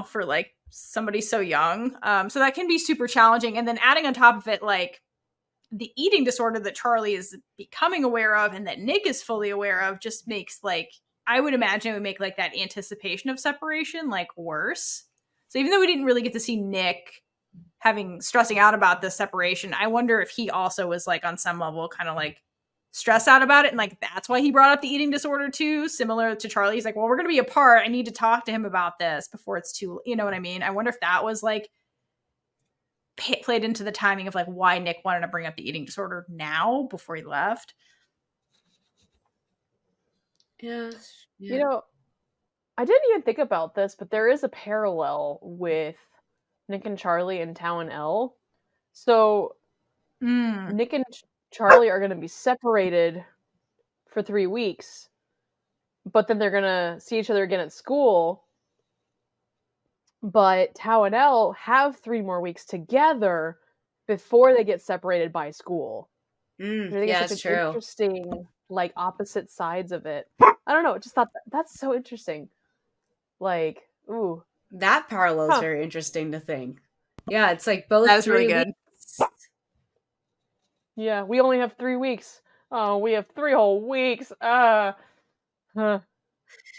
for like somebody so young. So that can be super challenging. And then adding on top of it, like the eating disorder that Charlie is becoming aware of and that Nick is fully aware of just makes like, I would imagine it would make like that anticipation of separation like worse. So even though we didn't really get to see Nick stressing out about this separation, I wonder if he also was like on some level kind of like stressed out about it, and like that's why he brought up the eating disorder too, similar to Charlie. He's like, well, we're gonna be apart, I need to talk to him about this before it's too, you know what I mean? I wonder if that was like played into the timing of like why Nick wanted to bring up the eating disorder now before he left. Yeah. I didn't even think about this, but there is a parallel with Nick and Charlie and Tao and Elle. So Nick and Charlie are going to be separated for 3 weeks, but then they're going to see each other again at school. But Tao and Elle have 3 more weeks together before they get separated by school. I think it's true. Interesting, like opposite sides of it. I don't know. Just thought that's so interesting. Like, ooh. That parallel is very interesting to think. Yeah, it's like both. That's really good. Yeah, we only have 3 weeks. Oh, we have 3 whole weeks. Yeah,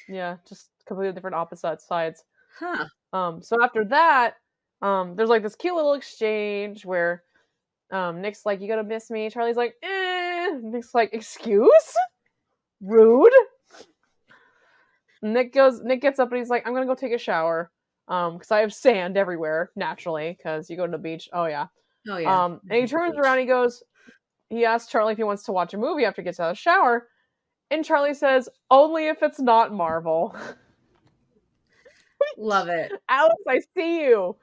just completely different opposite sides. Huh. So after that, there's like this cute little exchange where Nick's like, "You gonna miss me?" Charlie's like, "Eh." Nick's like, "Excuse? Rude." Nick gets up and he's like, "I'm gonna go take a shower. Because I have sand everywhere, naturally, because you go to the beach." Oh yeah. And he turns around, he asks Charlie if he wants to watch a movie after he gets out of the shower, and Charlie says, "Only if it's not Marvel." Love it. Alice, I see you.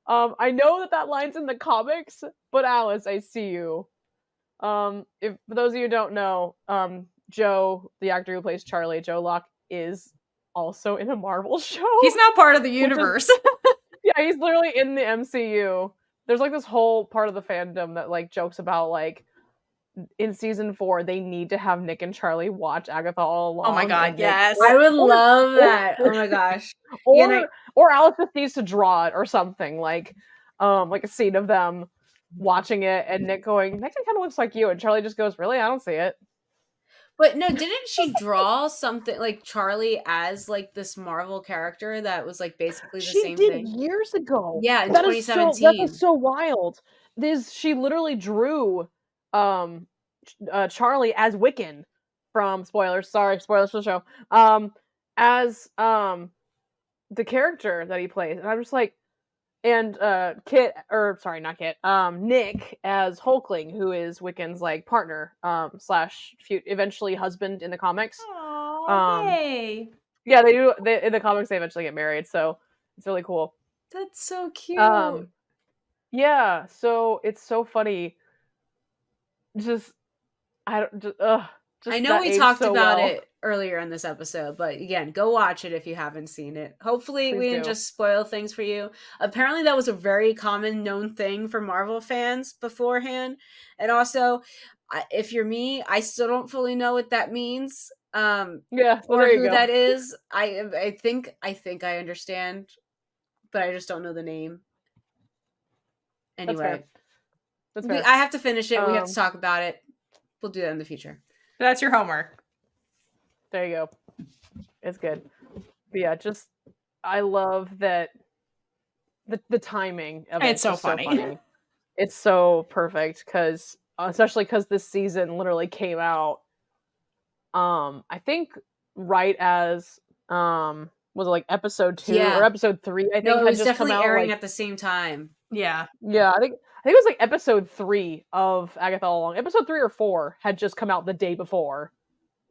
I know that line's in the comics, but Alice, I see you. If for those of you who don't know, Joe, the actor who plays Charlie, Joe Locke, is also in a Marvel show. He's not part of the universe. Yeah, He's literally in the MCU. There's like this whole part of the fandom that like jokes about like in season 4 they need to have Nick and Charlie watch Agatha all along. Oh my god, and yes. I would love that. Oh my gosh. Or Alice just needs to draw it or something like a scene of them watching it and Nick going, Nick kind of looks like you, and Charlie just goes, really? I don't see it. But no, didn't she draw something like Charlie as like this Marvel character that was like basically the same thing? She did years ago. Yeah, in that 2017. Is so wild. She literally drew Charlie as Wiccan from spoilers for the show. As the character that he plays. And I'm just like, and Nick as Hulkling, who is Wiccan's like partner, slash eventually husband in the comics. Oh, hey. Yeah, they do. In the comics, they eventually get married, so it's really cool. That's so cute. Yeah, so it's so funny. I know we talked about it earlier in this episode, but again, go watch it if you haven't seen it. Hopefully we didn't just spoil things for you. Apparently that was a very common known thing for Marvel fans beforehand. And also, if you're me, I still don't fully know what that means. Or who that is. I think I understand, but I just don't know the name. Anyway. That's fair. I have to finish it. We have to talk about it. We'll do that in the future. That's your homework. There you go. It's good. But yeah, I love that the timing of it's so funny. It's so perfect especially because this season literally came out I think right as was it like episode 2 or episode 3? I think it was had just definitely come out, airing at the same time. Yeah. I think it was like episode 3 of Agatha All Along. Episode 3 or 4 had just come out the day before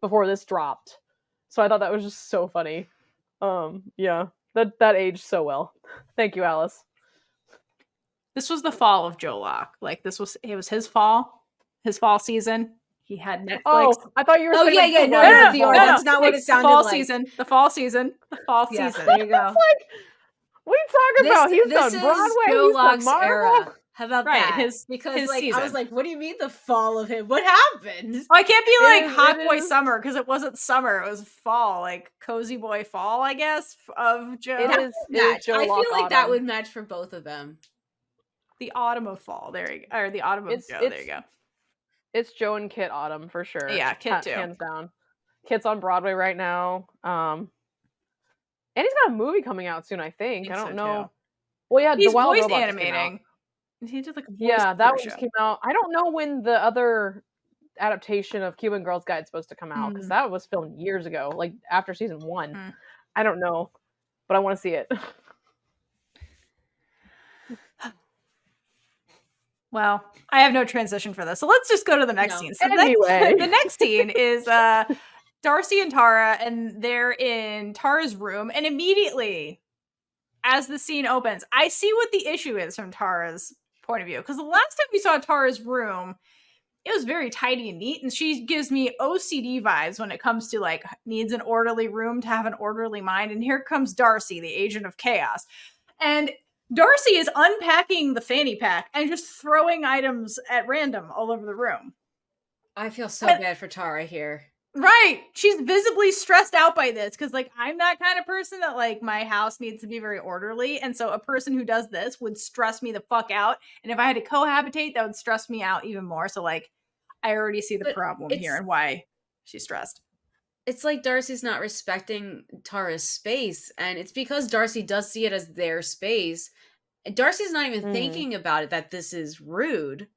this dropped. So I thought that was just so funny. That aged so well. Thank you, Alice. This was the fall of Joe Locke. Like it was his fall season. He had Netflix. Oh, I thought you were saying no, that's not what it sounded like. The fall season. Season. There you go. Like, what are you talking about? He's done Broadway. Joe Locke's era. How about that? His I was like, what do you mean the fall of him? What happened? Well, I can't be like hot boy summer because it wasn't summer. It was fall, like cozy boy fall, I guess, of Joe. It is Joe I Locke feel like autumn. that would match for both of them. The autumn of fall. There you go. Or the autumn of Joe. There you go. It's Joe and Kit autumn for sure. Yeah, Kit too. Hands down. Kit's on Broadway right now. And he's got a movie coming out soon, I think. I don't know. Too. Well, yeah, he's the Wild voice Robots animating. He did like a voice that one just came out. I don't know when the other adaptation of Cuban Girls Guide is supposed to come out because that was filmed years ago, like after season 1. I don't know, but I want to see it. Well, I have no transition for this, so let's just go to the next scene. So anyway, the next scene is Darcy and Tara, and they're in Tara's room, and immediately, as the scene opens, I see what the issue is from Tara's point of view. Because the last time we saw Tara's room, it was very tidy and neat, and she gives me OCD vibes when it comes to like needs an orderly room to have an orderly mind. And here comes Darcy, the agent of chaos, and Darcy is unpacking the fanny pack and just throwing items at random all over the room. I feel so bad for Tara here. Right. She's visibly stressed out by this because, like, I'm that kind of person that, like, my house needs to be very orderly. And so a person who does this would stress me the fuck out. And if I had to cohabitate, that would stress me out even more. So, like, I already see the problem here and why she's stressed. It's like Darcy's not respecting Tara's space. And it's because Darcy does see it as their space. And Darcy's not even thinking about it, that this is rude.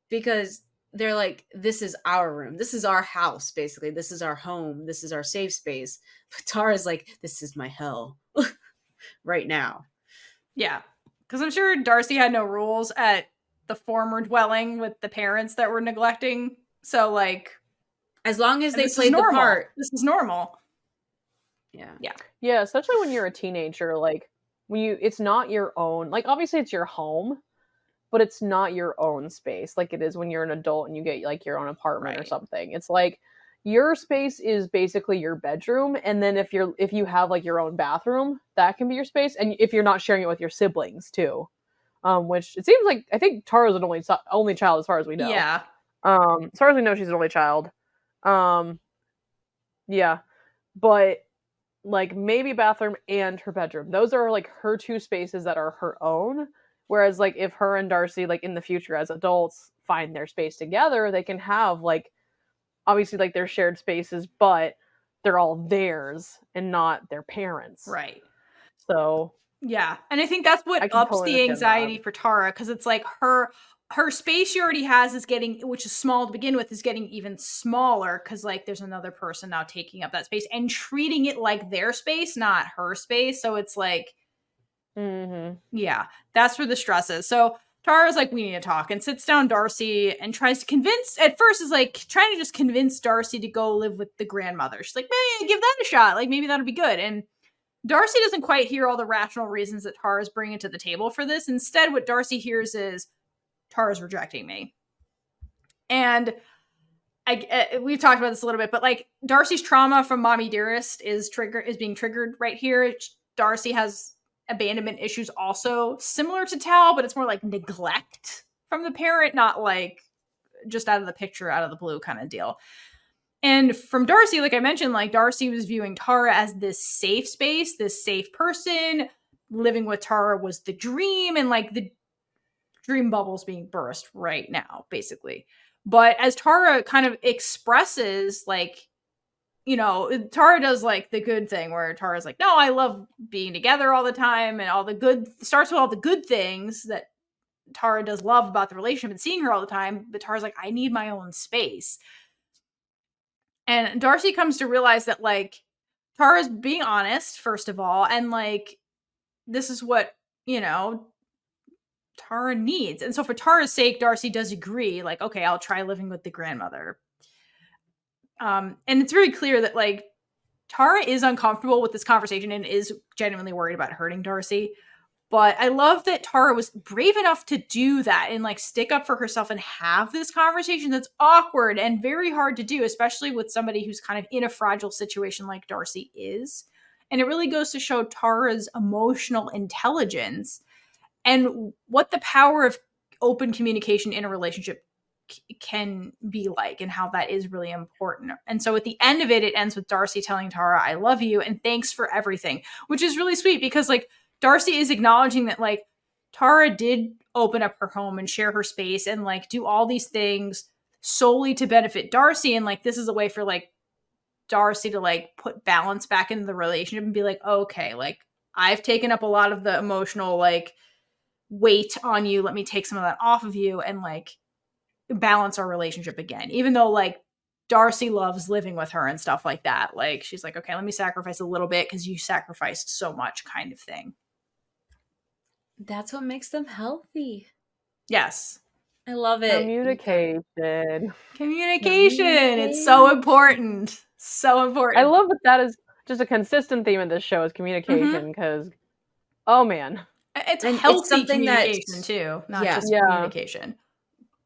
Because they're like, this is our room. This is our house, basically. This is our home. This is our safe space. But Tara's like, this is my hell right now. Yeah. Because I'm sure Darcy had no rules at the former dwelling with the parents that were neglecting. So, like, as long as they played the part. This is normal. Yeah. Yeah. Yeah, especially when you're a teenager, like, it's not your own, like, obviously it's your home, but it's not your own space like it is when you're an adult and you get like your own apartment or something. It's like your space is basically your bedroom, and then if you have like your own bathroom, that can be your space, and if you're not sharing it with your siblings too, which it seems like I think Tara's an only child as far as we know. Yeah. As far as we know, she's an only child. Yeah, but like maybe bathroom and her bedroom. Those are like her two spaces that are her own. Whereas like if her and Darcy like in the future as adults find their space together, they can have like obviously like their shared spaces, but they're all theirs and not their parents. Right. So yeah, and I think that's what I can ups totally the understand anxiety that. for Tara, because it's like her space she already has is getting, which is small to begin with, is getting even smaller because like there's another person now taking up that space and treating it like their space, not her space. So it's like, yeah, that's where the stress is. So Tara's like, we need to talk, and sits down Darcy and tries to convince, at first is like trying to just convince Darcy to go live with the grandmother. She's like, man, give that a shot. Like maybe that'll be good. And Darcy doesn't quite hear all the rational reasons that Tara's bringing to the table for this. Instead, what Darcy hears is, Tara's rejecting me. And we've talked about this a little bit, but like Darcy's trauma from Mommy Dearest is being triggered right here. Darcy has abandonment issues also, similar to Tal, but it's more like neglect from the parent, not like just out of the picture, out of the blue kind of deal. And from Darcy, like I mentioned, like Darcy was viewing Tara as this safe space, this safe person. Living with Tara was the dream, and like the dream bubble's being burst right now, basically. But as Tara kind of expresses, like, you know, Tara does like the good thing where Tara's like, no, I love being together all the time, and all the good starts with all the good things that Tara does love about the relationship and seeing her all the time. But Tara's like, I need my own space. And Darcy comes to realize that, like, Tara's being honest, first of all, and, like, this is what, you know, Tara needs. And so for Tara's sake, Darcy does agree, like, okay, I'll try living with the grandmother. And it's very clear that, like, Tara is uncomfortable with this conversation and is genuinely worried about hurting Darcy. But I love that Tara was brave enough to do that and like stick up for herself and have this conversation that's awkward and very hard to do, especially with somebody who's kind of in a fragile situation like Darcy is. And it really goes to show Tara's emotional intelligence and what the power of open communication in a relationship can be like, and how that is really important. And so at the end of it, it ends with Darcy telling Tara, I love you and thanks for everything, which is really sweet because like Darcy is acknowledging that like Tara did open up her home and share her space and like do all these things solely to benefit Darcy. And like this is a way for like Darcy to like put balance back into the relationship and be like, okay, like I've taken up a lot of the emotional like weight on you. Let me take some of that off of you and like balance our relationship again. Even though like Darcy loves living with her and stuff like that. Like she's like, okay, let me sacrifice a little bit because you sacrificed so much, kind of thing. That's what makes them healthy. Yes. I love it. Communication. It's so important. So important. I love that is just a consistent theme in this show is communication because, oh man. It's healthy communication too, not just communication.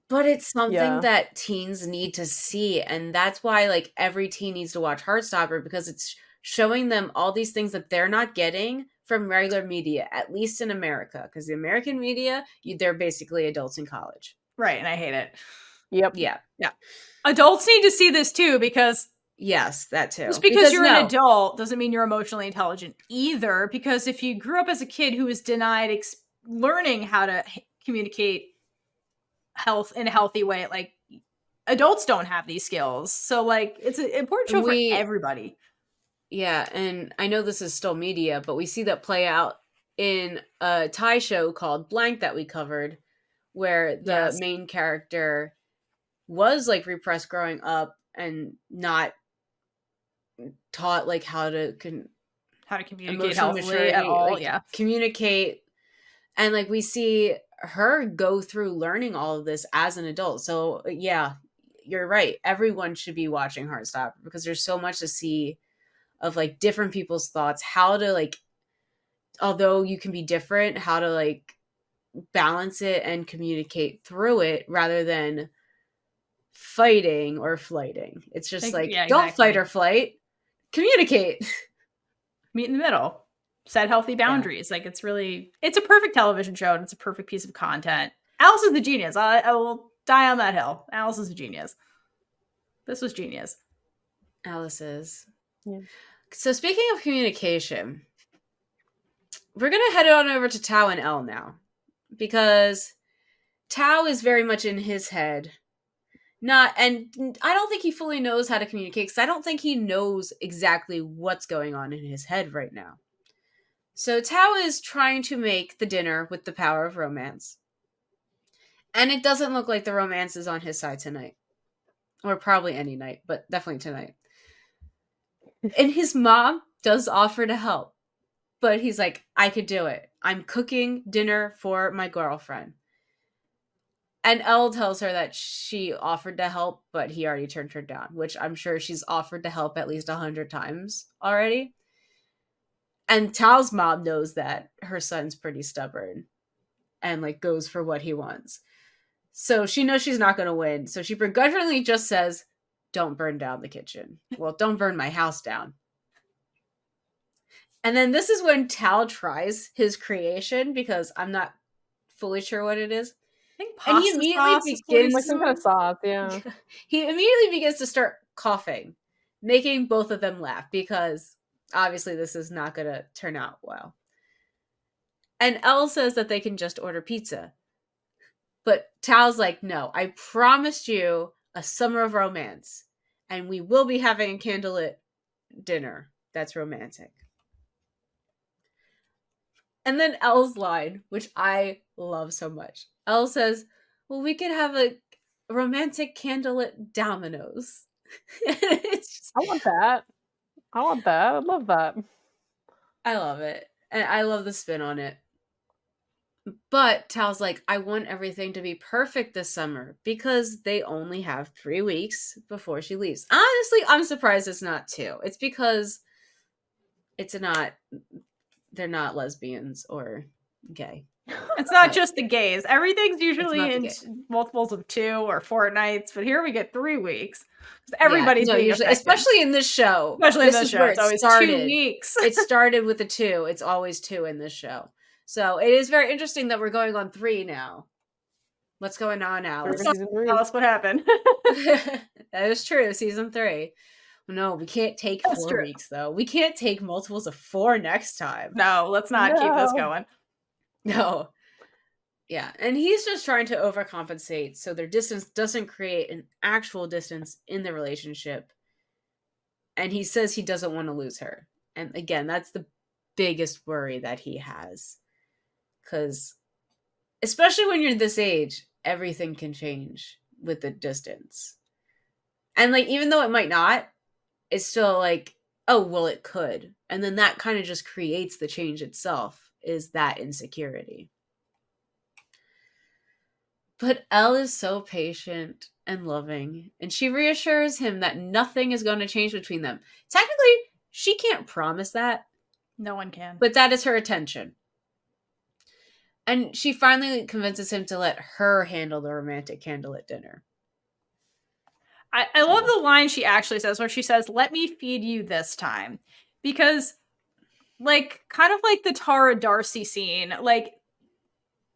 But it's something that teens need to see. And that's why like every teen needs to watch Heartstopper because it's showing them all these things that they're not getting from regular media, at least in America. Because the American media, they're basically adults in college. Right. And I hate it. Yep. Yeah. Adults need to see this too because yes, that too. Just because you're an adult doesn't mean you're emotionally intelligent either. Because if you grew up as a kid who was denied learning how to communicate health in a healthy way, like adults don't have these skills. So like it's an important show for everybody. Yeah, and I know this is still media, but we see that play out in a Thai show called Blank that we covered, where the main character was like repressed growing up and not taught like how to communicate healthily at all. Like, communicate, and like we see her go through learning all of this as an adult. So yeah, you're right. Everyone should be watching Heartstopper because there's so much to see of like different people's thoughts, how to like, although you can be different, how to like balance it and communicate through it rather than fighting or flighting. It's just like, yeah, don't exactly. fight or flight. Communicate. Meet in the middle. Set healthy boundaries. Like, it's a perfect television show, and it's a perfect piece of content. Alice is the genius. I will die on that hill. Alice is a genius. This was genius. Alice is. Yeah. So speaking of communication, we're going to head on over to Tao and Elle now. Because Tao is very much in his head. And I don't think he fully knows how to communicate, because I don't think he knows exactly what's going on in his head right now. So Tao is trying to make the dinner with the power of romance. And it doesn't look like the romance is on his side tonight. Or probably any night, but definitely tonight. And his mom does offer to help. But he's like, I could do it. I'm cooking dinner for my girlfriend. And Elle tells her that she offered to help, but he already turned her down, which I'm sure she's offered to help at least 100 times already. And Tao's mom knows that her son's pretty stubborn and like goes for what he wants. So she knows she's not going to win. So she begrudgingly just says, don't burn down the kitchen. Well, don't burn my house down. And then this is when Tao tries his creation, because I'm not fully sure what it is. I think And he pasta immediately sauce is what begins, Like some kind of sauce, yeah. he immediately begins to start coughing, making both of them laugh, because obviously this is not going to turn out well. And Elle says that they can just order pizza. But Tao's like, no, I promised you a summer of romance, and we will be having a candlelit dinner that's romantic. And then Elle's line, which I love so much. Elle says, well, we could have a romantic candlelit Dominoes. It's just, I want that. I want that. I love that. I love it. And I love the spin on it. But Tao's like, I want everything to be perfect this summer, because they only have 3 weeks before she leaves. Honestly, I'm surprised it's not 2. It's because they're not lesbians or gay. It's not just the gays. Everything's not usually the in gay. multiples of 2 or fortnights, but here we get 3 weeks. Everybody's being usually, affected. especially in this show. Especially in this is show, where it's it always started. 2 weeks. It started with a 2. It's always 2 in this show. So it is very interesting that we're going on 3 now. What's going on, Alice? Season 3. Tell us what happened. That is true. Season 3. No, we can't take That's 4 true. weeks, though. We can't take multiples of 4 next time. No, let's not keep this No. going. No. Yeah, and he's just trying to overcompensate so their distance doesn't create an actual distance in the relationship. And he says he doesn't want to lose her. And again, that's the biggest worry that he has. Because, especially when you're this age, everything can change with the distance. And, like, even though it might not, it's still like, oh, well, it could. And then that kind of just creates the change itself, is that insecurity. But Elle is so patient and loving, and she reassures him that nothing is going to change between them. Technically, she can't promise that. No one can. But that is her intention. And she finally convinces him to let her handle the romantic candlelit dinner. I love the line she actually says, where she says, let me feed you this time. Because, like, kind of like the Tara Darcy scene, like,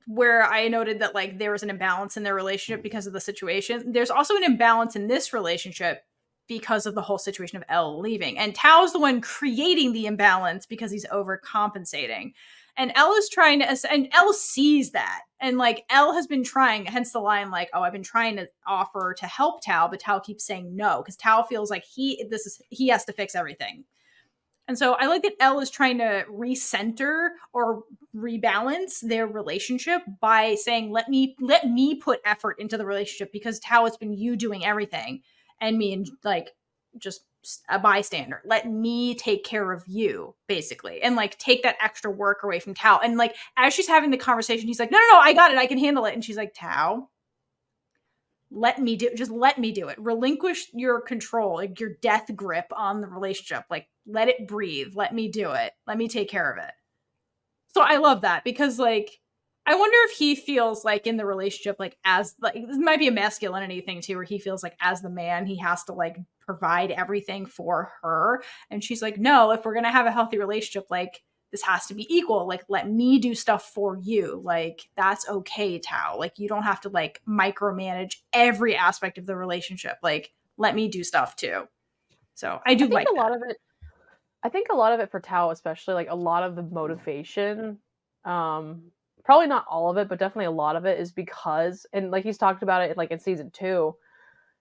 where I noted that, like, there was an imbalance in their relationship because of the situation. There's also an imbalance in this relationship because of the whole situation of Elle leaving. And Tao's the one creating the imbalance because he's overcompensating. And Elle is trying to, and Elle sees that. And, like, Elle has been trying, hence the line, like, oh, I've been trying to offer to help Tao, but Tao keeps saying no, because Tao feels like he has to fix everything. And so I like that Elle is trying to recenter or rebalance their relationship by saying, let me put effort into the relationship, because Tao, it's been you doing everything and me and, like, just a bystander. Let me take care of you, basically, and, like, take that extra work away from Tao. And, like, as she's having the conversation, he's like, no, I got it. I can handle it. And she's like, Tao, let me do it. Relinquish your control, like, your death grip on the relationship. Like, let it breathe. Let me do it. Let me take care of it. So I love that, because, like, I wonder if he feels like in the relationship, like as like this might be a masculinity thing too, where he feels like as the man, he has to like provide everything for her. And she's like, no, if we're gonna have a healthy relationship, like this has to be equal. Like, let me do stuff for you. Like, that's okay, Tao. Like, you don't have to like micromanage every aspect of the relationship. Like, let me do stuff too. So I do I think like a that. lot of it. I think a lot of it for Tao, especially like a lot of the motivation, probably not all of it, but definitely a lot of it is because, and like he's talked about it like in season 2,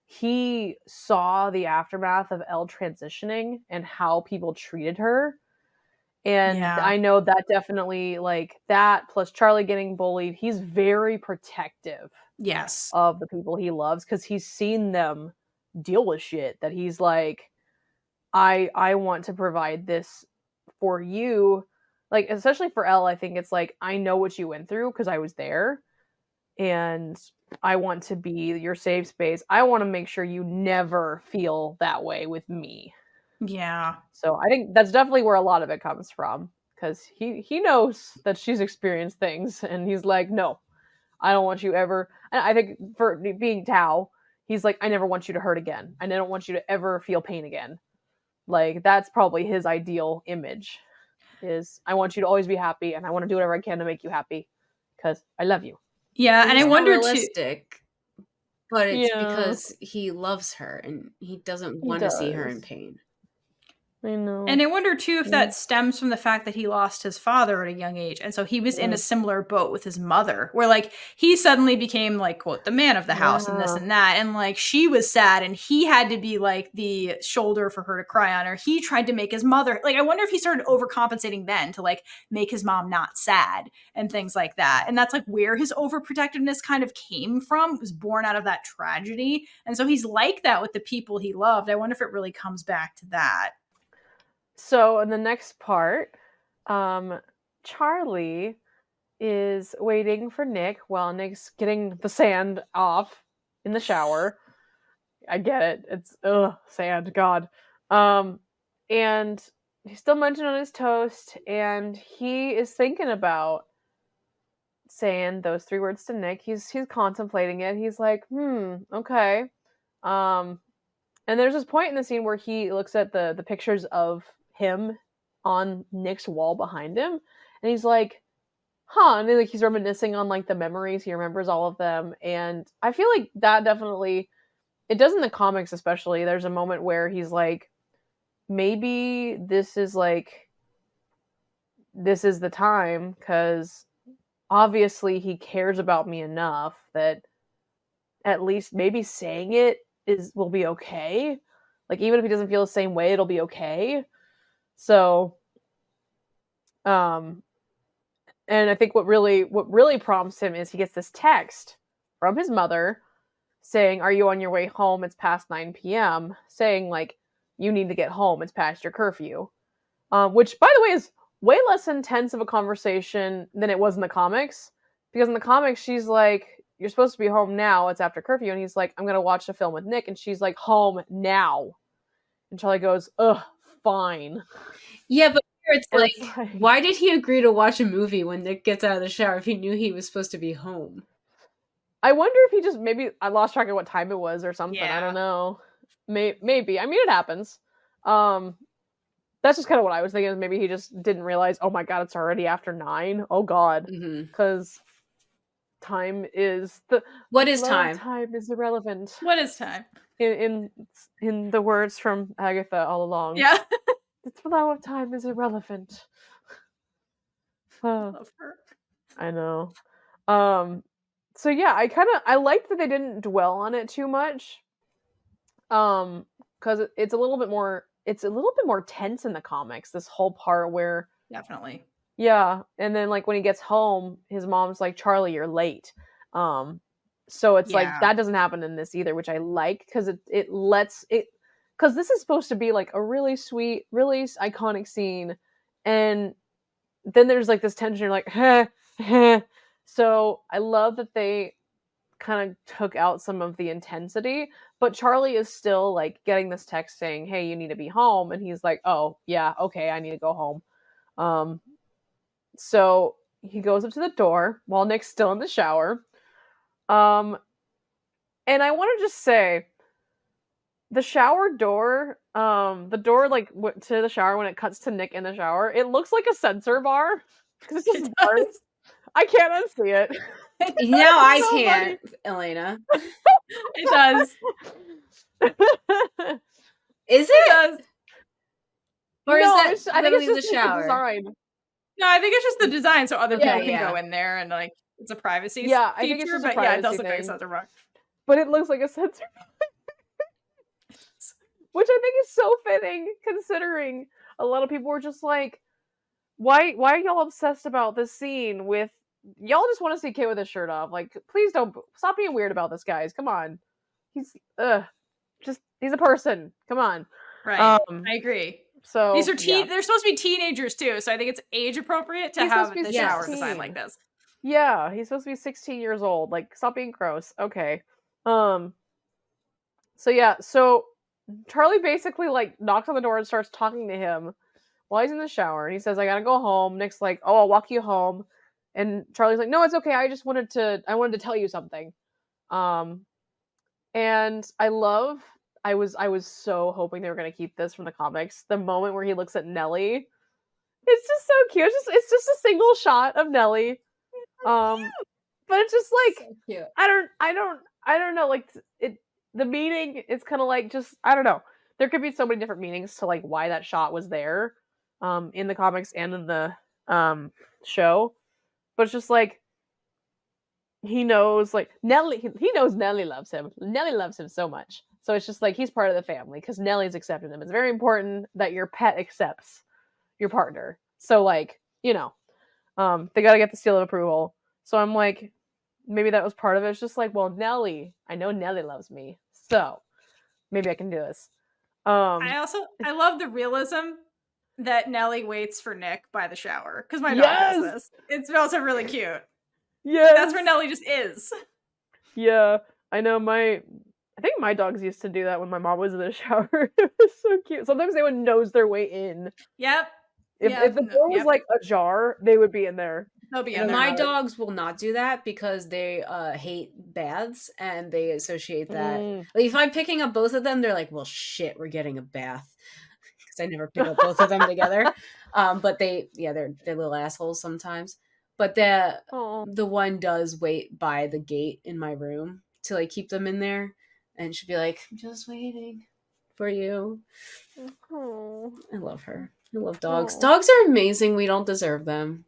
he saw the aftermath of Elle transitioning and how people treated her. And Yeah. I know that definitely like that plus Charlie getting bullied, he's very protective Yes. of the people he loves because he's seen them deal with shit that he's like, I want to provide this for you. Like, especially for Elle, I think it's like, I know what you went through because I was there. And I want to be your safe space. I want to make sure you never feel that way with me. Yeah. So I think that's definitely where a lot of it comes from. Because he knows that she's experienced things. And he's like, no, I don't want you ever. And I think for being Tao, he's like, I never want you to hurt again. I don't want you to ever feel pain again. Like, that's probably his ideal image, is I want you to always be happy and I want to do whatever I can to make you happy because I love you. Yeah, and I It's not wonder too. realistic, but it's Yeah. because he loves her and he doesn't He want to see her does. in pain. I know. And I wonder too if that stems from the fact that he lost his father at a young age. And so he was in a similar boat with his mother, where like he suddenly became like, quote, the man of the house and this and that. And like she was sad and he had to be like the shoulder for her to cry on, or he tried to make his mother like, I wonder if he started overcompensating then to like make his mom not sad and things like that. And that's like where his overprotectiveness kind of came from. It was born out of that tragedy. And so he's like that with the people he loved. I wonder if it really comes back to that. So in the next part, Charlie is waiting for Nick while Nick's getting the sand off in the shower. I get it. It's sand, God. And he's still munching on his toast, and he is thinking about saying those 3 words to Nick. He's contemplating it. He's like, okay. And there's this point in the scene where he looks at the pictures of him on Nick's wall behind him, and he's like, and then, like he's reminiscing on like the memories. He remembers all of them, and I feel like that definitely it does in the comics, especially. There's a moment where he's like, maybe this is the time, because obviously he cares about me enough that at least maybe saying it will be okay. Like, even if he doesn't feel the same way, it'll be okay. So, and I think what really prompts him is he gets this text from his mother saying, "Are you on your way home? It's past 9 p.m." Saying like, "You need to get home. It's past your curfew." Which, by the way, is way less intense of a conversation than it was in the comics. Because in the comics, she's like, "You're supposed to be home now. It's after curfew." And he's like, "I'm going to watch a film with Nick." And she's like, "Home now." And Charlie goes, "Ugh, fine." Yeah, but here it's And like, it's like, why did he agree to watch a movie when Nick gets out of the shower if he knew he was supposed to be home? I wonder if he just, maybe I lost track of what time it was or something. I don't know. Maybe. I mean, it happens. That's just kind of what I was thinking. Maybe he just didn't realize, oh my god, it's already after 9. Oh god. Because time is what is time? Time is irrelevant. What is time? In the words from Agatha all along. Yeah. The flow of time is irrelevant. Love her. I know. So yeah, I liked that they didn't dwell on it too much. Because it's a little bit more tense in the comics, this whole part where definitely. Yeah, and then like when he gets home, his mom's like, "Charlie, you're late." So it's like that doesn't happen in this either, which I like, because it lets it, because this is supposed to be like a really sweet, really iconic scene, and then there's like this tension. You're like, heh, heh. So I love that they kind of took out some of the intensity, but Charlie is still like getting this text saying, "Hey, you need to be home," and he's like, "Oh yeah, okay, I need to go home." So he goes up to the door while Nick's still in the shower. And I want to just say, the shower door, the door like to the shower when it cuts to Nick in the shower, it looks like a sensor bar because it's just bars. I can't unsee it. Now I so can't, Alayna. It does. Is It it? does. Or No, is that I think it's literally just the like the shower? design. No, I think it's just the design, so other people Okay, can yeah. go in there and like it's a privacy Yeah, I feature. think it's just a but yeah, it does privacy look like a thing. sensor bar. But it looks like a sensor which I think is so fitting considering a lot of people were just like, why are y'all obsessed about this scene with y'all just want to see Kit with his shirt off? Like, please don't stop being weird about this, guys. Come on. He's he's a person. Come on. Right. I agree. So these are they're supposed to be teenagers too, so I think it's age appropriate to have the shower design like this. Yeah, he's supposed to be 16 years old. Like, stop being gross. Okay. So Charlie basically like knocks on the door and starts talking to him while he's in the shower, and he says, "I gotta go home." Nick's like, "Oh, I'll walk you home," and Charlie's like, "No, it's okay. I wanted to tell you something." And I was so hoping they were gonna keep this from the comics. The moment where he looks at Nellie, it's just so cute. It's just a single shot of Nellie. But it's just like So cute. I don't know. Like the meaning, it's kind of like just I don't know. There could be so many different meanings to like why that shot was there, in the comics and in the show. But it's just like he knows like Nellie. He knows Nellie loves him. Nellie loves him so much. So it's just like he's part of the family because Nellie's accepting him. It's very important that your pet accepts your partner. So like they got to get the seal of approval. So I'm like, maybe that was part of it. It's just like, well, Nellie, I know Nellie loves me, so maybe I can do this. I love the realism that Nellie waits for Nick by the shower because my dog does this. It's also really cute. Yeah, that's where Nellie just is. Yeah, I know. I think my dogs used to do that when my mom was in the shower. It was so cute. Sometimes they would nose their way in. Yep. If the door was like ajar, they would be in there. They'll be in there. My dogs will not do that because they hate baths and they associate that. Like if I'm picking up both of them, they're like, "Well, shit, we're getting a bath," because I never pick up both of them together. But they're little assholes sometimes. But the one does wait by the gate in my room to like keep them in there, and she'll be like, "I'm just waiting for you." Oh. I love her. I love dogs. Dogs are amazing. We don't deserve them.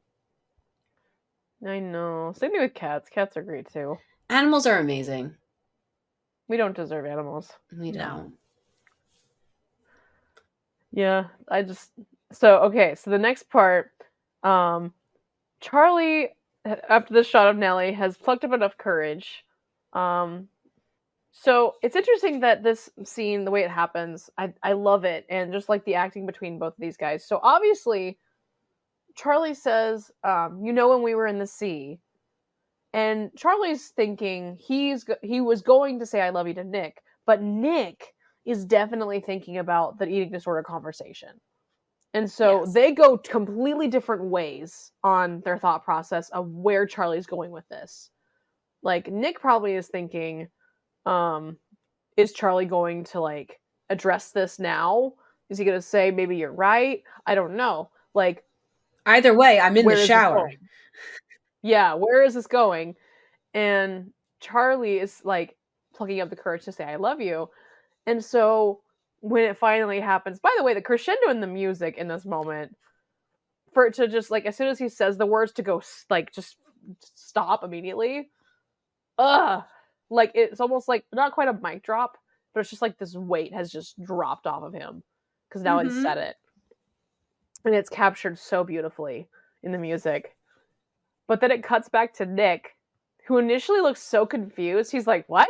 I know. Same thing with cats. Cats are great too. Animals are amazing. We don't deserve animals. We don't. Yeah, so the next part, Charlie, after the shot of Nellie, has plucked up enough courage. So it's interesting that this scene, the way it happens, I love it, and just like the acting between both of these guys. So obviously, Charlie says, when we were in the sea, and Charlie's thinking he was going to say I love you to Nick, but Nick is definitely thinking about the eating disorder conversation. And so they go completely different ways on their thought process of where Charlie's going with this. Like, Nick probably is thinking, is Charlie going to, like, address this now? Is he going to say, maybe you're right? I don't know. Like, either way, I'm in the shower. Yeah, where is this going? And Charlie is, like, plucking up the courage to say, I love you. And so when it finally happens, by the way, the crescendo in the music in this moment, for it to just, like, as soon as he says the words, to go, like, just stop immediately. Like, it's almost like, not quite a mic drop, but it's just like this weight has just dropped off of him. Because now it's said it. And it's captured so beautifully in the music. But then it cuts back to Nick, who initially looks so confused. He's like, what?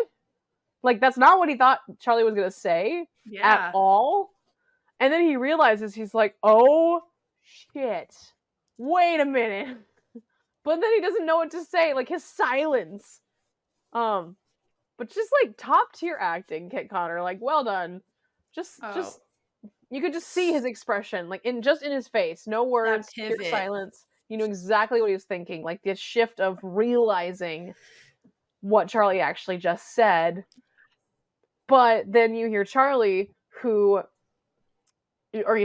Like, that's not what he thought Charlie was going to say at all. And then he realizes, he's like, oh, shit. Wait a minute. But then he doesn't know what to say. Like, his silence. But just, like, top tier acting, Kit Connor. Like, well done. Just, you could just see his expression. Like, in his face. No words, pure silence. You knew exactly what he was thinking. Like the shift of realizing what Charlie actually just said. But then you hear Charlie you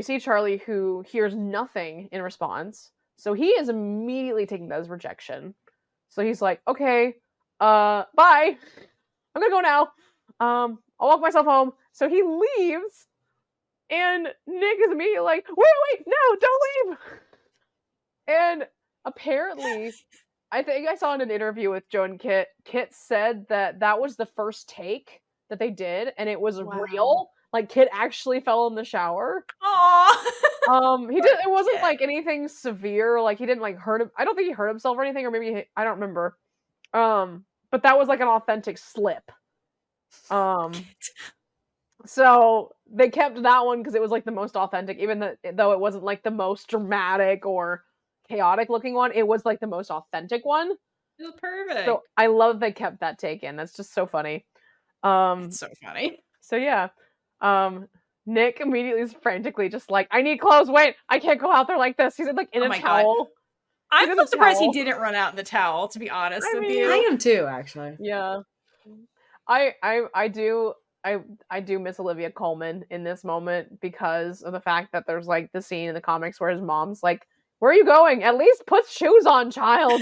see Charlie who hears nothing in response. So he is immediately taking that as rejection. So he's like, okay, bye. I'm gonna go now. I'll walk myself home. So he leaves, and Nick is immediately like, wait, no, don't leave. And apparently, I think I saw in an interview with Joe and Kit, Kit said that was the first take that they did, and it was real. Like, Kit actually fell in the shower. Aww. He did. It wasn't like anything severe. Like, he didn't like hurt him. I don't think he hurt himself or anything, or maybe I don't remember. But that was like an authentic slip. So they kept that one because it was like the most authentic, even though it wasn't like the most dramatic or chaotic looking one. It was like the most authentic one. It was perfect. So I love they kept that take in. That's just so funny. It's so funny. So yeah. Nick immediately is frantically just like, I need clothes. Wait, I can't go out there like this. He's like in a towel. I'm so surprised he didn't run out in the towel, to be honest with you. I am too, actually. Yeah. I do miss Olivia Colman in this moment because of the fact that there's like the scene in the comics where his mom's like, where are you going? At least put shoes on, child.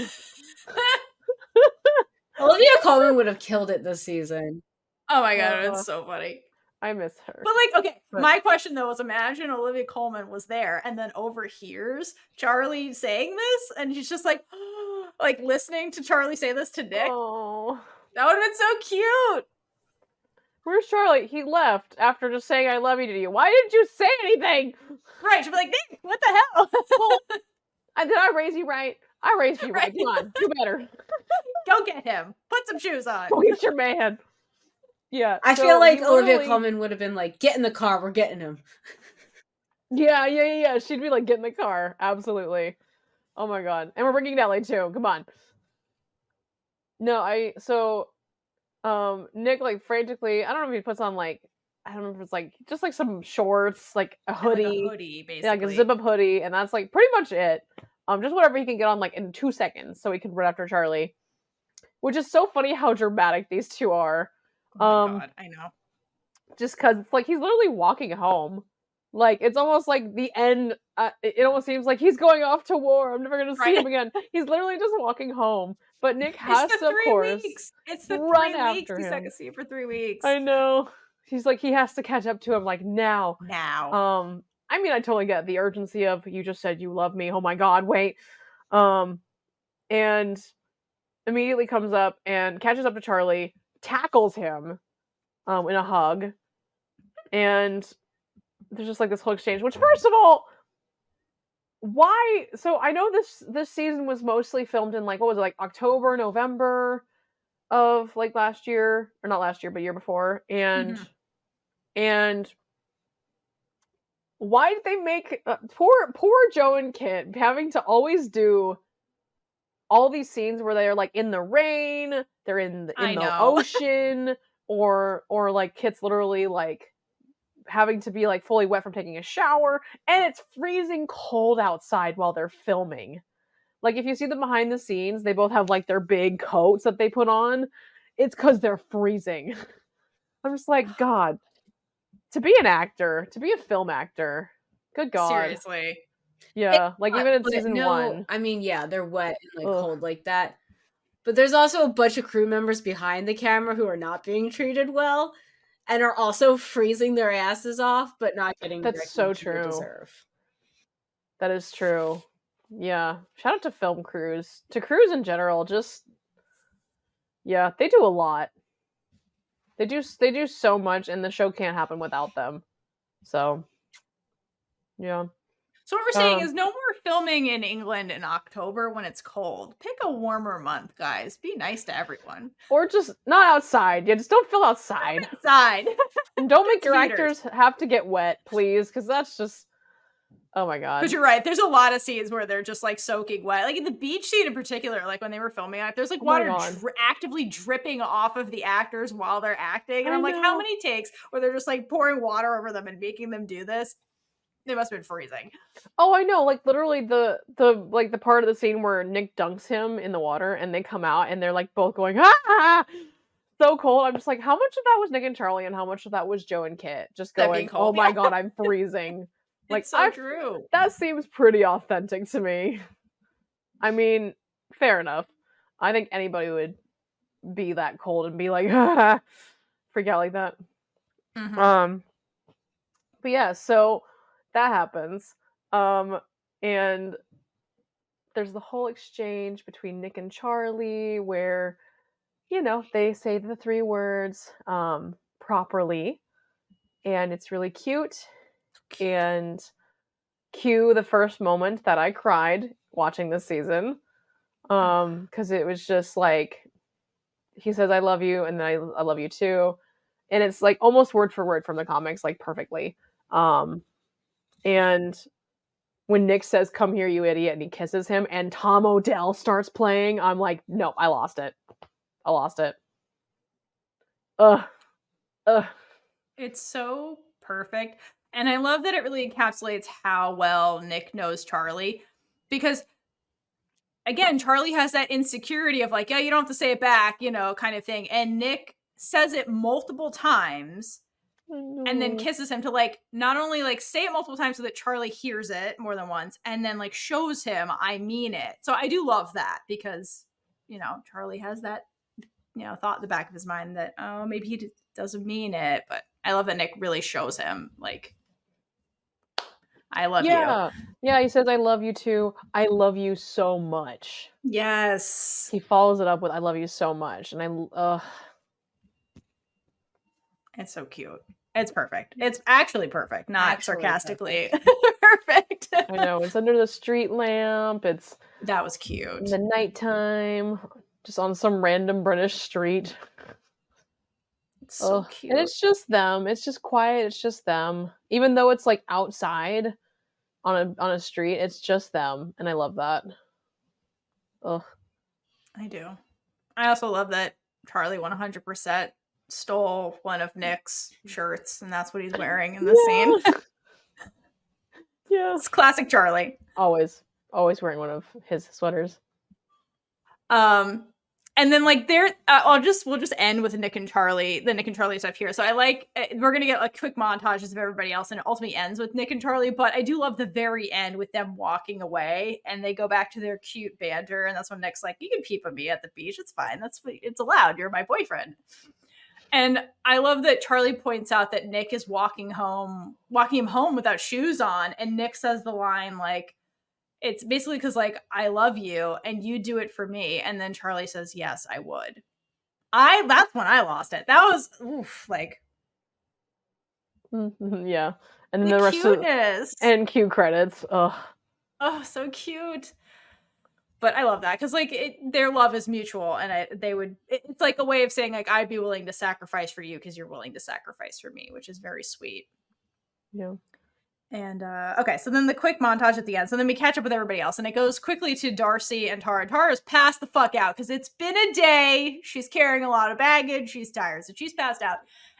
Olivia Colman would have killed it this season. Oh my god, it's so funny. I miss her. But like, okay, my question though is, imagine Olivia Colman was there and then overhears Charlie saying this, and she's just like listening to Charlie say this to Nick. Oh, that would have been so cute. Where's Charlie? He left after just saying I love you to you. Why didn't you say anything? Right, she'd be like, Nick, what the hell? Did I raise you right? I raised you right. Come on, do better. Go get him. Put some shoes on. Go get your man. Yeah, I feel like Olivia Colman would have been like, get in the car, we're getting him. Yeah. She'd be like, get in the car. Absolutely. Oh my god. And we're bringing Nelly too. Come on. No, Nick like frantically, I don't know if he puts on like, I don't know if it's like just like some shorts, like a hoodie. Like a hoodie, basically. Yeah, like a zip up hoodie, and that's like pretty much it. Just whatever he can get on like in 2 seconds so he can run after Charlie. Which is so funny how dramatic these two are. Oh my god, I know. Just because it's like he's literally walking home. Like, it's almost like the end. It almost seems like he's going off to war. I'm never going to see him again. He's literally just walking home. But Nick has to, of course, it's the run 3 weeks. after him. He's not going to see him for 3 weeks. I know. He's like, he has to catch up to him, like, now. Now. I mean, I totally get the urgency of, you just said you love me. Oh my god, wait. And immediately comes up and catches up to Charlie, tackles him in a hug, and there's just like this whole exchange, which, first of all, why? So I know this season was mostly filmed in like, what was it, like October, November of like last year, or not last year, but year before, and why did they make poor Joe and Kit having to always do all these scenes where they're like in the rain, they're in the ocean, or like Kit's literally like having to be like fully wet from taking a shower, and it's freezing cold outside while they're filming. Like, if you see them behind the scenes, they both have like their big coats that they put on. It's because they're freezing. I'm just like, God, to be an actor, to be a film actor, good God. Seriously. Yeah, like even in season 1. I mean, yeah, they're wet and like cold like that. But there's also a bunch of crew members behind the camera who are not being treated well and are also freezing their asses off, but not getting the That's so recognition they true. deserve. That is true. Yeah. Shout out to film crews. To crews in general, just yeah, they do a lot. They do so much, and the show can't happen without them. So yeah. So what we're saying is no more filming in England in October when it's cold. Pick a warmer month, guys. Be nice to everyone. Or just not outside. Yeah, just don't film outside. And don't make your actors have to get wet, please, because that's just, oh my god. But you're right. There's a lot of scenes where they're just like soaking wet. Like in the beach scene in particular, like when they were filming it, there's like water actively dripping off of the actors while they're acting. And I'm like, how many takes where they're just like pouring water over them and making them do this? It must have been freezing. Oh, I know. Like literally the like the part of the scene where Nick dunks him in the water and they come out and they're like both going ah, so cold. I'm just like, how much of that was Nick and Charlie and how much of that was Joe and Kit just That being going, oh cold. my Yeah. god, I'm freezing. Like It's so true. That seems pretty authentic to me. I mean, fair enough. I think anybody would be that cold and be like, freak out like that. Mhm. But yeah, so that happens. And there's the whole exchange between Nick and Charlie where, you know, they say the 3 words properly, and it's really cute. And cue the first moment that I cried watching this season. Because it was just like, he says, I love you, and then I love you too. And it's like almost word for word from the comics, like perfectly. And when Nick says, come here, you idiot, and he kisses him, and Tom Odell starts playing, I'm like, no, I lost it. Ugh. It's so perfect. And I love that it really encapsulates how well Nick knows Charlie. Because, again, Charlie has that insecurity of like, yeah, you don't have to say it back, you know, kind of thing. And Nick says it multiple times and then kisses him to like not only like say it multiple times so that Charlie hears it more than once and then like shows him I mean it. So I do love that because, you know, Charlie has that, you know, thought in the back of his mind that, oh, maybe he doesn't mean it. But I love that Nick really shows him like, I love you. Yeah, he says, I love you too. I love you so much. Yes. He follows it up with, I love you so much. And it's so cute. It's perfect. It's actually perfect, not Actually sarcastically perfect. I know, it's under the street lamp. It's That was cute. in the nighttime, just on some random British street. It's so cute. And it's just them. It's just quiet. It's just them. Even though it's like outside on a street, it's just them. And I love that. Ugh. I do. I also love that Charlie 100% stole one of Nick's shirts, and that's what he's wearing in the scene. Yeah. It's classic Charlie. Always wearing one of his sweaters. And then like we'll just end with the Nick and Charlie stuff here. So I like, we're gonna get like quick montages of everybody else, and it ultimately ends with Nick and Charlie. But I do love the very end with them walking away, and they go back to their cute banter, and that's when Nick's like, "You can peep at me at the beach. It's fine. It's allowed. You're my boyfriend." And I love that Charlie points out that Nick is walking him home without shoes on, and Nick says the line like, it's basically because like I love you and you do it for me, and then Charlie says yes I would. That's when I lost it. That was like yeah, and then the rest cuteness and cue credits. Oh, so cute. But I love that because like their love is mutual, and it's like a way of saying like I'd be willing to sacrifice for you because you're willing to sacrifice for me, which is very sweet. Yeah. And okay, so then the quick montage at the end. So then we catch up with everybody else, and it goes quickly to Darcy and Tara. Tara's passed the fuck out because it's been a day. She's carrying a lot of baggage. She's tired, so she's passed out.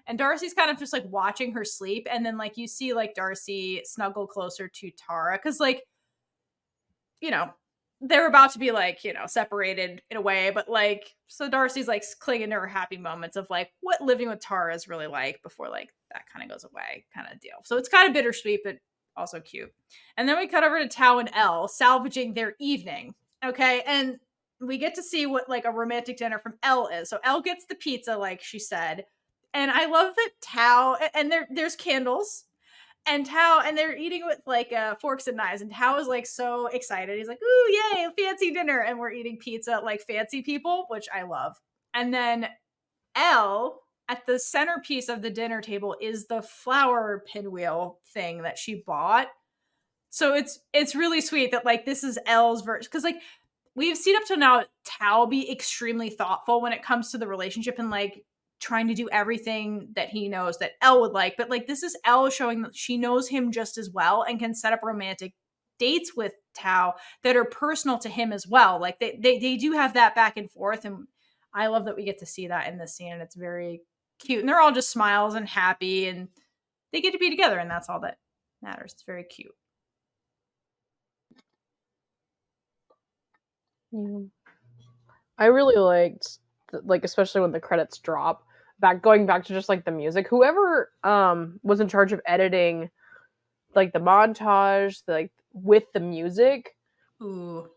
And Darcy's kind of just like watching her sleep, and then like you see like Darcy snuggle closer to Tara because like, you know, they're about to be like, you know, separated in a way, but like, so Darcy's like clinging to her happy moments of like what living with Tara is really like before like that kind of goes away kind of deal. So it's kind of bittersweet, but also cute. And then we cut over to Tao and Elle salvaging their evening. Okay. And we get to see what like a romantic dinner from Elle is. So Elle gets the pizza, like she said. And I love that Tao, and there's candles. And Tao, and they're eating with like forks and knives, and Tao is like so excited. He's like, "Ooh, yay, fancy dinner!" And we're eating pizza like fancy people, which I love. And then Elle, at the centerpiece of the dinner table, is the flower pinwheel thing that she bought. So it's really sweet that like this is Elle's version, because like we've seen up till now Tao be extremely thoughtful when it comes to the relationship and like trying to do everything that he knows that Elle would like, but like this is Elle showing that she knows him just as well and can set up romantic dates with Tao that are personal to him as well. Like they do have that back and forth, and I love that we get to see that in this scene, and it's very cute. And they're all just smiles and happy, and they get to be together, and that's all that matters. It's very cute. Yeah. I really liked, like, especially when the credits drop, going back to just like the music. Whoever was in charge of editing, like the montage, like with the music, Ooh.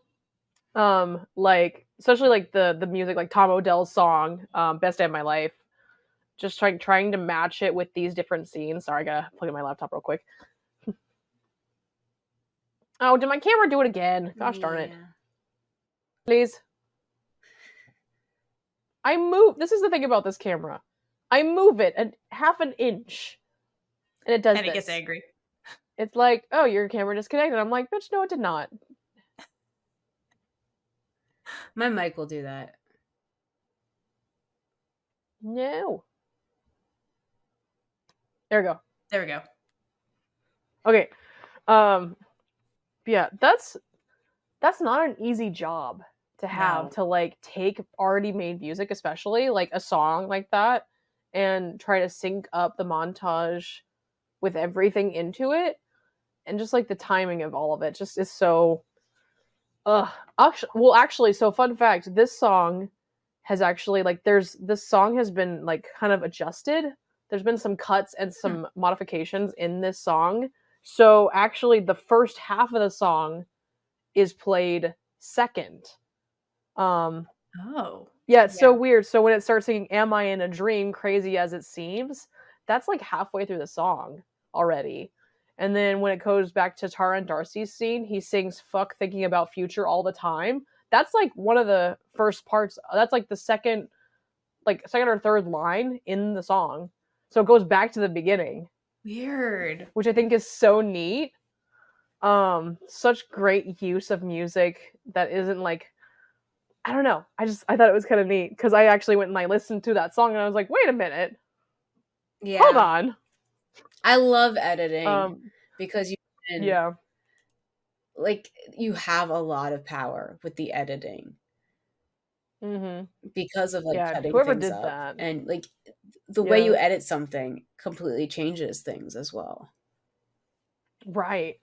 like especially like the music, like Tom Odell's song, "Best Day of My Life," just trying to match it with these different scenes. Sorry, I gotta plug in my laptop real quick. Oh, did my camera do it again? Gosh darn it! Please. I move. This is the thing about this camera. I move it a half an inch, and it does. And it gets angry. It's like, oh, your camera disconnected. I'm like, bitch, no, it did not. My mic will do that. No. There we go. There we go. Okay. Yeah, that's not an easy job to have, to like take already made music, especially like a song like that, and try to sync up the montage with everything into it, and just like the timing of all of it just is so actually, so fun fact, this song has actually, like, this song has been like kind of adjusted. There's been some cuts and some modifications in this song. So actually the first half of the song is played second. Yeah, it's so weird. So when it starts singing "Am I in a Dream, Crazy as It Seems," that's like halfway through the song already. And then when it goes back to Tara and Darcy's scene, he sings "Fuck Thinking About Future All the Time." That's like one of the first parts. That's like the second or third line in the song. So it goes back to the beginning. Weird. Which I think is so neat. Such great use of music that isn't like, I don't know. I thought it was kind of neat because I actually went and I listened to that song and I was like, wait a minute. Yeah. Hold on. I love editing because you can, like, you have a lot of power with the editing. Because of like cutting whoever things did up that. and like the way you edit something completely changes things as well. Right.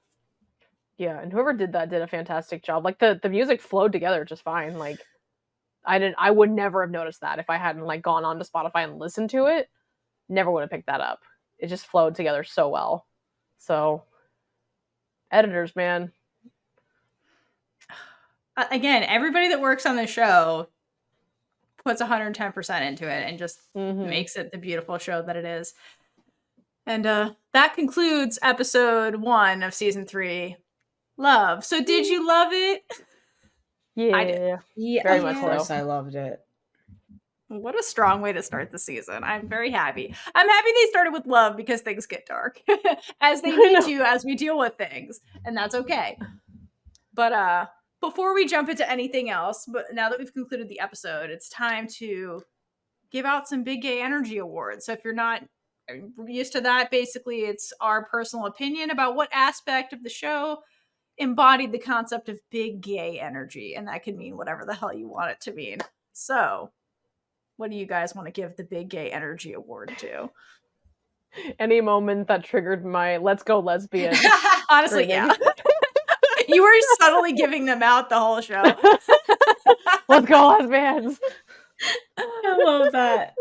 Yeah, and whoever did that did a fantastic job. Like the music flowed together just fine. Like I would never have noticed that if I hadn't like gone on to Spotify and listened to it. Never would have picked that up. It just flowed together so well. So editors, man. Again, everybody that works on the show puts 110% into it and just makes it the beautiful show that it is. And that concludes episode 1 of season 3, Love. So did you love it? Yeah. I did. Yeah, very of much course so. I loved it. What a strong way to start the season. I'm very happy. I'm happy they started with love because things get dark. As they need to as we deal with things. And that's okay. But before we jump into anything else, but now that we've concluded the episode, it's time to give out some big gay energy awards. So if you're not used to that, basically it's our personal opinion about what aspect of the show embodied the concept of big gay energy. And that can mean whatever the hell you want it to mean. So what do you guys want to give the big gay energy award to? Any moment that triggered my "let's go lesbian." Honestly, yeah. You were subtly giving them out the whole show. Let's go lesbians. I love that.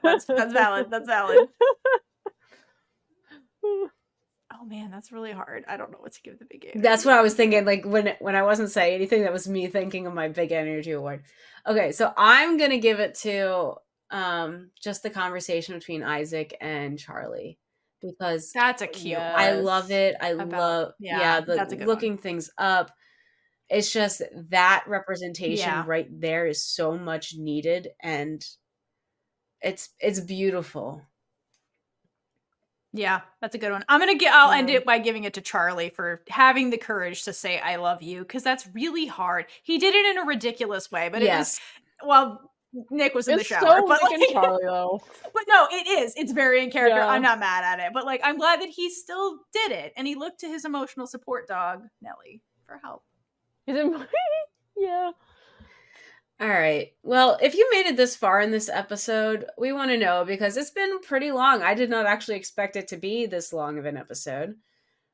That's valid. That's valid. Oh man, that's really hard. I don't know what to give the big energy. That's what I was thinking. Like when I wasn't saying anything, that was me thinking of my big energy award. Okay, so I'm gonna give it to just the conversation between Isaac and Charlie, because that's a cute one. I love it. I love the looking things up. It's just that representation right there is so much needed, and it's beautiful. Yeah, that's a good one. I'll end it by giving it to Charlie for having the courage to say "I love you," because that's really hard. He did it in a ridiculous way, but it was, well, Nick was in the shower. So but like, Charlie though. But no, it is. It's very in character. Yeah. I'm not mad at it, but like, I'm glad that he still did it, and he looked to his emotional support dog Nellie for help. Yeah. All right. Well, if you made it this far in this episode, we want to know because it's been pretty long. I did not actually expect it to be this long of an episode.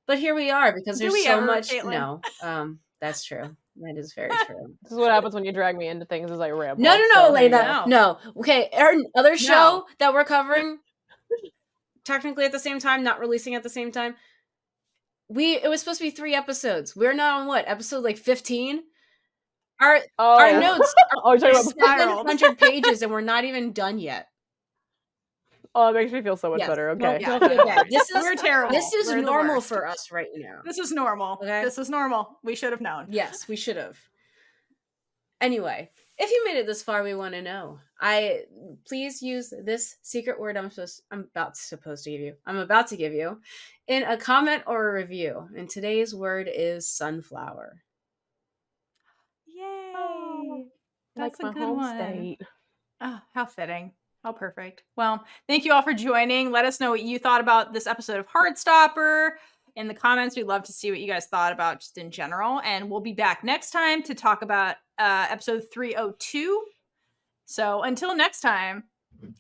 But here we are because Do there's we so ever, much. Kaitlynn? No, that's true. That is very true. This is what happens when you drag me into things as I ramble. No, so there you Alayna. go. No. Okay, our other show No. that we're covering, technically at the same time, not releasing at the same time. It was supposed to be 3 episodes. We're now on what, episode like 15? Our notes Oh, you're talking about spiraled. 700 pages and we're not even done yet. Oh, it makes me feel so much Yes. better. No, Okay. yeah, okay. We're terrible. This is We're the normal worst. for us right now. This is normal. Okay. This is normal. We should have known. Yes, we should have. Anyway, if you made it this far, we want to know. Please use this secret word I'm about to give you in a comment or a review. And today's word is sunflower. Yay! Oh, That's like a my good home one. state. Oh, how fitting. How perfect. Well, thank you all for joining. Let us know what you thought about this episode of Heartstopper in the comments. We'd love to see what you guys thought about just in general. And we'll be back next time to talk about episode 302. So until next time,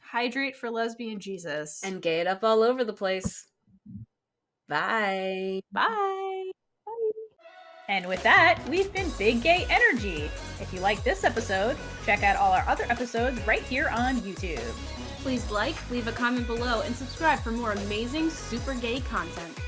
hydrate for lesbian Jesus. And gay it up all over the place. Bye. Bye. And with that, we've been Big Gay Energy. If you like this episode, check out all our other episodes right here on YouTube. Please like, leave a comment below, and subscribe for more amazing super gay content.